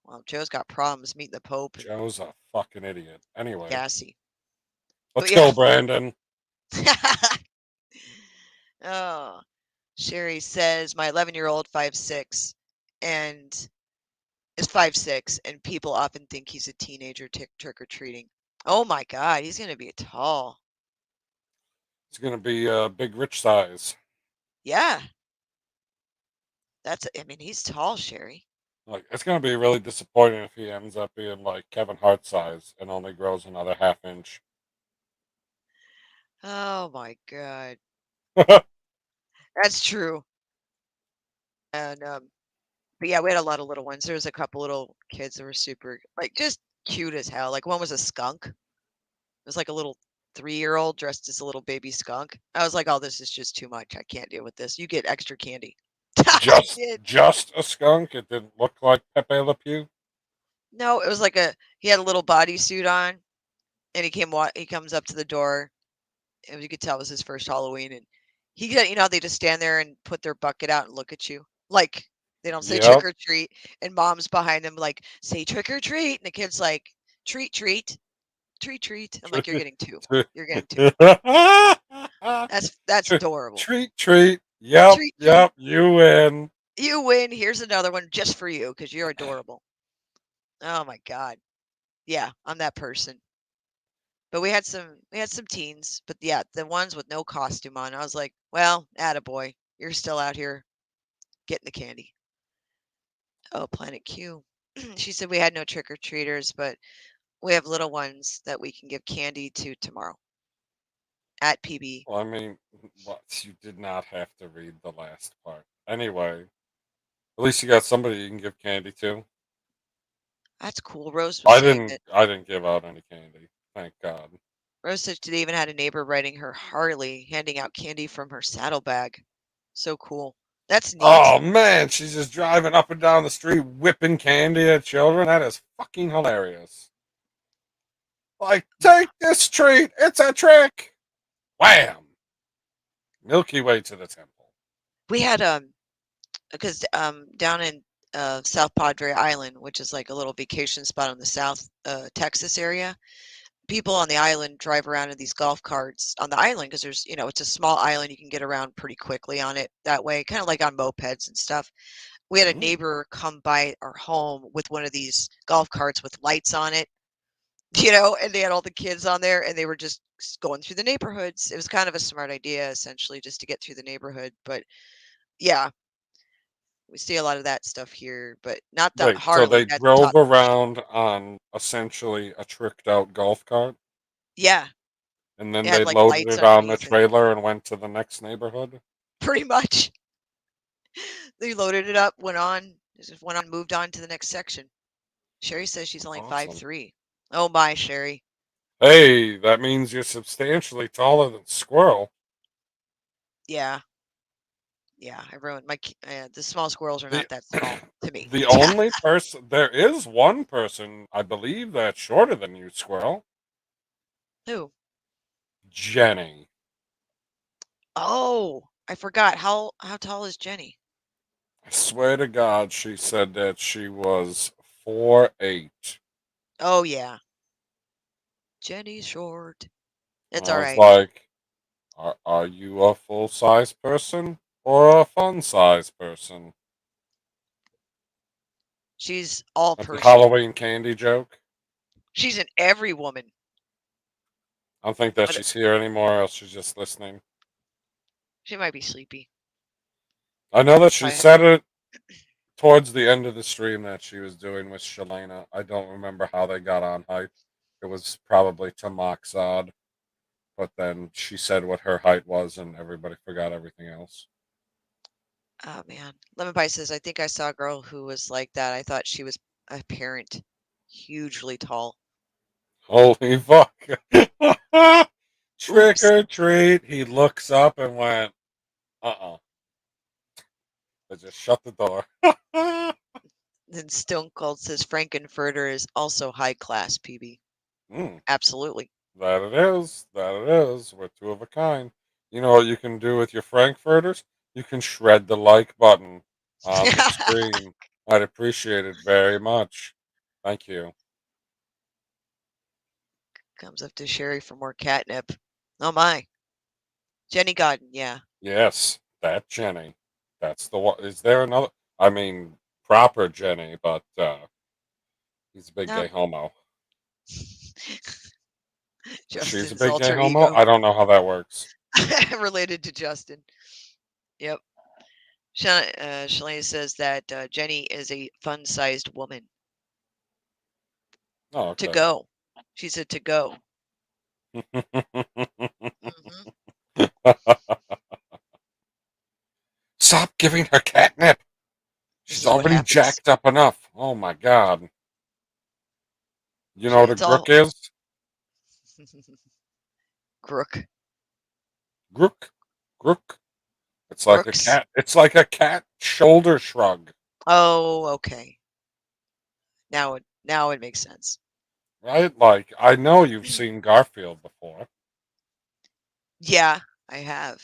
well, Joe's got problems meeting the Pope and
Joe's a fucking idiot. Anyway,
gassy. But
let's
yeah.
go, Brandon.
Oh. Sherry says my 11-year-old 5'6" and is 5'6", and people often think he's a teenager trick or treating. Oh my God, he's gonna be tall.
It's gonna be a big rich size.
Yeah, I mean, he's tall, Sherry.
Like, it's gonna be really disappointing if he ends up being like Kevin Hart size and only grows another half inch.
Oh my God, that's true. And but yeah, we had a lot of little ones. There was a couple little kids that were super, like, just cute as hell. Like one was a skunk. It was like a little 3-year-old dressed as a little baby skunk. I was like, oh, this is just too much. I can't deal with this. You get extra candy. I did.
Just a skunk. It didn't look like Pepe Le Pew.
No, it was like he had a little bodysuit on, and he comes up to the door, and you could tell it was his first Halloween, and how they just stand there and put their bucket out and look at you, like they don't say trick
Yep.
or treat, and mom's behind them like, say trick or treat, and the kid's like, treat treat treat treat. I'm like, you're getting two. You're getting two. That's adorable.
Treat. Yep.
Treat treat.
Yep. You win.
You win. Here's another one just for you because you're adorable. Oh my God. Yeah, I'm that person. But we had some teens, but yeah, the ones with no costume on. I was like, well, attaboy, you're still out here getting the candy. Oh, Planet Q. She said we had no trick or treaters, but we have little ones that we can give candy to tomorrow at PB.
Well, I mean, what? You did not have to read the last part. Anyway, at least you got somebody you can give candy to.
That's cool. Rose was saying that.
I didn't give out any candy. Thank God.
Rose said she even had a neighbor riding her Harley, handing out candy from her saddlebag. So cool. That's neat.
Oh man, she's just driving up and down the street whipping candy at children. That is fucking hilarious. Like, take this treat. It's a trick. Wham! Milky Way to the temple.
We had because down in South Padre Island, which is like a little vacation spot on the South Texas area, people on the island drive around in these golf carts on the island because there's, it's a small island. You can get around pretty quickly on it that way, kind of like on mopeds and stuff. We had a neighbor come by our home with one of these golf carts with lights on it, and they had all the kids on there and they were just going through the neighborhoods. It was kind of a smart idea, essentially, just to get through the neighborhood. But yeah, we see a lot of that stuff here, but not the
Wait, so
Harley.
they
That's
drove
top.
around on essentially a tricked out golf cart,
Yeah,
and then
it
they
had like
loaded
lights
it on the
underneath it.
trailer and went to the next neighborhood?
Pretty much. They loaded it up, went on, moved on to the next section. Sherry says she's only
Awesome.
5'3". Oh my, Sherry.
Hey, that means you're substantially taller than Squirrel.
Yeah. Yeah, I ruined the small squirrels are
The,
not that small to me.
the only person, there is one person, I believe, that's shorter than you, Squirrel.
Who?
Jenny.
Oh, I forgot. How tall is Jenny?
I swear to God, she said that she was 4'8".
Oh yeah. Jenny's short. It's
I
all
was
right.
like, are you a full-size person or a fun-size person?
She's all
That's a
person.
Halloween candy joke.
She's an every woman.
I don't think that
But
she's here anymore, else she's just listening.
she might be sleepy.
I know that she
I-
said it towards the end of the stream that she was doing with Shalena. I don't remember how they got on height. It was probably to mock Zod. But then she said what her height was, and everybody forgot everything else.
Oh man. Lemon Pie says, I think I saw a girl who was like that. I thought she was a parent. Hugely tall.
Holy fuck. Trick
Oops.
or treat. He looks up and went, uh-uh. I just shut the door.
Then Stone Cold says Frankenfurter is also high class, PB. Absolutely.
That it is. That it is. We're two of a kind. You know what you can do with your Frankfurters? You can shred the like button on the screen. I'd appreciate it very much. Thank you.
Comes up to Sherry for more catnip. Oh my. Jenny Godden, yeah.
Yes. That Jenny. That's the one. Is there another? I mean, proper Jenny, but he's a big
No.
gay homo. She's a
Justin's
big gay
alter
homo?
ego
I don't know how that works.
related to Justin. Yep. Shalane says that Jenny is a fun-sized woman.
Oh,
To
okay.
go. She said to go.
Stop giving her catnip.
This
She's
is what
already
happens.
jacked up enough. Oh my god. You know what a
It's all-
grook is?
Grook.
Grook. Grook. It's like a
Brooks.
cat. It's like a cat shoulder shrug,
Oh, okay. Now it makes sense.
right? Like I know you've seen Garfield before.
Yeah, I have.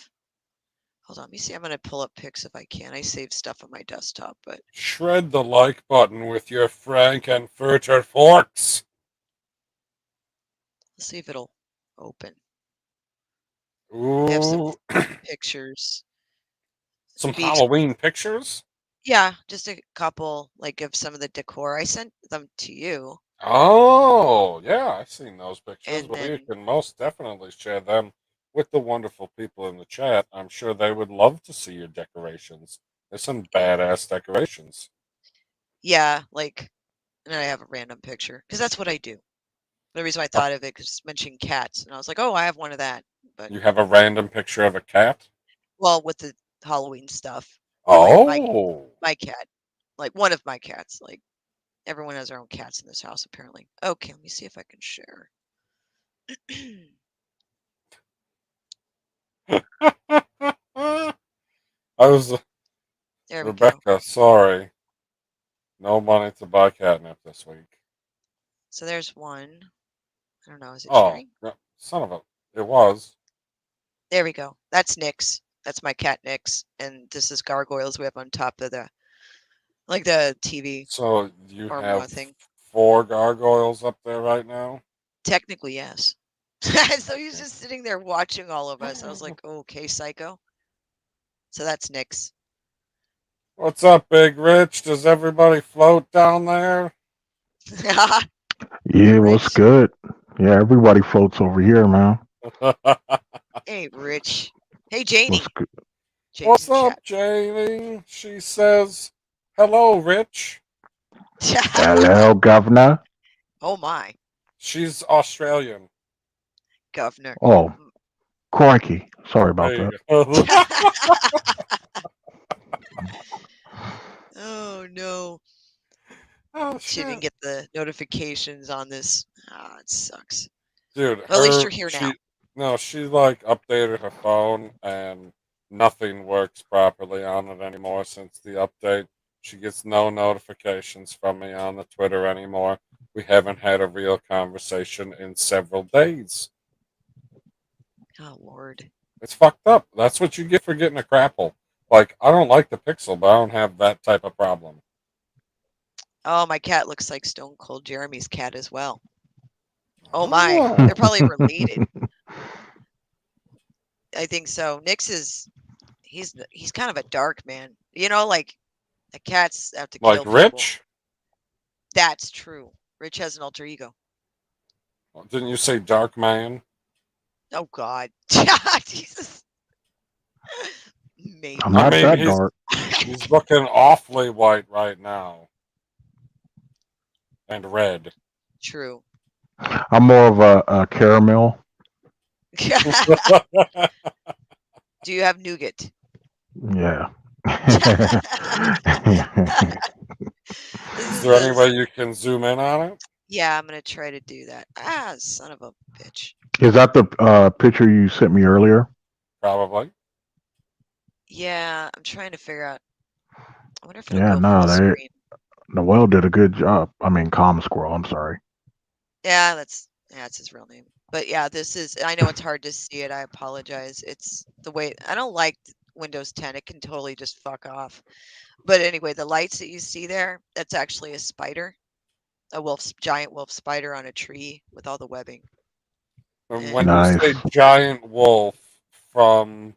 Hold on, let me see. I'm gonna pull up pics if I can. I save stuff on my desktop, but
Shred the like button with your Frankenfurter forks.
let's see if it'll open. I have some
Ooh,
pictures.
some
Be-
Halloween pictures.
Yeah, just a couple like of some of the decor. I sent them to you.
Oh, yeah, I've seen those pictures.
And
Well, you
then-
can most definitely share them with the wonderful people in the chat. I'm sure they would love to see your decorations. There's some badass decorations.
Yeah, like, and I have a random picture because that's what I do. The reason I thought of it because mentioning cats, and I was like, oh, I have one of that. But
You have a random picture of a cat?
well, with the Halloween stuff. Like
Oh,
my cat, like one of my cats. Like everyone has their own cats in this house, apparently. Okay, let me see if I can share.
I was
There we go.
Rebecca. Sorry, no money to buy catnip this week.
So there's one. I don't know. Is it
Oh,
sharing?
no, son of a! It was.
There we go. That's Nyx. That's my cat Nyx, and this is gargoyles we have on top of the, like the TV
So you
or
have
thing.
4 gargoyles up there right now.
Technically, yes. So he's just sitting there watching all of us. I was like, okay, psycho. So that's Nyx.
What's up, Big Rich? Does everybody float down there?
Yeah, what's
Rich.
good? Yeah, everybody floats over here, man.
Hey, Rich. Hey, Janie.
What's good?
Janie's
What's
in
up, Jamie? She says, hello, Rich.
chat.
Hello, governor.
Oh my,
She's Australian.
governor.
Oh, crikey. Sorry about
There
that.
you go.
Oh no.
Oh,
She didn't
shit.
get the notifications on this. Ah, it sucks.
Dude,
But at least you're here now.
No, she like updated her phone and nothing works properly on it anymore since the update. She gets no notifications from me on the Twitter anymore. We haven't had a real conversation in several days.
Oh Lord.
It's fucked up. That's what you get for getting a crapple. Like, I don't like the Pixel, but I don't have that type of problem.
Oh, my cat looks like Stone Cold Jeremy's cat as well. Oh my, they're probably related. I think so. Nyx is he's kind of a dark man. You know, like the cats have to
Like
kill people.
Rich?
That's true. Rich has an alter ego.
Didn't you say Dark Man?
Oh God, Jesus. Maybe.
I'm not
mean,
that
he's-
dark.
He's looking awfully white right now. And red.
True.
I'm more of a caramel.
Do you have nougat?
Yeah.
Is there any way you can zoom in on it?
Yeah, I'm gonna try to do that. Ah, son of a bitch.
Is that the picture you sent me earlier?
Probably.
Yeah, I'm trying to figure out. I wonder if it'll
Yeah,
go
no,
full screen.
Noel did a good job. I mean, Calm Squirrel. I'm sorry.
Yeah, that's his real name. But yeah, this is. I know it's hard to see it. I apologize. It's the way I don't like Windows 10. It can totally just fuck off. But anyway, the lights that you see there, that's actually a spider, a giant wolf spider on a tree with all the webbing.
And
Yeah.
when
Nice.
you say giant wolf from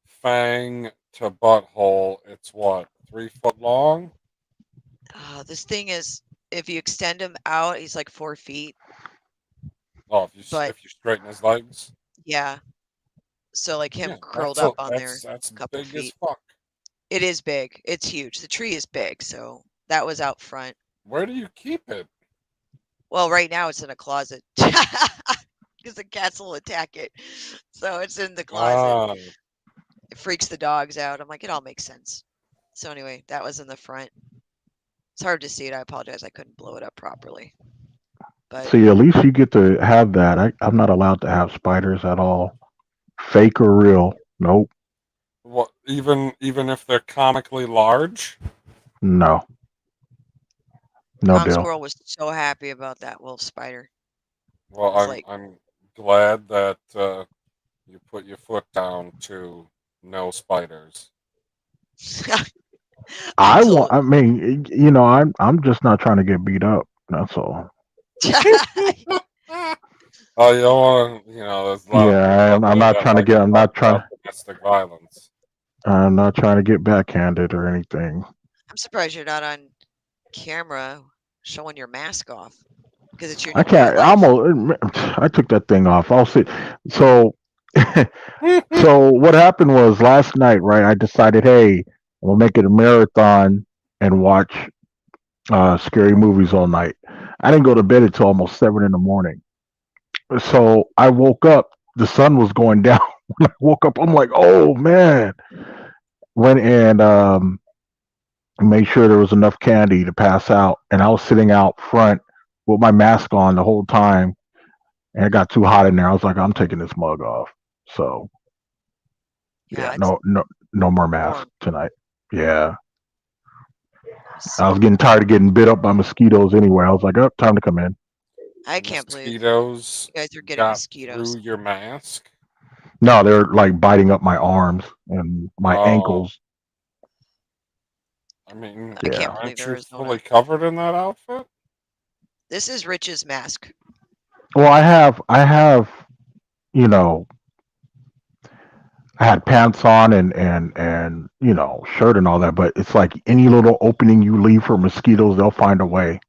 Fang to butthole, it's what, 3 foot long?
This thing is, if you extend him out, he's like 4 feet.
Oh,
But
if you straighten his legs.
yeah, so like him
Yeah,
curled up on there,
that's
a couple
big as
feet.
fuck.
It is big. It's huge. The tree is big, so that was out front.
Where do you keep it?
Well, right now it's in a closet because the cats will attack it. So it's in the closet.
Ah,
It freaks the dogs out. I'm like, it all makes sense. So anyway, that was in the front. It's hard to see it. I apologize. I couldn't blow it up properly. But
See, at least you get to have that. I'm not allowed to have spiders at all, fake or real. Nope,
what? Even if they're comically large?
no, no
Tom
deal.
Squirrel was so happy about that wolf spider.
Well,
It's like,
I'm glad that you put your foot down to no spiders.
I want.
absolutely.
I mean, I'm just not trying to get beat up. That's all.
Oh, you don't want to, there's a lot of people
Yeah,
out
I'm
there
not
that
trying to
like
get.
to
I'm
talk
not trying.
about domestic violence.
I'm not trying to get backhanded or anything.
I'm surprised you're not on camera showing your mask off because it's your
I
new way of
can't.
life.
I took that thing off. I'll see. So, so what happened was last night, right? I decided, hey, I'm gonna make it a marathon and watch scary movies all night. I didn't go to bed until almost 7 in the morning. So I woke up. The sun was going down. When I woke up, I'm like, oh man. Went and made sure there was enough candy to pass out, and I was sitting out front with my mask on the whole time, and it got too hot in there. I was like, I'm taking this mug off. So yeah,
Yeah, it's
no more mask
warm.
tonight. Yeah, I
So
was getting tired of getting bit up by mosquitoes anyway. I was like, oh, time to come in.
I can't believe
Mosquitoes
you guys are getting
got
mosquitoes.
through your mask?
No, they're like biting up my arms and my
Oh,
ankles.
I mean,
I can't
Yeah.
believe
aren't you
Arizona.
fully covered in that outfit?
This is Rich's mask.
Well, I have, you know, I had pants on and shirt and all that, but it's like any little opening you leave for mosquitoes, they'll find a way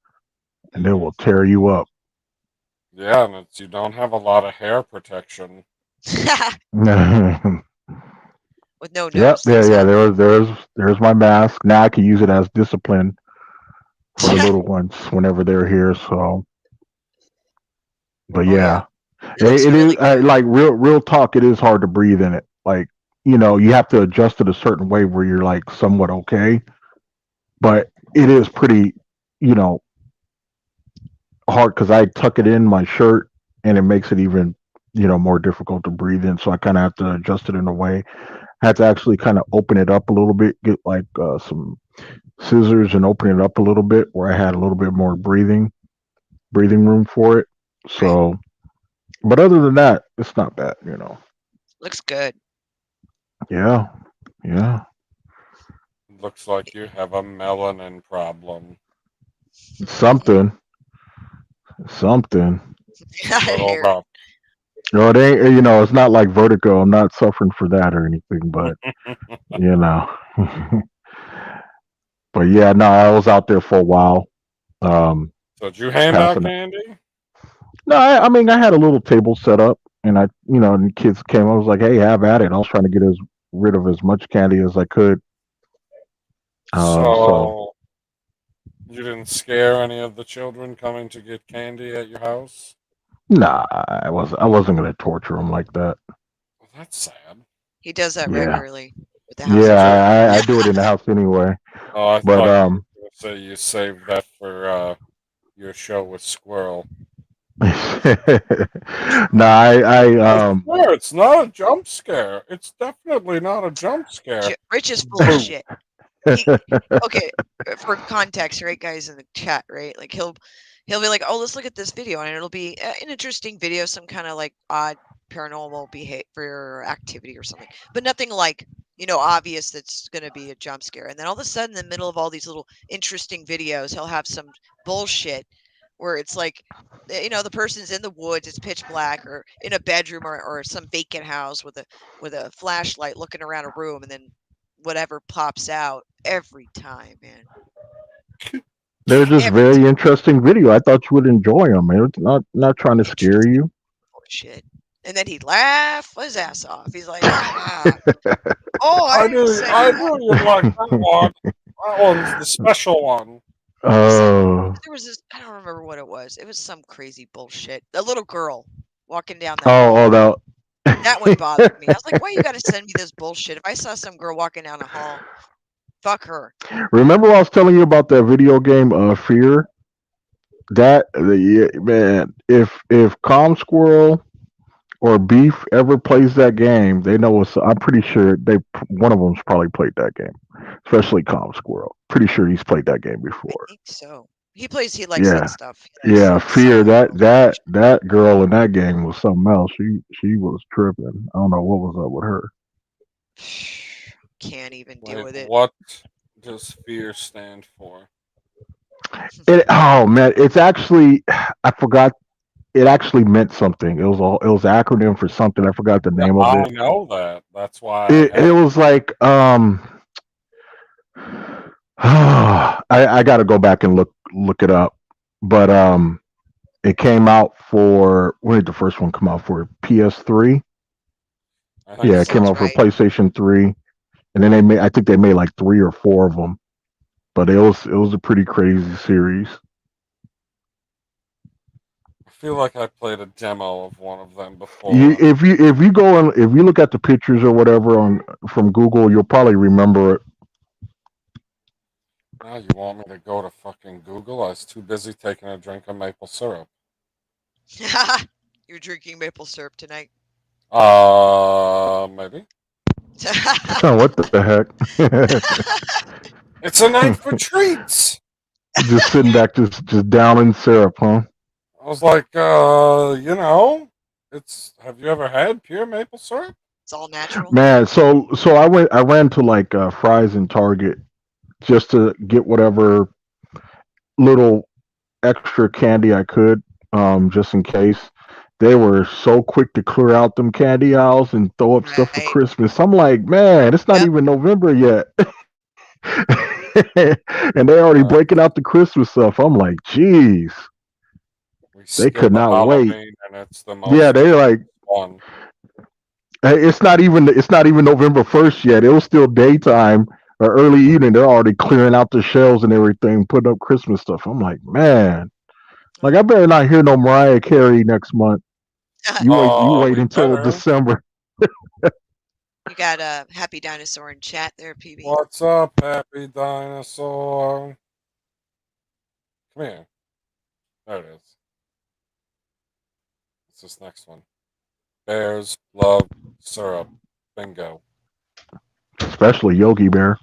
and they will tear you up.
Yeah, and you don't have a lot of hair protection.
Yep,
With no
yeah,
noses,
yeah.
huh?
There's my mask. Now I can use it as discipline for the little ones whenever they're here. So, but
Oh yeah,
yeah,
it looks
it is
really good.
like real talk. It is hard to breathe in it. Like you have to adjust it a certain way where you're like somewhat okay, but it is pretty, you know, hard because I tuck it in my shirt and it makes it even more difficult to breathe in. So I kind of have to adjust it in a way. I had to actually kind of open it up a little bit, get like some scissors and open it up a little bit where I had a little bit more breathing room for it.
Right.
So, but other than that, it's not bad.
Looks good.
Yeah, yeah,
Looks like you have a melanin problem.
something, something.
Little
Here.
rough.
No, it ain't. It's not like vertigo. I'm not suffering for that or anything, but you know. But yeah, no, I was out there for a while. Um,
So did you hand out
passing.
candy?
No, I mean, I had a little table set up, and and the kids came. I was like, "Hey, have at it." I was trying to get rid of as much candy as I could. So
So you didn't scare any of the children coming to get candy at your house?
nah, I wasn't gonna torture them like that.
Well, that's sad.
He does that
Yeah,
regularly with the house
yeah,
children.
I do it in the house anyway.
Oh, I
But
thought you were going to say you saved that for your show with Squirrel.
no, I
I swear, it's not a jump scare. It's definitely not a jump scare.
Rich is full of
Boo.
shit. Okay, for context, right, guys in the chat, right? Like he'll be like, "Oh, let's look at this video," and it'll be an interesting video, some kind of like odd paranormal behavior activity or something, but nothing like obvious that's going to be a jump scare. And then all of a sudden, in the middle of all these little interesting videos, he'll have some bullshit where it's like, the person's in the woods, it's pitch black, or in a bedroom or some vacant house with a flashlight looking around a room, and then whatever pops out every time, man.
They're just
Every
very
time.
interesting video. I thought you would enjoy them. It's not trying to scare
Interesting
you.
bullshit. And then he'd laugh his ass off. He's like, ah, oh, I didn't say
I
that.
knew you'd like that one. That one's the special one.
Oh,
There was this, I don't remember what it was. It was some crazy bullshit. A little girl walking down that hall.
oh, that.
That one bothered me. I was like, why you got to send me this bullshit? If I saw some girl walking down a hall, fuck her.
Remember I was telling you about that video game, Fear? Man, if Calm Squirrel or Beef ever plays that game, they know what's. I'm pretty sure one of them's probably played that game, especially Calm Squirrel. Pretty sure he's played that game
I
before.
think so. He likes that
Yeah,
stuff. He likes
yeah. Fear
psycho.
that girl in that game was something else. She was tripping. I don't know what was up with her.
Can't even deal
Wait,
with it.
what does fear stand for?
Oh man, it's actually I forgot. It actually meant something. It was an acronym for something. I forgot the name of
I
it.
know that. That's why
It was like I got to go back and look it up. But it came out for when did the first one come out for? PS3.
I think
Yeah, it
so.
came
Sounds
out for
right.
PlayStation 3, and then I think they made like 3 or 4 of them. But it was a pretty crazy series.
I feel like I played a demo of one of them before.
If you go and if you look at the pictures or whatever from Google, you'll probably remember it.
Now you want me to go to fucking Google? I was too busy taking a drink of maple syrup.
You're drinking maple syrup tonight.
Maybe.
Oh, what the heck?
It's a night for treats.
Just sitting back, just down in syrup, huh?
I was like, have you ever had pure maple syrup?
It's all natural.
Man, so I ran to like Fry's and Target just to get whatever little extra candy I could, just in case. They were so quick to clear out them candy aisles and throw up stuff for
Right.
Christmas. I'm like, man, it's not
Yep.
even November yet. And they're already breaking out the Christmas stuff. I'm like, geez.
We
They
skip
could not wait.
Halloween, and it's the most
Yeah, they like
fun.
it's not even November 1st yet. It was still daytime or early evening. They're already clearing out the shelves and everything, putting up Christmas stuff. I'm like, man, like I better not hear no Mariah Carey next month. You wait
We
until
better.
December.
You got a happy dinosaur in chat there, PB.
What's up, happy dinosaur? Come here. There it is. What's this next one? Bears love syrup. Bingo.
Especially Yogi Bear.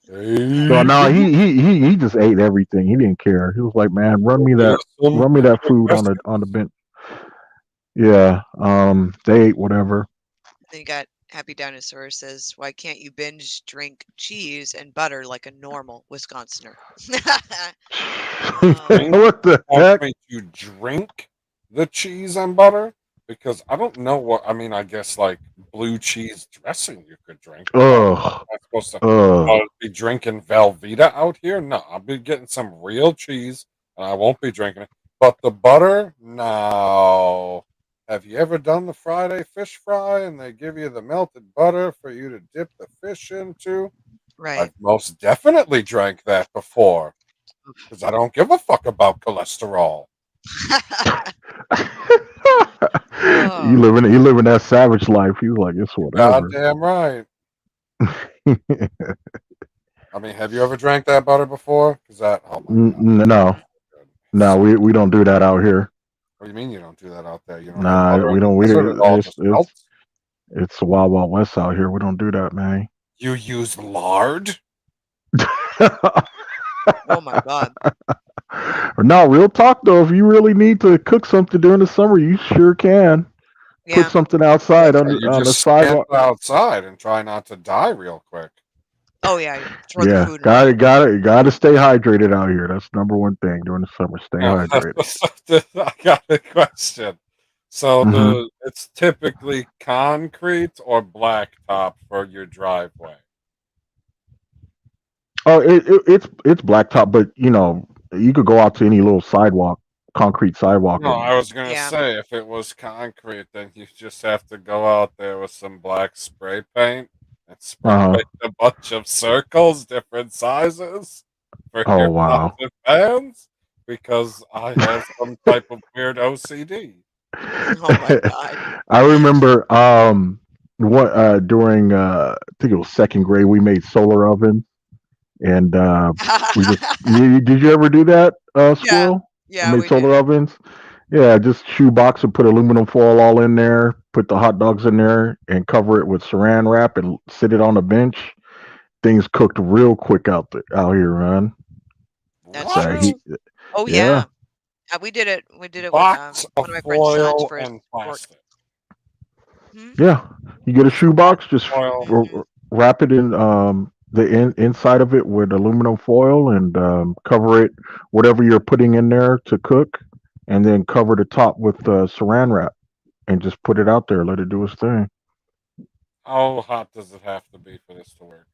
Hey,
So no, he just ate everything. He didn't care. He was like, man, run me that food on the bench. Yeah. They ate whatever.
Then you got happy dinosaur says, "Why can't you binge drink cheese and butter like a normal Wisconsinner?"
What the heck?
Want me to drink the cheese and butter? Because I don't know what. I mean, I guess like blue cheese dressing you could drink.
Ugh.
I'm supposed to be drinking Velveeta out here? No, I'll be getting some real cheese, and I won't be drinking it. But the butter, no. Have you ever done the Friday fish fry, and they give you the melted butter for you to dip the fish into?
Right.
I've most definitely drank that before, because I don't give a fuck about cholesterol.
You living that savage life. He was like, it's whatever.
Goddamn right. I mean, have you ever drank that butter before? Because that, oh my God.
No, we don't do that out here.
What do you mean you don't do that out there? You don't
Nah,
have butter
we
in the
don't.
desert, it all just melts?
It's the Wild Wild West out here. We don't do that, man.
You use lard?
Oh my God.
No, real talk though. If you really need to cook something during the summer, you sure can.
Yeah.
Put something outside on the sidewalk.
Outside and try not to die real quick.
Oh yeah. Throw the food.
Got to stay hydrated out here. That's number one thing during the summer. Stay hydrated.
I got a question. So it's typically concrete or blacktop for your driveway.
Oh, it's blacktop, but you could go out to any little sidewalk, concrete sidewalk,
No,
and
I was gonna
Yeah.
say if it was concrete, then you just have to go out there with some black spray paint and spray
uh
paint a bunch of circles, different sizes, for
oh
your pots
wow.
and pans, because I have some type of weird OCD.
Oh my God.
I remember what during I think it was second grade we made solar ovens and we just did you ever do that,
Yeah.
Squirrel? We
Yeah,
made
we did
solar
it.
ovens. Yeah, just shoebox and put aluminum foil all in there, put the hot dogs in there, and cover it with saran wrap and sit it on a bench. Things cooked real quick out here, man.
That's
What?
So
true. Oh
yeah,
yeah. We did it. We did it with
Box of
one of my friend's sons
foil
for his
and
work.
plastic.
Hmm?
yeah. You get a
Just a box
shoebox,
of
just
foil.
wrap it in the inside of it with aluminum foil and cover it whatever you're putting in there to cook, and then cover the top with saran wrap and just put it out there. Let it do its thing.
How hot does it have to be for this to work?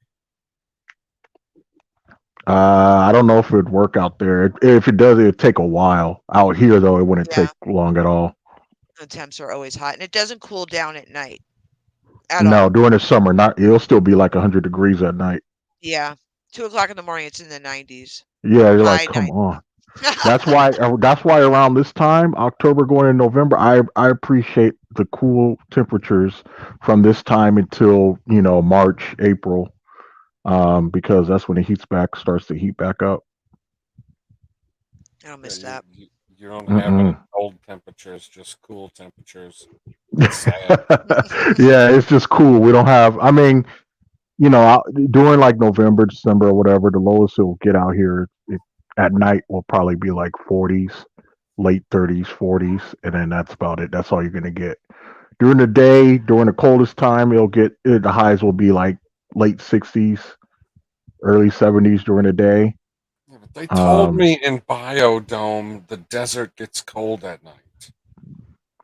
I don't know if it would work out there. If it does, it'd take a while. Out here, though, it wouldn't take
Yeah.
long at all.
The temps are always hot, and it doesn't cool down at night at
No,
all.
during the summer, not it'll still be like 100 degrees at night.
Yeah. 2 o'clock in the morning, it's in the 90s.
Yeah, you're like,
High
come
90s.
on. That's why around this time, October going into November, I appreciate the cool temperatures from this time until March, April, because that's when the heat starts to heat back up.
I don't
Yeah,
miss
you,
that.
you, you don't have any
Mm-mm.
cold temperatures, just cool temperatures. It's sad.
Yeah, it's just cool. We don't have. I mean, during like November, December, or whatever, the lowest it will get out here at night will probably be like 40s, late 30s, 40s, and then that's about it. That's all you're gonna get. During the day, during the coldest time, the highs will be like late 60s, early 70s during the day.
Yeah, but they told
Um,
me in Biodome the desert gets cold at night.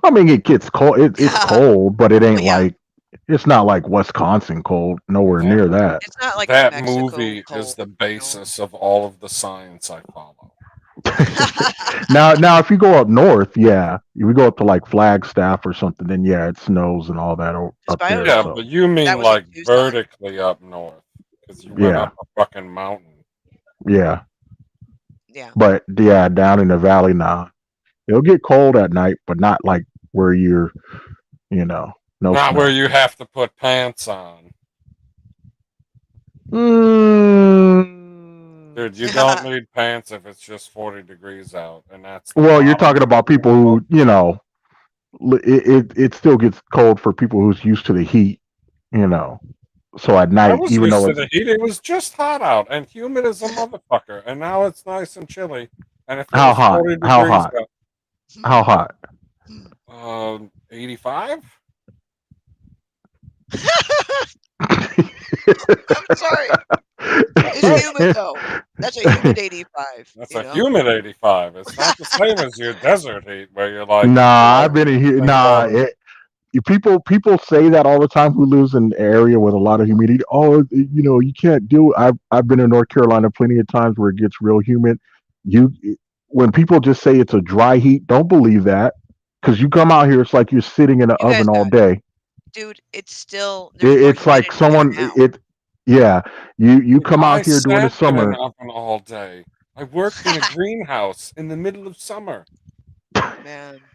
I mean, it gets cold. It's
Yeah.
cold, but it
Oh,
ain't
yeah.
like it's not like Wisconsin cold. Nowhere
That
near that.
It's not like New
that
Mexico
movie is
cold,
the basis of all of the science I follow.
Now, if you go up north, yeah, if we go up to like Flagstaff or something, then yeah, it snows and all that
Is
up there.
Yeah,
Biodome?
So
but you
That
mean
was in
like
Tucson.
vertically up north because you went
yeah,
up a fucking mountain.
yeah,
Yeah.
but yeah, down in the valley now, it'll get cold at night, but not like where no
Not where
snow.
you have to put pants on. Dude, you don't need pants if it's just 40 degrees out, and that's the
Well, you're
bottom.
talking about people who it still gets cold for people who's used to the heat, you know. So at
I
night,
was
even
used
though
to
it's
the heat. It was just hot out and humid as a motherfucker. And now it's nice and chilly. And if it
how
was
hot,
40
how
degrees
hot, how hot.
85?
I'm sorry. It's humid though. That's a humid 85,
That's
you
a
know?
humid 85. It's not the same as your desert heat where you're like,
Nah,
like
I've been in here.
boiling
Nah,
water.
people say that all the time who lives in an area with a lot of humidity. Oh, you can't do it. I've been in North Carolina plenty of times where it gets real humid. You When people just say it's a dry heat, don't believe that because you come out here, it's like you're sitting in an
You guys
oven all
got it.
day.
Dude, it's still there's more
It's like
humidity there
someone
now.
yeah. You
Dude,
come
I
out here during the
sat in an
summer.
oven all day. I worked in a greenhouse in the middle of summer.
Man.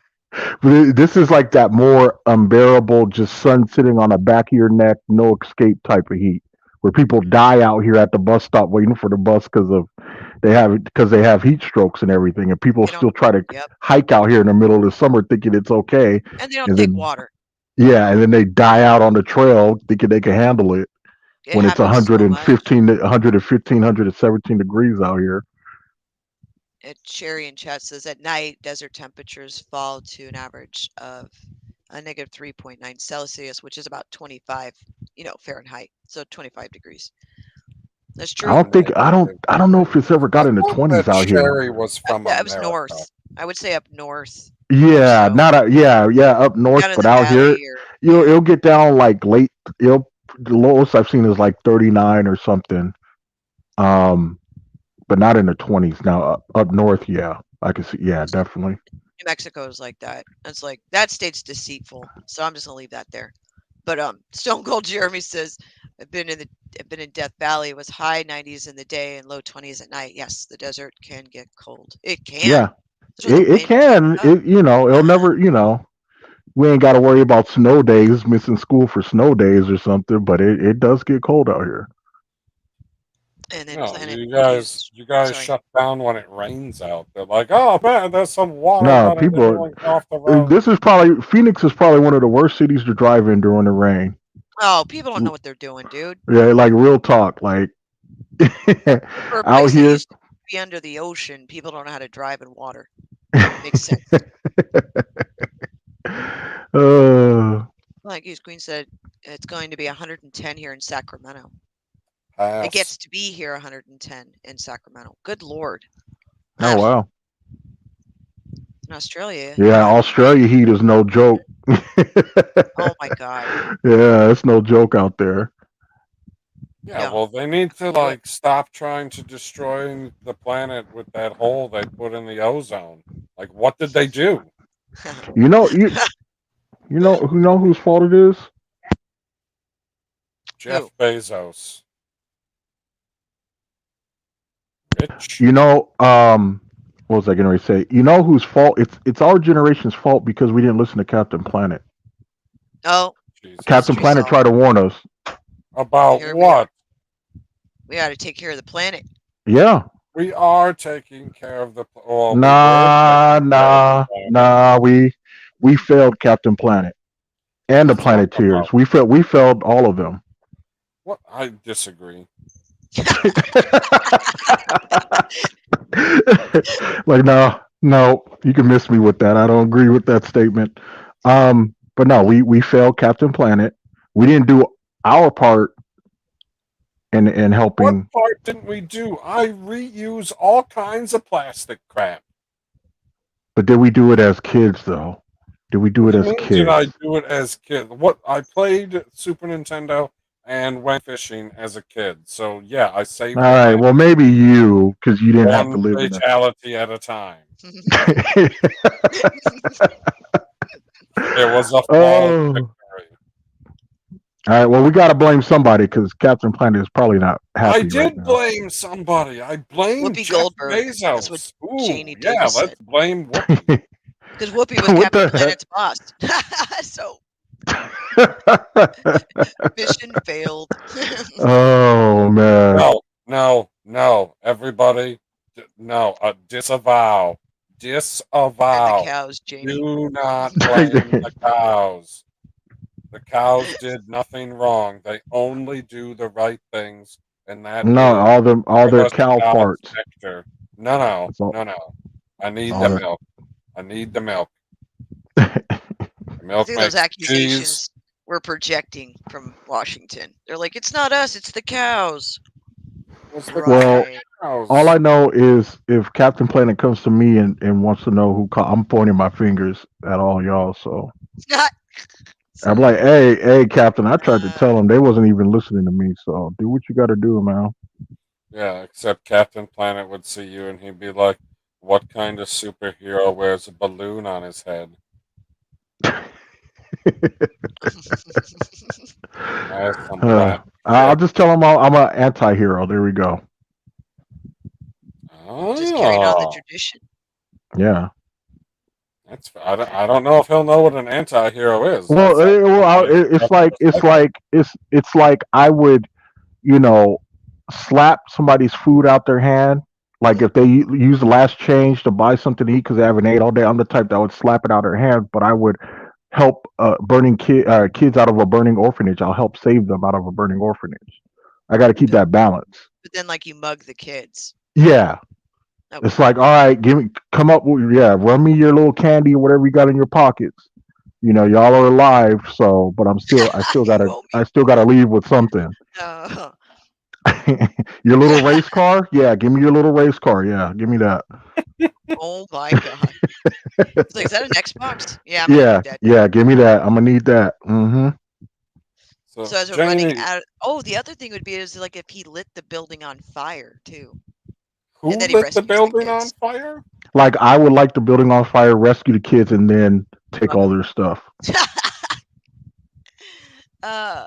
This is like that more unbearable, just sun sitting on the back of your neck, no escape type of heat, where people die out here at the bus stop waiting for the bus because they have heat strokes and everything, and people
They don't
still try to
Yep.
hike out here in the middle of the summer thinking it's okay,
And they don't
and
take
then
water.
yeah, and then they die out on the trail thinking they can handle it
It
when it's
happens so much.
117 degrees out here.
Cherry in chat says at night desert temperatures fall to an average of a negative 3.9 Celsius, which is about 25, Fahrenheit. So 25 degrees. That's
I
true.
don't think I don't know if it's ever
I
got in the
thought
20s
that
out here.
Sherry was from
That was
America.
north. I would say up north more
Yeah,
so.
not yeah, up north,
Down in
but
the
out here,
valley or
it'll
yeah.
get down like late. The lowest I've seen is like 39 or something. but not in the 20s. Now up north, yeah, I can see. Yeah, definitely.
New Mexico is like that. It's like that state's deceitful. So I'm just gonna leave that there. But Stone Cold Jeremy says, I've been in Death Valley. It was high 90s in the day and low 20s at night. Yes, the desert can get cold. It can.
Yeah,
That's where the
it
wind
can.
kicks up.
It'll never. We ain't got to worry about snow days, missing school for snow days or something. But it does get cold out here.
And then
No,
Planet
you guys
Sorry.
shut down when it rains out. They're like, oh man, there's some water
No,
running
people.
off the road.
This is Phoenix is probably one of the worst cities to drive in during the rain.
Oh, people don't know what they're doing, dude.
Yeah, like real talk. Like
For a
out
place that
here.
used to be under the ocean, people don't know how to drive in water. Makes sense. Like Goose Queen said, it's going to be 110 here in Sacramento.
Pass.
It gets to be here 110 in Sacramento. Good Lord.
Oh wow.
In Australia.
Yeah, Australia heat is no joke.
Oh my God.
Yeah, it's no joke out there.
Yeah,
No.
well, they need to stop trying to destroy the planet with that hole they put in the ozone. Like, what did they do?
You know whose fault it is?
Jeff
Who?
Bezos. Rich.
What was I going to say? You know whose fault? It's our generation's fault because we didn't listen to Captain Planet.
Oh,
Jesus.
Captain
True
Planet
song.
tried to warn us.
About
Here we
what?
We got to take care of the planet.
Yeah.
We are taking care of the. Well,
Nah. We failed Captain Planet and the
Let's talk
Planeteers.
about-
We failed all of them.
What? I disagree.
Like no, you can miss me with that. I don't agree with that statement. But no, we failed Captain Planet. We didn't do our part in helping.
What part didn't we do? I reuse all kinds of plastic crap.
But did we do it as kids though? Did we do it as kids?
Did I do it as kid? What I played Super Nintendo and went fishing as a kid. So yeah, I saved.
All right. Well, maybe you because you didn't have to
one
live in
fatality at a time.
it.
It was a flawless
Oh.
victory.
All right. Well, we got to blame somebody because Captain Planet is probably not happy.
I did
right now.
blame somebody. I blamed
Whoopi
Jeff
Goldberg.
Bezos.
That's what
Ooh,
Janie
yeah,
Davis
let's
said.
blame Whoopi.
Because Whoopi was
What the
Captain Planet's boss. So mission failed.
Oh man.
No, everybody, no, disavow.
And the cows, Jamie.
Do not blame the cows. The cows did nothing wrong. They only do the right things, and that
No,
is
all
give
their
us
cow
cow's
farts.
nectar. No.
That's all-
I need
all
the
that-
milk. I need the milk.
I
Milk
think
makes
those accusations
cheese.
were projecting from Washington. They're like, it's not us, it's the cows.
Well,
Right.
all I know is if Captain Planet comes to me and wants to know who I'm pointing my fingers at all y'all. So I'm like, hey, Captain. I tried to tell them they wasn't even listening to me. So do what you got to do, man.
Yeah, except Captain Planet would see you and he'd be like, "What kind of superhero wears a balloon on his head?"
I'll just tell them I'm an anti-hero. There we go.
Just carrying on the tradition.
Yeah.
I don't know if he'll know what an anti-hero is.
Well, it's like I would, slap somebody's food out their hand. Like if they use the last change to buy something to eat because they haven't ate all day, I'm the type that would slap it out of their hand. But I would help burning kids out of a burning orphanage. I'll help save them out of a burning orphanage. I got to keep that balance.
But then, like, you mug the kids.
Yeah. Okay. It's like, all right, run me your little candy or whatever you got in your pockets. Y'all are alive, so but I still gotta leave with something. Your little race car? Yeah, give me your little race car. Yeah, give me that.
Oh my god. It's like, is that an Xbox? Yeah,
yeah, give me that. I'm gonna need that. Mm-hmm.
So as we're running
Janie,
out, oh, the other thing would be is like if he lit the building on fire too,
who
and then he
lit the
rescues the
building on
kids.
fire?
Like I would light the building on fire, rescue the kids, and then take
Love
all
it.
their stuff.
uh,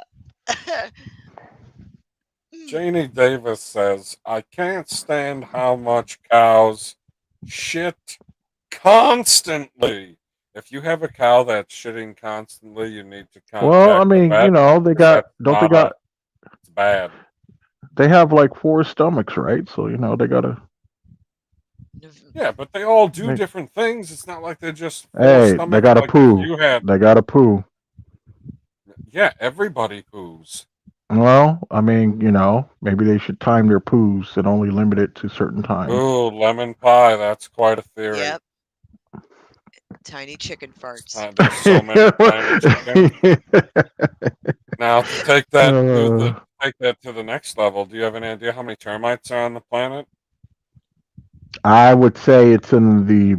Janie Davis says, I can't stand how much cows shit constantly. If you have a cow that's shitting constantly, you need to
Well, I
contact the
mean,
vet.
they
'Cause
got
that's
don't they
not a,
got
it's bad.
they have like 4 stomachs, right? So they gotta.
Yeah, but they all do
They,
different things. It's not like they're just four
hey, they
stomachs
gotta
like if
poo.
you had.
They gotta poo.
Yeah, everybody poos.
Well, I mean, maybe they should time their poos and only limit it to certain times.
Ooh, lemon pie. That's quite a theory.
yep, tiny chicken farts.
There's so many tiny chickens. Now to take that to the next level, do you have any idea how many termites are on the planet?
I would say it's in the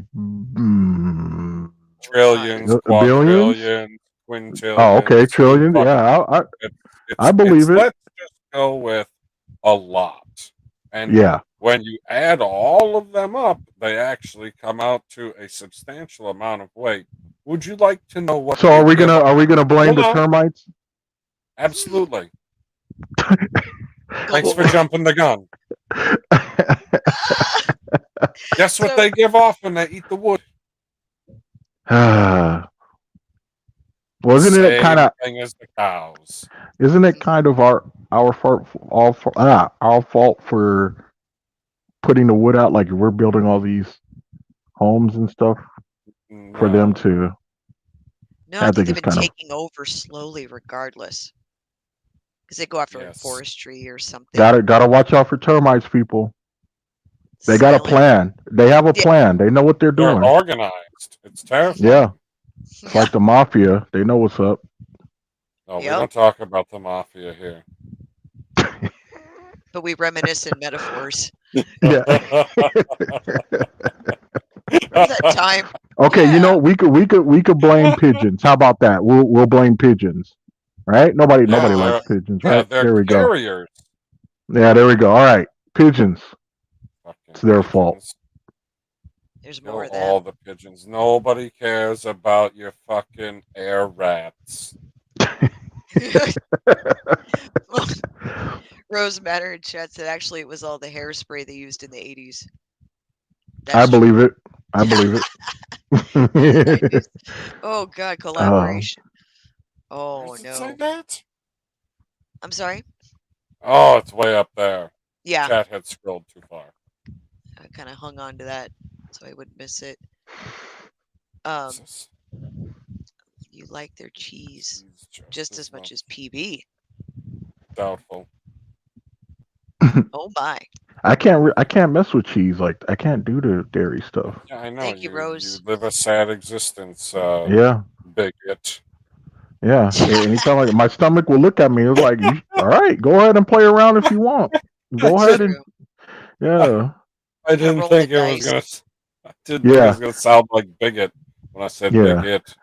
Trillions,
billions.
quadrillions, quintillions.
Oh, okay, trillions.
Fucking,
Yeah,
it's,
I believe it.
Let's just go with a lot. And
Yeah.
when you add all of them up, they actually come out to a substantial amount of weight. Would you like to know what?
So are we gonna blame the termites?
Absolutely.
Go
Thanks for
for it.
jumping the gun. Guess what
So-
they give off when they eat the wood?
Wasn't it kind of
thing as the cows?
Isn't it kind of our fault our fault for putting the wood out? Like we're building all these homes and stuff for them to.
No, I think they've
it's
been
kind of
taking over slowly, regardless, because they go after like,
Yes.
forestry or something.
gotta watch out for termites, people. They got a
Silent-
plan. They have a
Yeah.
plan. They know what they're
They're
doing.
organized. It's terrifying.
Yeah, it's like the mafia. They know what's up.
No, we
Yep.
don't talk about the mafia here.
But we reminisce in metaphors.
Yeah.
Remember that time?
Okay,
Yeah.
we could blame pigeons. How about that? We'll blame pigeons. Right? Nobody likes pigeons,
Yeah,
right?
they're
There we go.
carriers.
Yeah, there we go. All right. Pigeons.
Fucking
It's their
pigeons.
fault.
There's
Kill
more of
all
that.
the pigeons. Nobody cares about your fucking air rats.
Rose Matter in chat said actually it was all the hairspray they used in the 80s.
I believe it. I believe it.
Oh god, collaboration. Oh
Where does it
no.
say that?
I'm sorry?
Oh, it's way up there.
Yeah.
Chat had scrolled too far.
I kind of hung on to that so I wouldn't miss it.
Jesus.
You like their cheese
Cheese
just as much as PB.
Doubtful.
Oh my.
I can't mess with cheese. Like I can't do the dairy stuff.
Yeah, I know.
Thank you, Rose.
You live a sad existence.
Yeah.
Bigot.
Yeah. Anytime like my stomach will look at me, it's like, all right, go ahead and play around if you want. Go ahead and yeah.
I didn't think it was gonna. I didn't think it was gonna sound like bigot when I said bigot.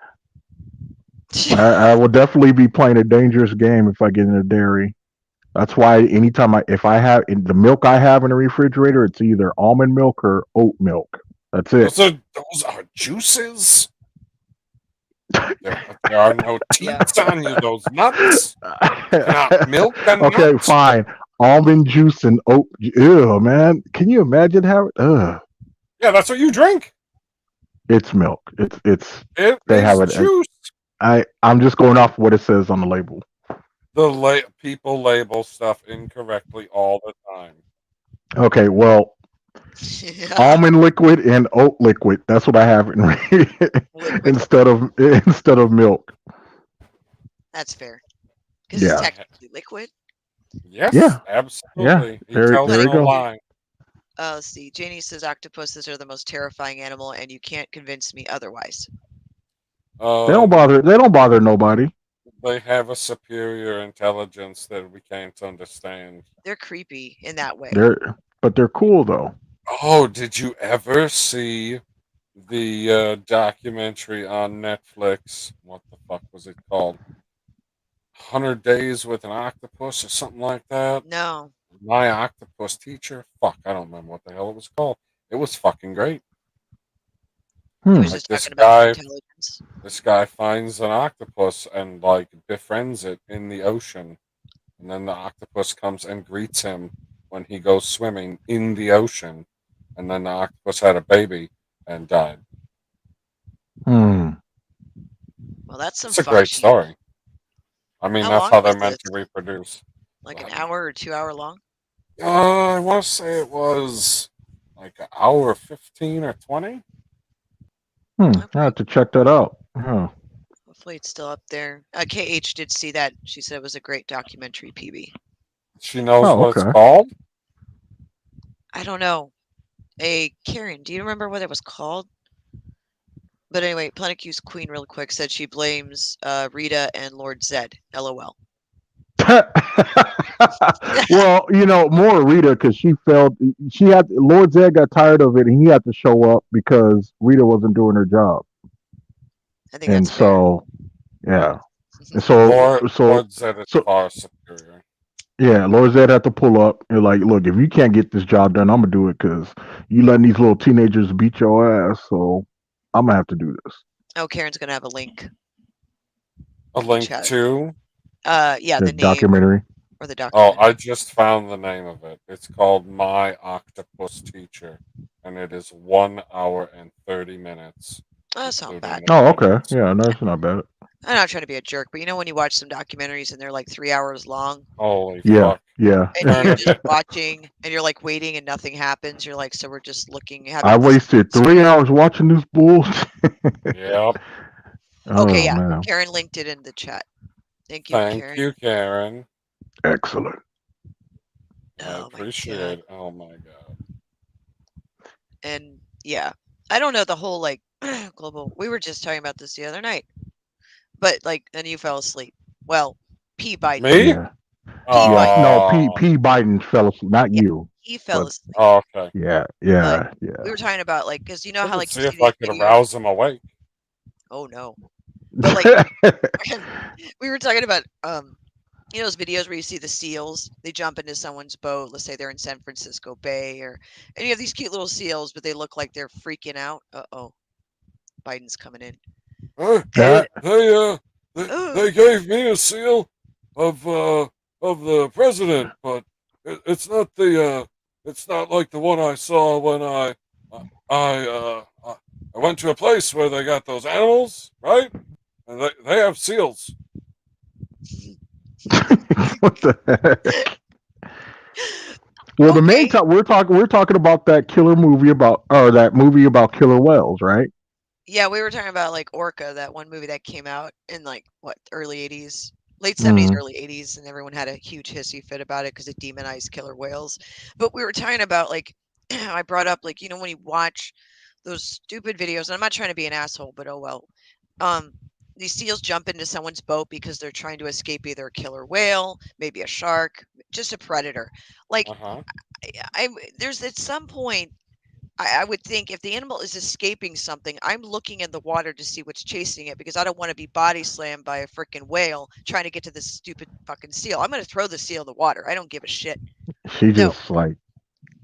I will definitely be playing a dangerous game if I get into dairy. That's why anytime if I have the milk I have in the refrigerator, it's either almond milk or oat milk. That's it.
Those are juices. There are no teats on you. Those nuts. Not milk and
okay,
nuts.
fine. Almond juice and oat. Ew, man. Can you imagine how? Ugh.
Yeah, that's what you drink.
It's milk. It's.
It
they have
is
it.
Juice.
I'm just going off what it says on the label.
People label stuff incorrectly all the time.
Okay, well, almond liquid and oat liquid. That's what I have instead of milk.
That's fair. Because it's technically liquid.
Yes,
yeah,
absolutely.
Yeah, there you go.
Let's see. Janie says octopuses are the most terrifying animal, and you can't convince me otherwise.
They don't bother nobody.
They have a superior intelligence that we can't understand.
They're creepy in that way.
But they're cool though.
Oh, did you ever see the documentary on Netflix? What the fuck was it called? 100 Days with an Octopus or something like that.
No.
My Octopus Teacher. Fuck, I don't remember what the hell it was called. It was fucking great.
He was
Hmm.
Like
just talking about intelligence.
this guy finds an octopus and like befriends it in the ocean, and then the octopus comes and greets him when he goes swimming in the ocean, and then the octopus had a baby and died.
Hmm.
Well, that's some
It's a
fuck
great
shit.
story. I mean,
How
that's
long
how
was
they're meant
this?
to reproduce.
Like an hour or 2 hour long?
I want to say it was like an hour 15 or 20.
I
Okay.
have to check that out. Huh.
Hopefully it's still up there. KH did see that. She said it was a great documentary, PB.
She knows
Oh,
what it's
okay.
called.
I don't know. Hey, Karen, do you remember what it was called? But anyway, Planet Q's Queen real quick said she blames Rita and Lord Zed. LOL.
Well, more Rita because she felt she had Lord Zed got tired of it and he had to show up because Rita wasn't doing her job,
I think
and
that's fair.
so yeah, and
Lord Zed is
so
far superior.
yeah, Lord Zed had to pull up and like, look, if you can't get this job done, I'm gonna do it because you letting these little teenagers beat your ass, so I'm gonna have to do this.
Oh, Karen's gonna have a link.
A link
Chat.
to?
Yeah,
The
the name
documentary.
or the
Oh,
document.
I just found the name of it. It's called My Octopus Teacher, and it is 1 hour and 30 minutes.
Oh, that's not bad.
including the
Oh, okay,
credits.
yeah, no, that's not bad.
I'm not trying to be a jerk, but you know when you watch some documentaries and they're like 3 hours long,
Holy
Yeah,
fuck.
yeah.
and you're
Turned
just
it.
watching and you're like waiting and nothing happens. You're like, so we're just looking,
I
having this.
wasted 3 hours watching this bullshit.
Yep.
Okay,
Oh
yeah.
man,
Karen linked it in the chat. Thank you,
Thank
Karen.
you, Karen.
excellent.
I
Oh my
appreciate
god.
it. Oh my god.
And yeah, I don't know the whole like global. We were just talking about this the other night, but like, then you fell asleep. Well, P Biden.
Me?
Yeah,
P
yeah.
Biden.
No, P
Oh,
P Biden fell asleep, not
Yeah,
you.
he fell
But
asleep.
oh, okay.
yeah,
But
yeah,
we
yeah.
were talking about like, because you know
I
how
could
like you
see
see
if I
these
could
videos.
arouse him awake.
Oh no. But like, we were talking about you know those videos where you see the seals, they jump into someone's boat, let's say they're in San Francisco Bay, and you have these cute little seals, but they look like they're freaking out. Uh-oh. Biden's coming in.
Hey,
That
they gave me a seal of the president, but it's not it's not like the one I saw when I went to a place where they got those animals, right? And they have seals.
what the heck? Well, the main
Okay.
time we're talking about that killer movie about or that movie about killer whales, right?
Yeah, we were talking about like Orca, that one movie that came out in like what, early 80s, late 70s,
Mm.
early 80s, and everyone had a huge hissy fit about it because it demonized killer whales. But we were talking about like, I brought up like, you know, when you watch those stupid videos, and I'm not trying to be an asshole, but oh well. These seals jump into someone's boat because they're trying to escape either a killer whale, maybe a shark, just a predator. Like,
Uh-huh.
there's at some point I would think if the animal is escaping something, I'm looking in the water to see what's chasing it because I don't want to be body slammed by a freaking whale trying to get to this stupid fucking seal. I'm going to throw the seal in the water. I don't give a shit.
She
No,
just like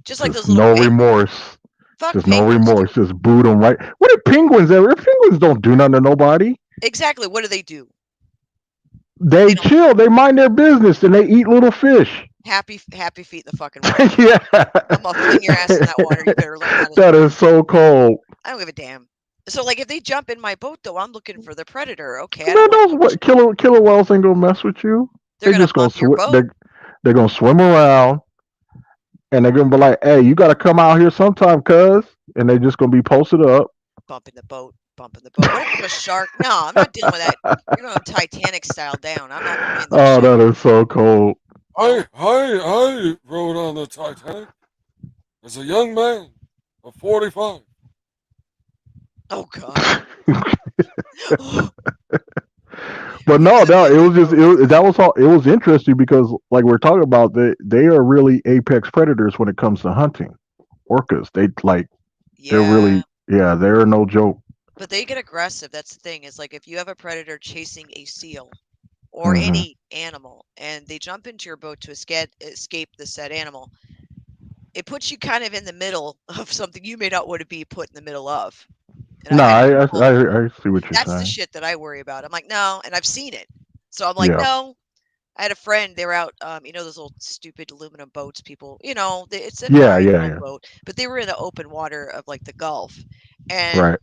just like
just
those little
no
penguins.
remorse.
Fuck
Just no
penguins,
remorse.
too.
Just boot them right. What are penguins ever? Penguins don't do nothing to nobody.
Exactly. What do?
They
They don't.
chill. They mind their business and they eat little fish.
Happy feet in the fucking water.
Yeah.
I'm gonna fling your ass in that water. You better learn how to.
That is so cold.
I don't give a damn. So like if they jump in my boat though, I'm looking for the predator. Okay, I
Man,
don't want
those what killer whales ain't gonna mess with you.
they're gonna
Just gonna
bump your
swim.
boat.
They're gonna swim around and they're gonna be like, "Hey, you gotta come out here sometime, cuz." And they're just gonna be posted up.
Bumping the boat. What if it's a shark? No, I'm not dealing with that. You're going Titanic style down. I'm not playing that
Oh,
shit.
that is so cold.
I rode on the Titanic as a young man of 45.
Oh god.
But no,
You're gonna
it
make
was
me
just
gross.
that was all. It was interesting because, like we're talking about, they are really apex predators when it comes to hunting. Orcas, they're
Yeah,
really they're no joke.
but they get aggressive. That's the thing. Is like if you have a predator chasing a seal or
Hmm.
any animal and they jump into your boat to escape the said animal, it puts you kind of in the middle of something you may not want to be put in the middle of. And
No,
I had
I
people,
I see what you're
that's the
saying.
shit that I worry about. I'm like, no, and I've seen it. So I'm like,
Yeah.
no. I had a friend, they were out, those old stupid aluminum boats people, it's an
Yeah,
alright
yeah,
little
yeah.
boat, but they were in the open water of like the Gulf. And
Right.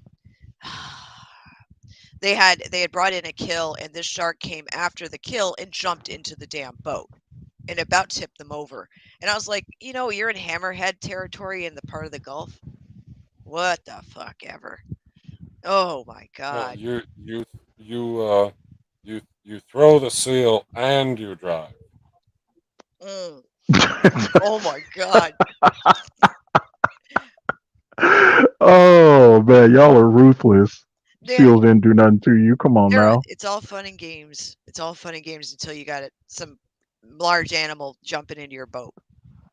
they had brought in a kill, and this shark came after the kill and jumped into the damn boat and about tipped them over. And I was like, you're in hammerhead territory in the part of the Gulf. What the fuck ever? Oh my
Well,
god.
you throw the seal and you drive.
Mm. Oh my god.
Oh man, y'all are ruthless.
Yeah,
Seals didn't do nothing to you. Come on now.
it's all fun and games. It's all fun and games until you got some large animal jumping into your boat,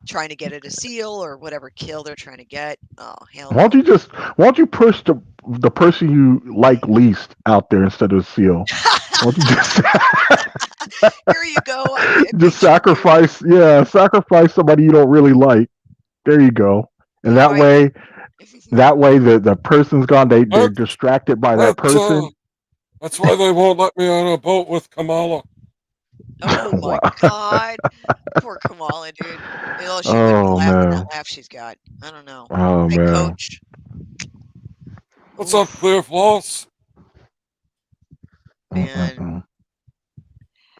trying to get at a seal or whatever kill they're trying to get. Oh hell
Why don't
no.
you just why don't you push the person you like least out there instead of Seal? Why don't you just
Here you go. I
just
pictured you.
sacrifice somebody you don't really like. There you go. And
I
that way the person's gone. They're
That,
distracted by that
that's
person.
that's why they won't let me on a boat with Kamala.
Oh my
Wow.
god. Poor Kamala, dude. She wouldn't be
Oh
laughing that
man.
laugh she's got. I don't know.
Oh
Hi,
man.
coach.
What's up,
Oof,
Clear Floss?
man.
Mm-mm-mm.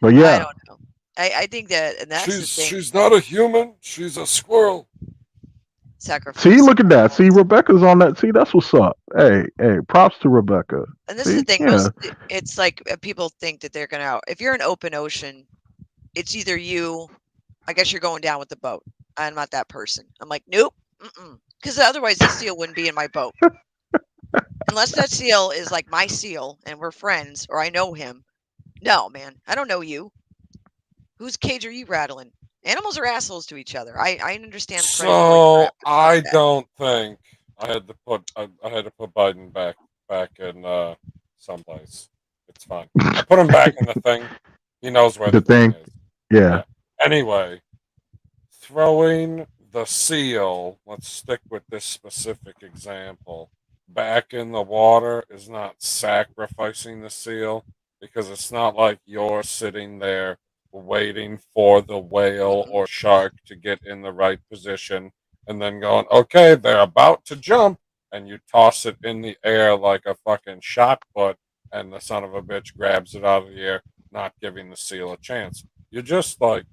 But
I
yeah.
don't know. I think that, and that's the thing.
She's not a human. She's a squirrel.
See,
Sacrifice
look at that. See,
animals.
Rebecca's on that. See, that's what's up. Hey, props to Rebecca.
And this is the
See,
thing.
yeah.
It's like people think that they're gonna. If you're in open ocean, it's either you. I guess you're going down with the boat. I'm not that person. I'm like, nope, because otherwise the seal wouldn't be in my boat. Unless that seal is like my seal and we're friends or I know him. No, man, I don't know you. Whose cage are you rattling? Animals are assholes to each other. I understand predatory
So
crap, but fuck
I
that.
don't think I had to put Biden back in someplace. It's fine. I put him back in the thing. He knows where
The
the thing
thing.
is.
Yeah.
Yeah. Anyway, throwing the seal, let's stick with this specific example, back in the water is not sacrificing the seal because it's not like you're sitting there waiting for the whale
Mm-mm.
or shark to get in the right position and then going, okay, they're about to jump, and you toss it in the air like a fucking shot put, and the son of a bitch grabs it out of the air, not giving the seal a chance. You're just like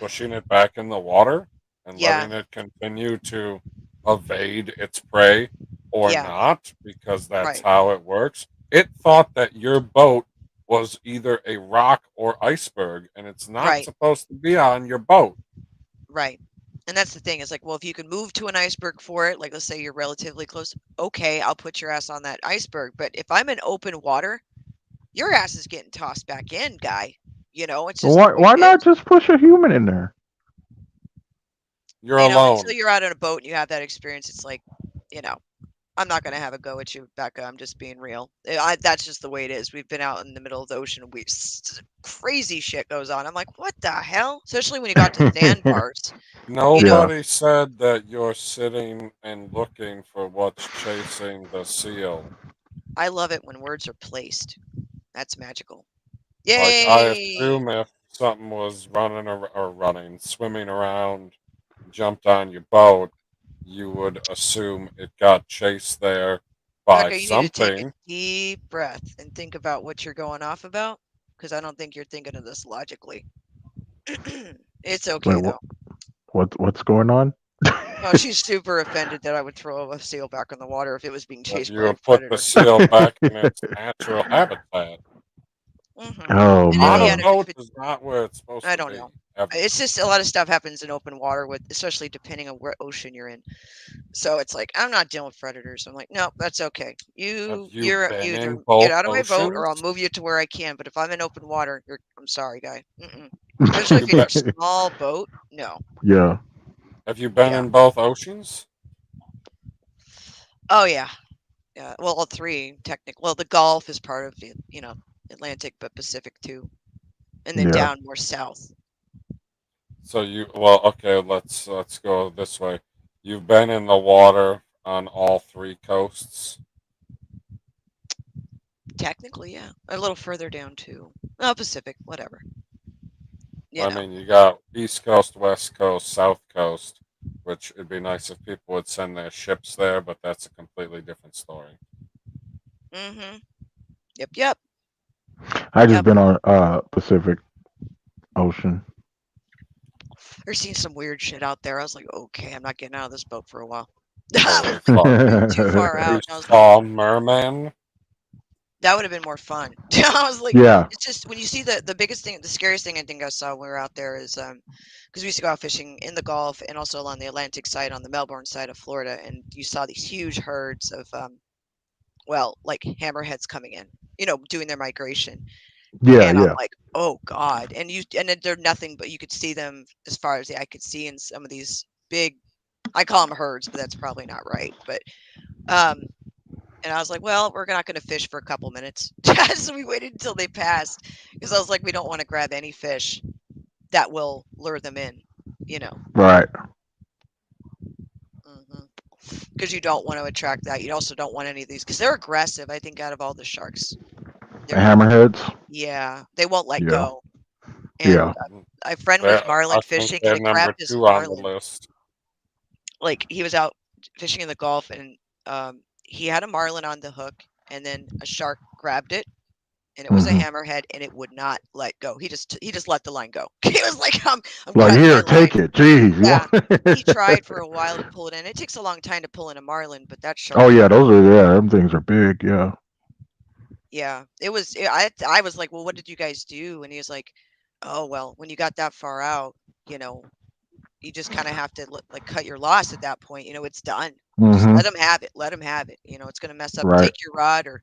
pushing it back in the water and
Yeah,
letting it continue to evade its prey or
yeah,
not, because that's
right,
how it works. It thought that your boat was either a rock or iceberg, and it's not
right,
supposed to be on your boat.
right. And that's the thing. Is like, well, if you can move to an iceberg for it, like let's say you're relatively close, okay, I'll put your ass on that iceberg. But if I'm in open water, your ass is getting tossed back in, guy. It's just the way
Why
it
not
is.
just push a human in there?
You're
Until
alone.
you're out on a boat and you have that experience, it's like, you know, I'm not gonna have a go at you, Becca. I'm just being real. That's just the way it is. We've been out in the middle of the ocean. Crazy shit goes on. I'm like, what the hell? Especially when you got to sandbars. You know,
Yeah.
Nobody said that you're sitting and looking for what's chasing the seal.
I love it when words are placed. That's magical.
Like, I
Yay!
assume if something was swimming around, jumped on your boat, you would assume it got chased there by
Becca, you need to take a
something.
deep breath and think about what you're going off about, because I don't think you're thinking of this logically. It's
Wait,
okay though.
what's going on?
Oh, she's super offended that I would throw a seal back in the water if it was being
That
chased
you
by a
would put the
predator.
seal back in its natural habitat.
Oh
And if he
On a
had
man.
a
boat is not where it's supposed
I
to
don't
be,
know.
ever.
It's just a lot of stuff happens in open water with, especially depending on where ocean you're in. So it's like I'm not dealing with predators. I'm like, no, that's okay.
Have
You
you
you're
been
you either
in
get
both
out of my boat or I'll
oceans?
move you to where I can. But if I'm in open water, I'm sorry, guy. Especially if
You
you're in
bet.
a small boat. No.
Yeah.
Have you been
Yeah.
in both oceans?
Oh yeah. Yeah. Well, all three technically. Well, the Gulf is part of the Atlantic, but Pacific too. and then
Yeah.
down more south.
So okay, let's go this way. You've been in the water on all three coasts.
Technically, yeah. A little further down too. Oh, Pacific, whatever. You
I
know.
mean, you got East Coast, West Coast, South Coast, which it'd be nice if people would send their ships there, but that's a completely different story.
Mm-hmm. Yep.
I just
Yep.
been on Pacific Ocean.
I've seen some weird shit out there. I was like, okay, I'm not getting out of this boat for a while.
Holy
Like,
fuck.
too far
You
out. And I was like,
saw Merman?
that would have been more fun. I was like,
Yeah.
it's just when you see the biggest thing, the scariest thing I think I saw when we were out there is because we used to go out fishing in the Gulf and also along the Atlantic side on the Melbourne side of Florida, and you saw these huge herds of like hammerheads coming in, doing their migration.
Yeah.
And I'm
Yeah.
like, oh God. And they're nothing but you could see them as far as the eye could see in some of these big, I call them herds, but that's probably not right. But and I was like, well, we're not going to fish for a couple minutes. So we waited until they passed because I was like, we don't want to grab any fish that will lure them in,
Right.
because you don't want to attract that. You also don't want any of these because they're aggressive. I think out of all the sharks,
The hammerheads.
yeah, they won't let
Yeah.
go. And
Yeah.
my friend was
I
marlin
think
fishing
they're
and it
number
grabbed his
2 on the
marlin.
list.
Like he was out fishing in the Gulf and he had a marlin on the hook and then a shark grabbed it and it was a
Mhm.
hammerhead and it would not let go. He just let the line go. He was like, I'm
Like,
cutting
here,
my
take
line.
it. Jeez.
Yeah. He
Yeah.
tried for a while to pull it in. It takes a long time to pull in a marlin, but that shark.
Oh yeah, them things are big. Yeah.
Yeah, I was like, well, what did you guys do? And he was like, oh well, when you got that far out, you just kind of have to like cut your loss at that point. It's done. Just
Mhm.
let them have it. Let them have it. It's going to mess up.
Right.
Take your rod or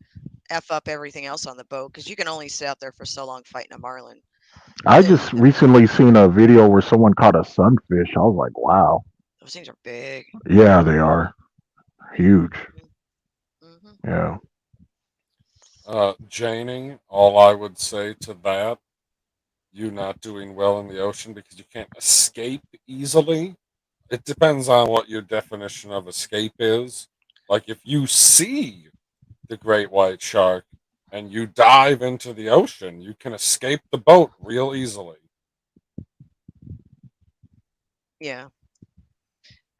f up everything else on the boat because you can only sit out there for so long fighting a marlin.
I
They're
just recently seen a video where someone caught a sunfish. I was like, wow.
those things are big.
Yeah, they are huge.
Mm-hmm.
Yeah.
Janing, all I would say to that, you not doing well in the ocean because you can't escape easily. It depends on what your definition of escape is. Like if you see the great white shark and you dive into the ocean, you can escape the boat real easily.
Yeah.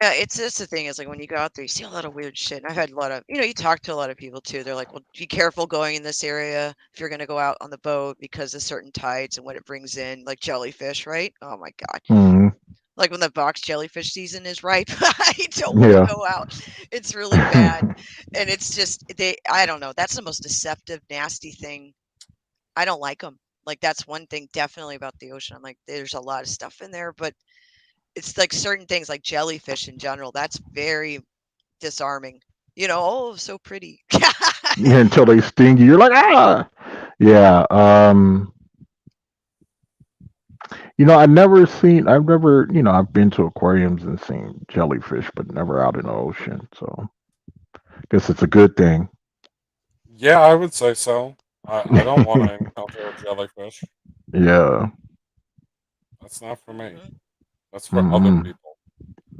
Yeah, it's just the thing is like when you go out there, you see a lot of weird shit. And I've had a lot of, you talk to a lot of people too. They're like, well, be careful going in this area if you're going to go out on the boat because of certain tides and what it brings in, like jellyfish, right? Oh my God.
Mhm.
Like when the box jellyfish season is ripe, I don't want to
Yeah.
go out. It's really bad. And it's just, I don't know. That's the most deceptive, nasty thing. I don't like them. Like that's one thing definitely about the ocean. I'm like, there's a lot of stuff in there, but it's like certain things like jellyfish in general. That's very disarming. Oh, so pretty.
Until they sting you, you're like, ah. Yeah. I've been to aquariums and seen jellyfish, but never out in the ocean. So I guess it's a good thing.
Yeah, I would say so. I don't want to encounter a jellyfish.
Yeah.
That's not for me.
Mhm.
That's for other
Mhm.
people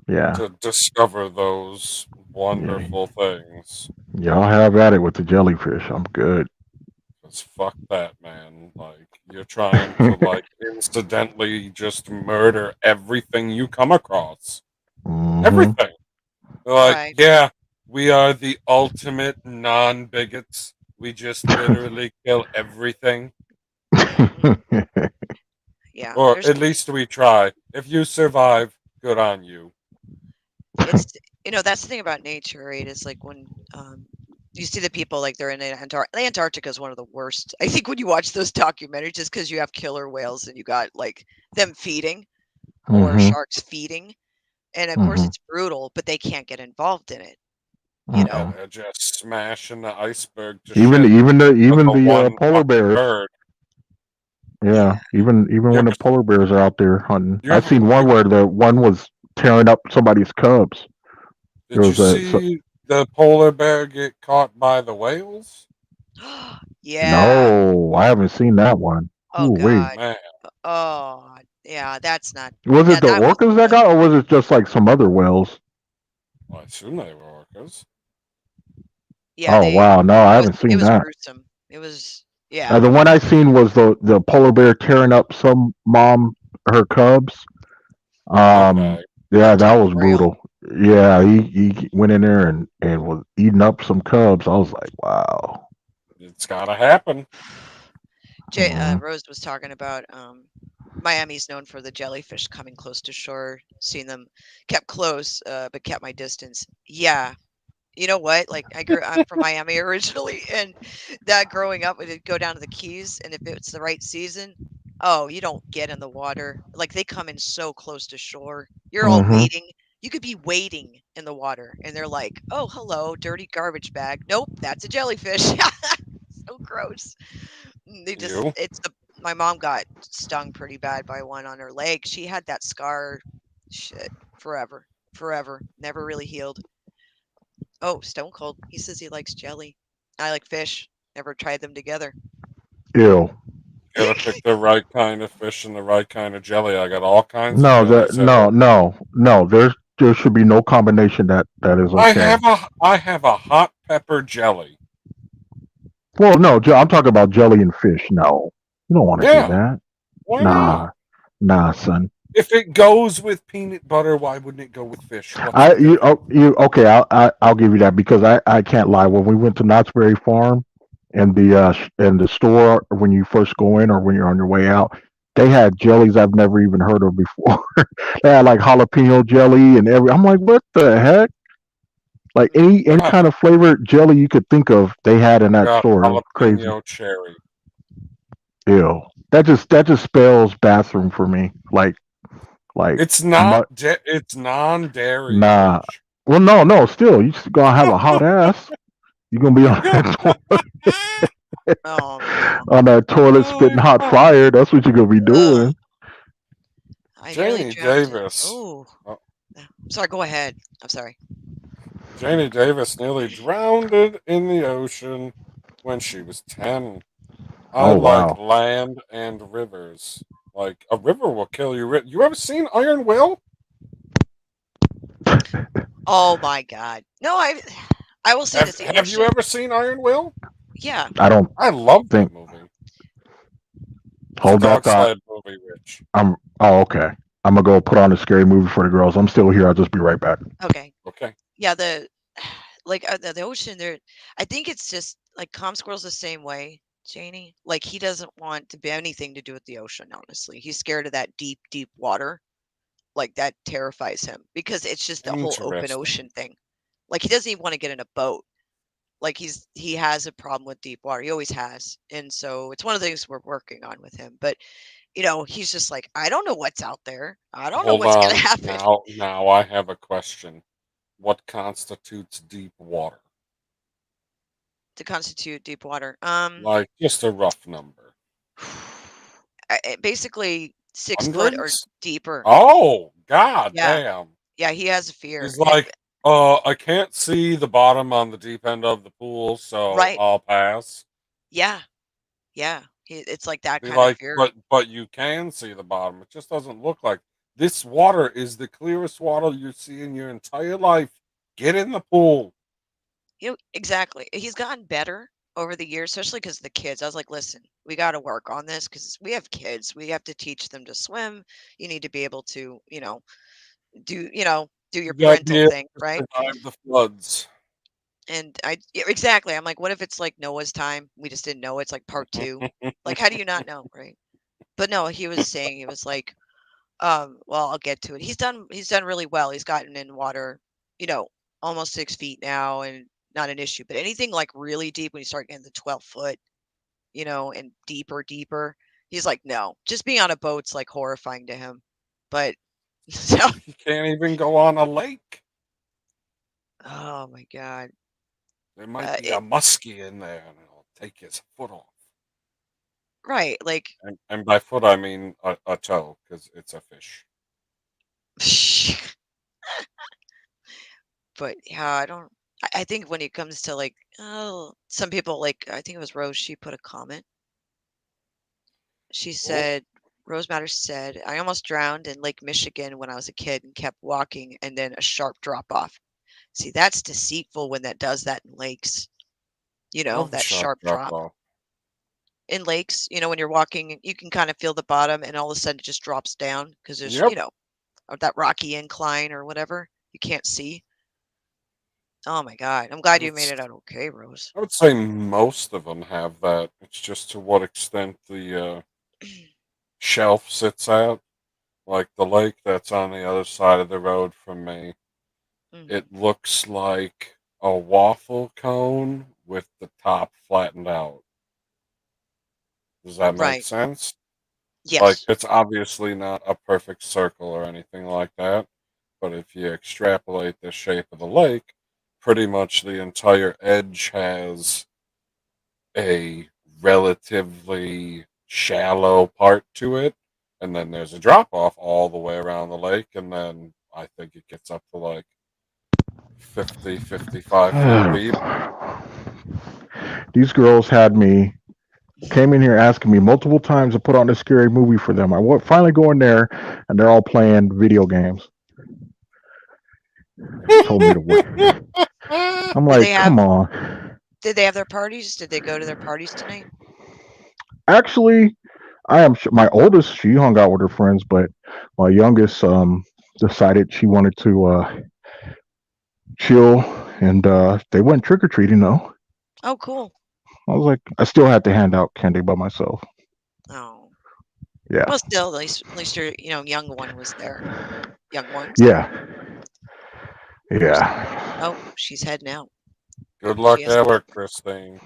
Yeah.
to discover those wonderful things.
Y'all have at it with the jellyfish. I'm good.
Because fuck that, man. Like, you're trying to, like, incidentally just murder everything you come across.
Mhm.
Everything. They're like,
Right.
yeah, we are the ultimate non bigots. We just literally kill everything.
Yeah.
Or
There's
at least we try. If you survive, good on you.
it's that's the thing about nature, right? It's like when you see the people like they're in Antarctica is one of the worst. I think when you watch those documentaries, just because you have killer whales and you got like them feeding or
Mhm.
sharks feeding, and of course
Mhm.
it's brutal, but they can't get involved in it.
Yeah,
Mhm.
they're just smashing the iceberg to
Even
shit
even the
for
even
the
the
one
polar
fucking
bears.
bird.
Yeah. Even
You
when
ever,
the polar bears are out there hunting.
you
I
ever,
seen one
you,
where the one was tearing up somebody's cubs. There
did you
was
see the polar bear get caught by the whales?
Yeah.
no, I haven't seen that one.
Oh
Ooh, wait.
God.
Man,
Oh yeah, that's not.
Was
Yeah,
it the
that wasn't
orcas that
good.
got, or was it just like some other whales?
well, I assume they were orcas.
Yeah,
Oh wow, no, I haven't
it
seen
was
that.
gruesome. It was yeah.
The one I seen was the polar bear tearing up some mom her cubs.
Okay.
Yeah, that
Untitled
was
Grail.
brutal. Yeah, he went in there and was eating up some cubs. I was like, wow.
It's got to happen.
Mhm.
Rose was talking about Miami's known for the jellyfish coming close to shore. Seeing them kept close, but kept my distance. Yeah, you know what? Like I'm from Miami originally, and that growing up, we'd go down to the Keys, and if it's the right season, oh, you don't get in the water. Like they come in so close to shore. You're all
Mhm.
waiting. You could be waiting in the water, and they're like, "Oh, hello, dirty garbage bag." Nope, that's a jellyfish. So gross. They just
You?
it's the my mom got stung pretty bad by one on her leg. She had that scar shit forever. Forever. Never really healed. Oh, Stone Cold. He says he likes jelly. I like fish. Never tried them together.
Ew.
Gotta pick the right kind of fish and the right kind of jelly. I got all kinds of
No,
jellies at home.
no. There should be no combination that is okay.
I have a hot pepper jelly.
Well, no, I'm talking about jelly and fish. No, you don't want to do
Yeah,
that.
why not?
Nah, nah, son.
If it goes with peanut butter, why wouldn't it go with fish? What's the difference?
You okay? I'll give you that because I can't lie. When we went to Knott's Berry Farm and the store when you first go in or when you're on your way out, they had jellies I've never even heard of before. They had like jalapeno jelly and every. I'm like, what the heck? Like any
I
kind of flavored jelly you could think of, they had in that
got
store. It was crazy.
jalapeno cherry.
Ew. That just spells bathroom for me. Like
It's
mu-
not. It's non-dairy,
nah.
Rich.
Well, no. Still, you just gonna have a hot ass. You're gonna be on that
Oh no.
on that toilet spitting hot fire. That's what you're gonna be
Ugh.
doing.
I nearly
Janie
drowned it.
Davis.
Oh.
Oh,
Sorry, go ahead. I'm sorry.
Janie Davis nearly drowned in the ocean when she was 10. I
Oh
like
wow.
land and rivers. Like a river will kill you. You ever seen Iron Will?
Oh my god. No, I will say this, the
Have you
ocean.
ever seen Iron Will?
Yeah.
I don't
I love that
think.
movie. It's a
Hold that
dog
thought.
sled movie, Rich.
Oh, okay. I'm gonna go put on a scary movie for the girls. I'm still here. I'll just be right back.
Okay.
Okay.
Yeah, the like the ocean there, I think it's just like Calm Squirrel's the same way, Janie. Like he doesn't want to be anything to do with the ocean, honestly. He's scared of that deep, deep water. Like that terrifies him because it's just the whole open
Interesting.
ocean thing. Like he doesn't even want to get in a boat. Like he has a problem with deep water. He always has. And so it's one of the things we're working on with him. But he's just like, I don't know what's out there. I don't know
Hold
what's gonna
on.
happen
Now I have a question. What constitutes deep water?
to constitute deep water.
Like just a rough number.
Basically 6 foot or
Hundreds?
deeper.
Oh, god
Yeah.
damn.
Yeah, he has a fear.
He's like, I can't see the bottom on the deep end of the pool, so
Right.
I'll pass.
Yeah. Yeah. It's like that
Be
kind of
like,
fear.
but you can see the bottom. It just doesn't look like this water is the clearest water you see in your entire life. Get in the pool.
Exactly. He's gotten better over the years, especially because the kids. I was like, listen, we got to work on this because we have kids. We have to teach them to swim. You need to be able to, do your
You gotta be
parental
able
thing,
to
right?
survive the floods.
And yeah, exactly. I'm like, what if it's like Noah's time? We just didn't know. It's like part two. Like, how do you not know, right? But no, he was saying he was like, well, I'll get to it. He's done really well. He's gotten in water, you know, almost 6 feet now, and not an issue. But anything like really deep, when you start getting the 12 foot, and deeper, deeper, he's like, no. Just being on a boat's like horrifying to him. But so,
You can't even go on a lake.
oh my god,
There might be
it
a muskie in there and it'll take his foot off.
right, like,
And by foot I mean a toe, because it's a fish.
but yeah, I don't. I think when it comes to like, oh, some people like, I think it was Rose. She put a comment. She said, Rose Matters said, I almost drowned in Lake Michigan when I was a kid and kept walking and then a sharp drop off. See, that's deceitful when that does that in lakes. You know,
Love the
that
sharp
sharp drop.
off.
In lakes, you know, when you're walking, you can kind of feel the bottom and all of a sudden it just drops down because there's,
Yep.
you know, that rocky incline or whatever. You can't see. Oh my God. I'm glad you made it out okay, Rose.
I would say most of them have that. It's just to what extent the shelf sits at. Like the lake that's on the other side of the road from me,
Mhm.
it looks like a waffle cone with the top flattened out. Does that make
Right.
sense?
Yes.
Like, it's obviously not a perfect circle or anything like that, but if you extrapolate the shape of the lake, pretty much the entire edge has a relatively shallow part to it, and then there's a drop off all the way around the lake, and then I think it gets up to like 50, 55 feet deep.
These girls came in here asking me multiple times to put on a scary movie for them. I finally go in there, and they're all playing video games. Told me to wait. I'm
Did
like,
they
come
have
on.
did they have their parties? Did they go to their parties tonight?
Actually, my oldest. She hung out with her friends, but my youngest decided she wanted to chill, and they went trick or treating though.
Oh, cool.
I was like, I still had to hand out candy by myself.
Oh.
Yeah,
Well, still, at least your young one was there. Young ones.
yeah,
Where's
yeah.
Oh, she's heading out.
Good
She
luck
has
at work, Christine.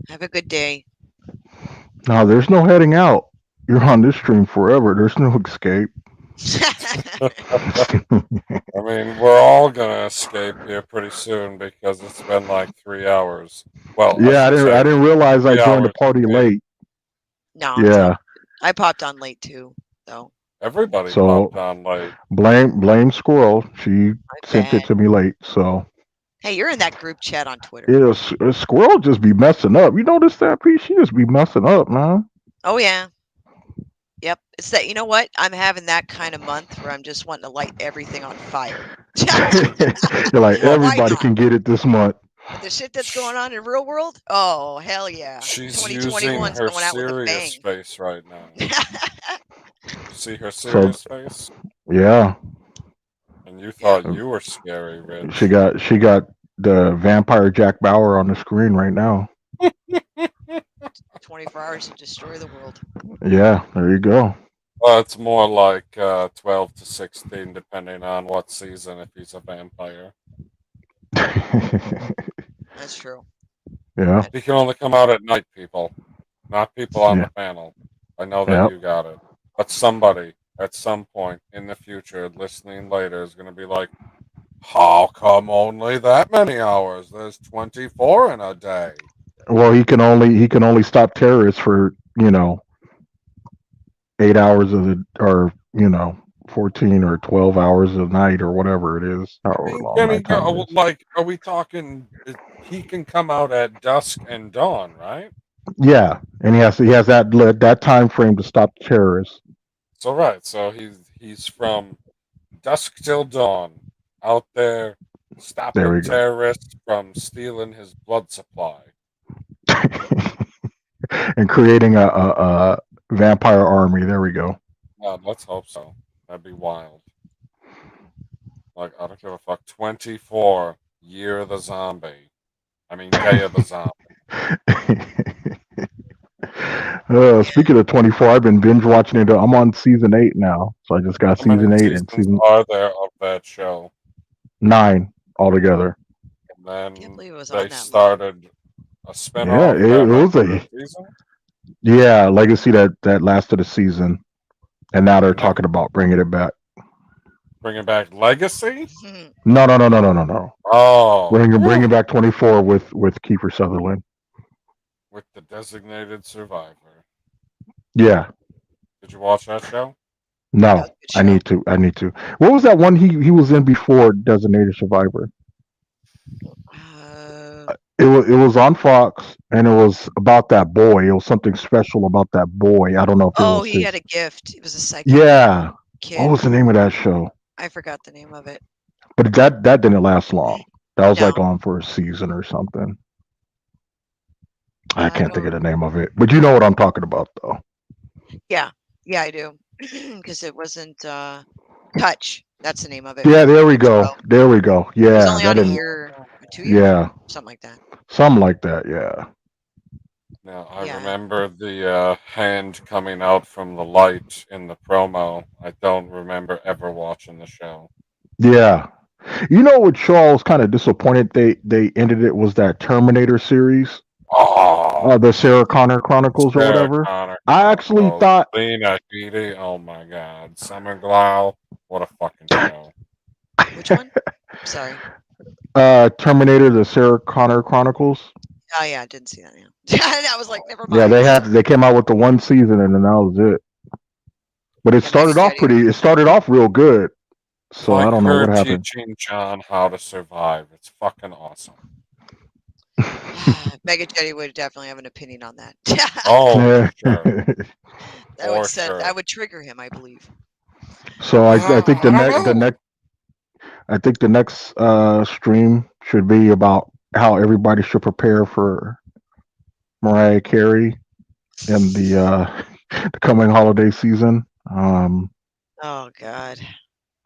Have a good day.
No, there's no heading out. You're on this stream forever. There's no escape.
I mean, we're all gonna escape here pretty soon because it's been like 3 hours. Well, I
Yeah,
should
I
say
didn't realize I
3
joined the
hours.
party late.
No,
Yeah,
I popped on late too, though.
Everybody
so
popped on late.
blame Squirrel. She
My
sent it
bad.
to me late. So
Hey, you're in that group chat on Twitter.
yeah, Squirrel just be messing up. You notice that, Pete? She just be messing up, man.
Oh yeah. Yep. It's that, you know what? I'm having that kind of month where I'm just wanting to light everything on fire.
You're like,
Look,
Why
everybody
not?
can get it this month.
With the shit that's going on in real world? Oh, hell yeah.
she's using
2021's
her
going out with a
serious
bang.
face right now. You see her
So
serious face?
yeah,
And you thought you were scary, Rich.
she got the vampire Jack Bauer on the screen right now.
24 hours to destroy the world.
Yeah, there you go.
Well, it's more like 12 to 16, depending on what season, if he's a vampire.
That's true.
Yeah,
He can only come out at night, people. Not people on
yeah,
the panel. I know that
yeah.
you got it. But somebody, at some point in the future, listening later, is going to be like, how come only that many hours? There's 24 in a day.
Well, he can only stop terrorists for 8 hours or 14 or 12 hours a night or whatever it is.
I
However
mean,
long
can he
nighttime
go,
is.
like, are we talking, he can come out at dusk and dawn, right?
Yeah, and he has that time frame to stop the terrorists.
So, right, so he's from dusk till dawn, out there
There
stopping
we go.
terrorists from stealing his blood supply.
And creating a vampire army. There we go.
God, let's hope so. That'd be wild. Like, I don't give a fuck. 24, Year of the Zombie. I mean, Day of the Zombie.
Speaking of 24, I've been binge watching it. I'm on season 8 now, so I just got
How many
season 8 and
seasons
season
are there of that show?
9 altogether.
And
Can't
then
believe it was
they
on that long.
started a
Yeah,
spinoff
it
that
was
went
a
through the season.
legacy that lasted a season, and now they're
And then
talking about bringing it back.
bringing back Legacy.
No.
Oh,
Bringing back 24 with Kiefer Sutherland.
with the designated survivor.
Yeah.
Did you watch that show?
No,
That was a good
I
show.
need to. What was that one he was in before Designated Survivor? it was on Fox, and it was about that boy. It was something special about that boy. I don't know if it
Oh,
was
he had
his.
a gift. It was a psychic
Yeah. What
kid.
was the name of that show?
I forgot the name of it.
But that didn't last long. That was like
No,
on for a season or something. I
I
can't think of
don't.
the name of it, but you know what I'm talking about, though.
Yeah, yeah, I do. Because it wasn't Touch. That's the name of it
Yeah,
with
there we go.
Joe.
There we go.
It was
Yeah,
only
that
on a
didn't.
year, 2 years,
Yeah,
something like that.
something like that. Yeah.
Now, I
Yeah.
remember the hand coming out from the light in the promo. I don't remember ever watching the show.
Yeah. You know what show I was kind of disappointed they ended it was that Terminator series,
Oh,
the Sarah Connor Chronicles or
Sarah
whatever.
Connor
I actually
Chronicles,
thought
Lena Headey. Oh my God, Summer Glau. What a fucking show.
Which one? Sorry.
Terminator, the Sarah Connor Chronicles.
Oh yeah, I didn't see that. Yeah. I was like, never
Yeah,
mind.
they came out with the one season and then that was it. But it
Yeah, Megan
started off
Jetty.
pretty. It started off real good.
It's
So I
like
don't know
her
what happened.
teaching John how to survive. It's fucking awesome.
Megan Jetty would definitely have an opinion on that.
Oh,
Yeah.
for sure. For
That
sure.
would trigger him, I believe.
So I think
I don't know.
I think the next stream should be about how everybody should prepare for Mariah Carey in the coming holiday season.
Oh God,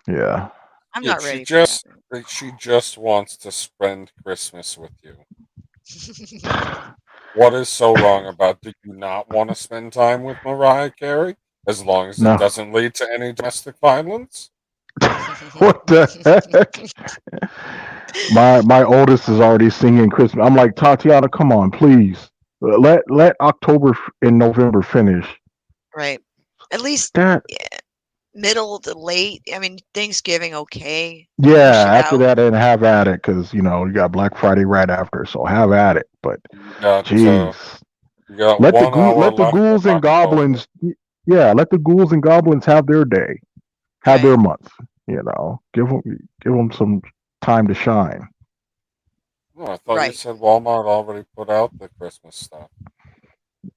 Yeah.
I'm
Dude,
not ready for that.
she just wants to spend Christmas with you. What is so wrong about do you not want to spend time with Mariah Carey? As long as it
No.
doesn't lead to any domestic violence?
What the heck? My oldest is already singing Christmas. I'm like, Tatiana, come on, please. Let October and November finish.
Right. At least
That
middle to late. I mean, Thanksgiving, okay.
Yeah,
Push it
after
out.
that and have at it because you got Black Friday right after, so have at it. But
You got
jeez,
you got
let the
1 hour
let the
left of
ghouls and
October.
goblins, yeah, let the ghouls and goblins have their day, have
Right.
their month. Give them some time to shine.
Oh, I thought you
Right.
said Walmart already put out the Christmas stuff.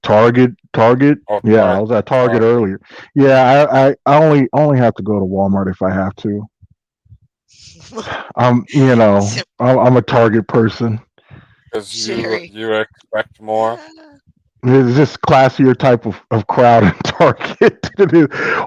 Target.
Oh,
Yeah, I was at Target earlier. Yeah, I only have to go to Walmart if I have to. I'm a Target person.
Because
Sherry.
you expect more.
It's just classier type of crowd in Target.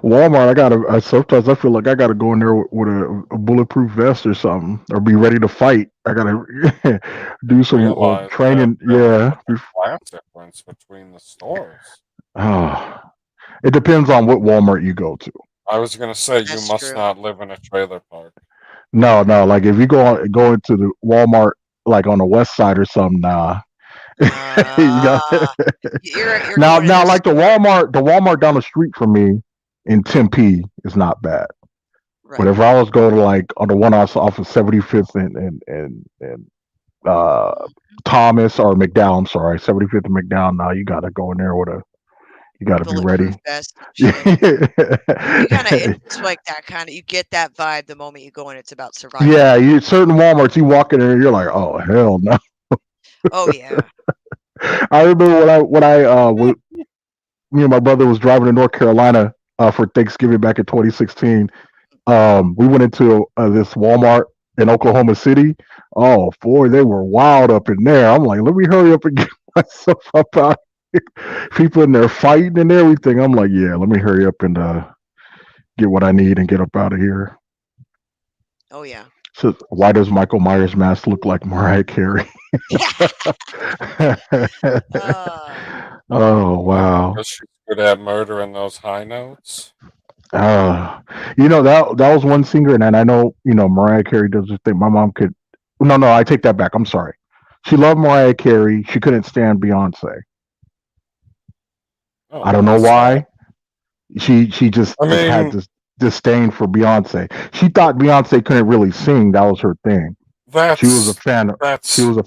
Walmart, sometimes I feel like I gotta go in there with a bulletproof vest or something, or be ready to fight. I gotta do some
Realize that
training.
there is
Yeah.
such a class difference between the stores.
Oh, it depends on what Walmart you go to.
I was gonna say you
That's
must
true.
not live in a trailer park.
No, like if you go into the Walmart like on the west side or something, nah. You got
You're
now
going in a
like
store.
the Walmart down the street from me in Tempe is not bad.
Right.
But if I was going to like on the one off of 75th and Thomas or McDowell, I'm sorry, 75th and McDowell, now you got to go in there you got to be ready.
Bulletproof vest and shit. It's like that kind of. You get that vibe the moment you go in. It's about survival.
Yeah, certain Walmarts you walk in there, you're like, oh hell no.
Oh yeah.
I remember me and my brother was driving to North Carolina for Thanksgiving back in 2016. We went into this Walmart in Oklahoma City. Oh boy, they were wild up in there. I'm like, let me hurry up and get myself up out here. People in there fighting and everything. I'm like, yeah, let me hurry up and get what I need and get up out of here.
Oh yeah.
So why does Michael Myers mask look like Mariah Carey? Oh wow.
Because she's good at murdering those high notes.
Uh, that was one singer, and I know Mariah Carey doesn't think my mom could. No, I take that back. I'm sorry. She loved Mariah Carey. She couldn't stand Beyonce.
Oh,
I don't know
that's
why. She just had this disdain for Beyonce. She thought Beyonce couldn't really sing. That was her thing. She was a fan of. She was a.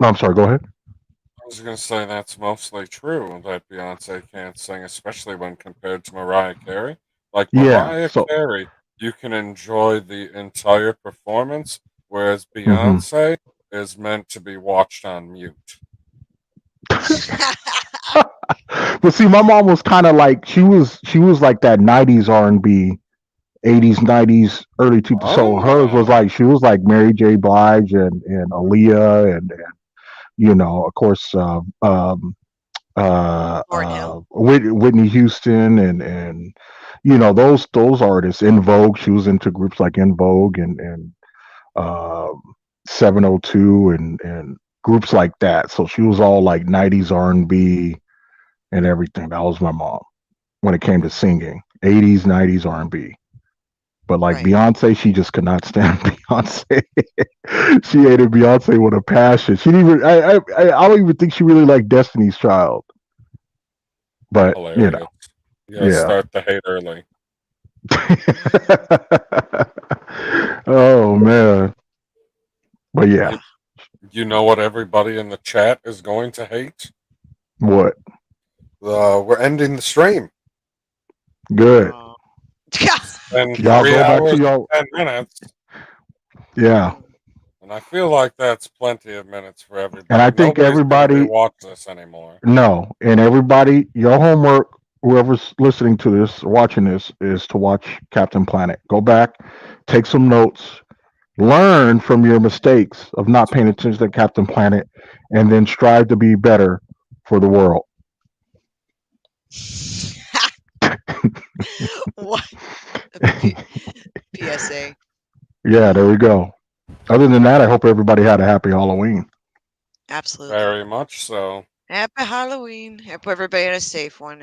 No, I'm sorry. Go ahead.
I was going to say that's mostly true that Beyonce can't sing, especially when compared to Mariah Carey. Like Mariah Carey, you can enjoy the entire performance, whereas Beyonce is meant to be watched on mute.
But see, my mom was kind of like she was like that '90s R&B, '80s, '90s, early 2000s. So hers was like she was like Mary J. Blige and Aaliyah and of course
Lauryn Hill.
Whitney Houston and those artists. In Vogue, she was into groups like In Vogue and 702 and groups like that. So she was all like '90s R&B and everything. That was my mom when it came to singing. '80s, '90s R&B. But like
Right.
Beyonce, she just could not stand Beyonce. She hated Beyonce with a passion. She didn't even. I don't even think she really liked Destiny's Child. But
Hilarious.
yeah.
Start the hate early.
Oh man. But yeah,
You know what everybody in the chat is going to hate?
what?
We're ending the stream.
Good.
Oh.
In
Y'all
3
go back to
hours
y'all.
and 10 minutes.
Yeah.
And I feel like that's plenty of minutes for everybody.
And I think
Nobody's going to
everybody.
rewatch this anymore.
No, and everybody, your homework, whoever's listening to this, watching this, is to watch Captain Planet. Go back, take some notes, learn from your mistakes of not paying attention to Captain Planet, and then strive to be better for the world.
What? PSA.
Yeah, there we go. Other than that, I hope everybody had a happy Halloween.
Absolutely.
Very much so.
Happy Halloween. Hope everybody had a safe one,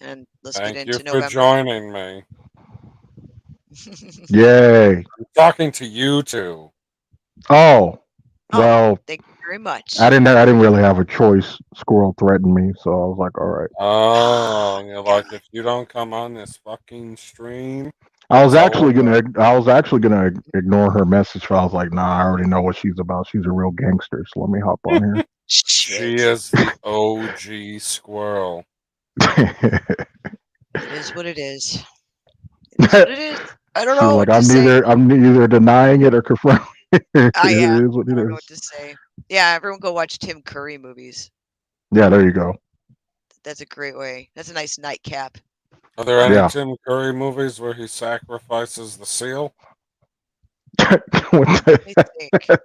and let's
Thank
get
you
into
for
November.
joining me.
Yay.
I'm talking to you two.
Oh, well,
thank you very much.
I didn't really have a choice. Squirrel threatened me, so I was like, all right.
Oh, you're like, if you don't come on this fucking stream,
I was
it's
actually
over.
gonna ignore her message. But I was like, nah, I already know what she's about. She's a real gangster. So let me hop on here.
She is the OG squirrel.
It is what it is. It is what it is. I don't know
She's like,
what to say.
I'm neither denying it or confirming it.
Yeah.
It is what
I
it
don't know
is.
what to say. Yeah, everyone go watch Tim Curry movies.
Yeah, there you go.
That's a great way. That's a nice nightcap.
Are there any
Yeah.
Tim Curry movies where he sacrifices the seal?
What
Let me
the-
think.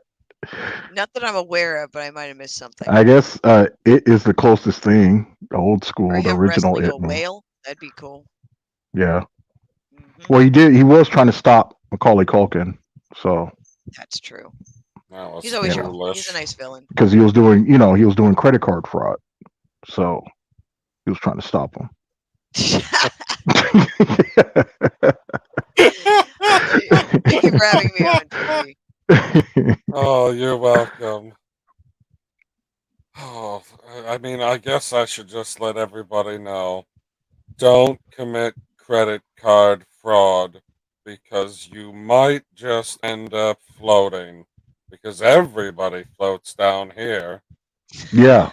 Not that I'm aware of, but I might have missed something.
I guess it is the closest thing. The old
Or
school, the
him
original
wrestling
It
a
movie.
whale. That'd be cool.
Yeah.
Mhm.
Well, he was trying to stop Macaulay Culkin, so
That's true.
That was
He's always
foolish.
he's a nice villain.
because he was doing credit card fraud, so he was trying to stop him.
Thank you for having me on, Joey.
Oh, you're welcome. Oh, I mean, I guess I should just let everybody know. Don't commit credit card fraud because you might just end up floating because everybody floats down here.
Yeah.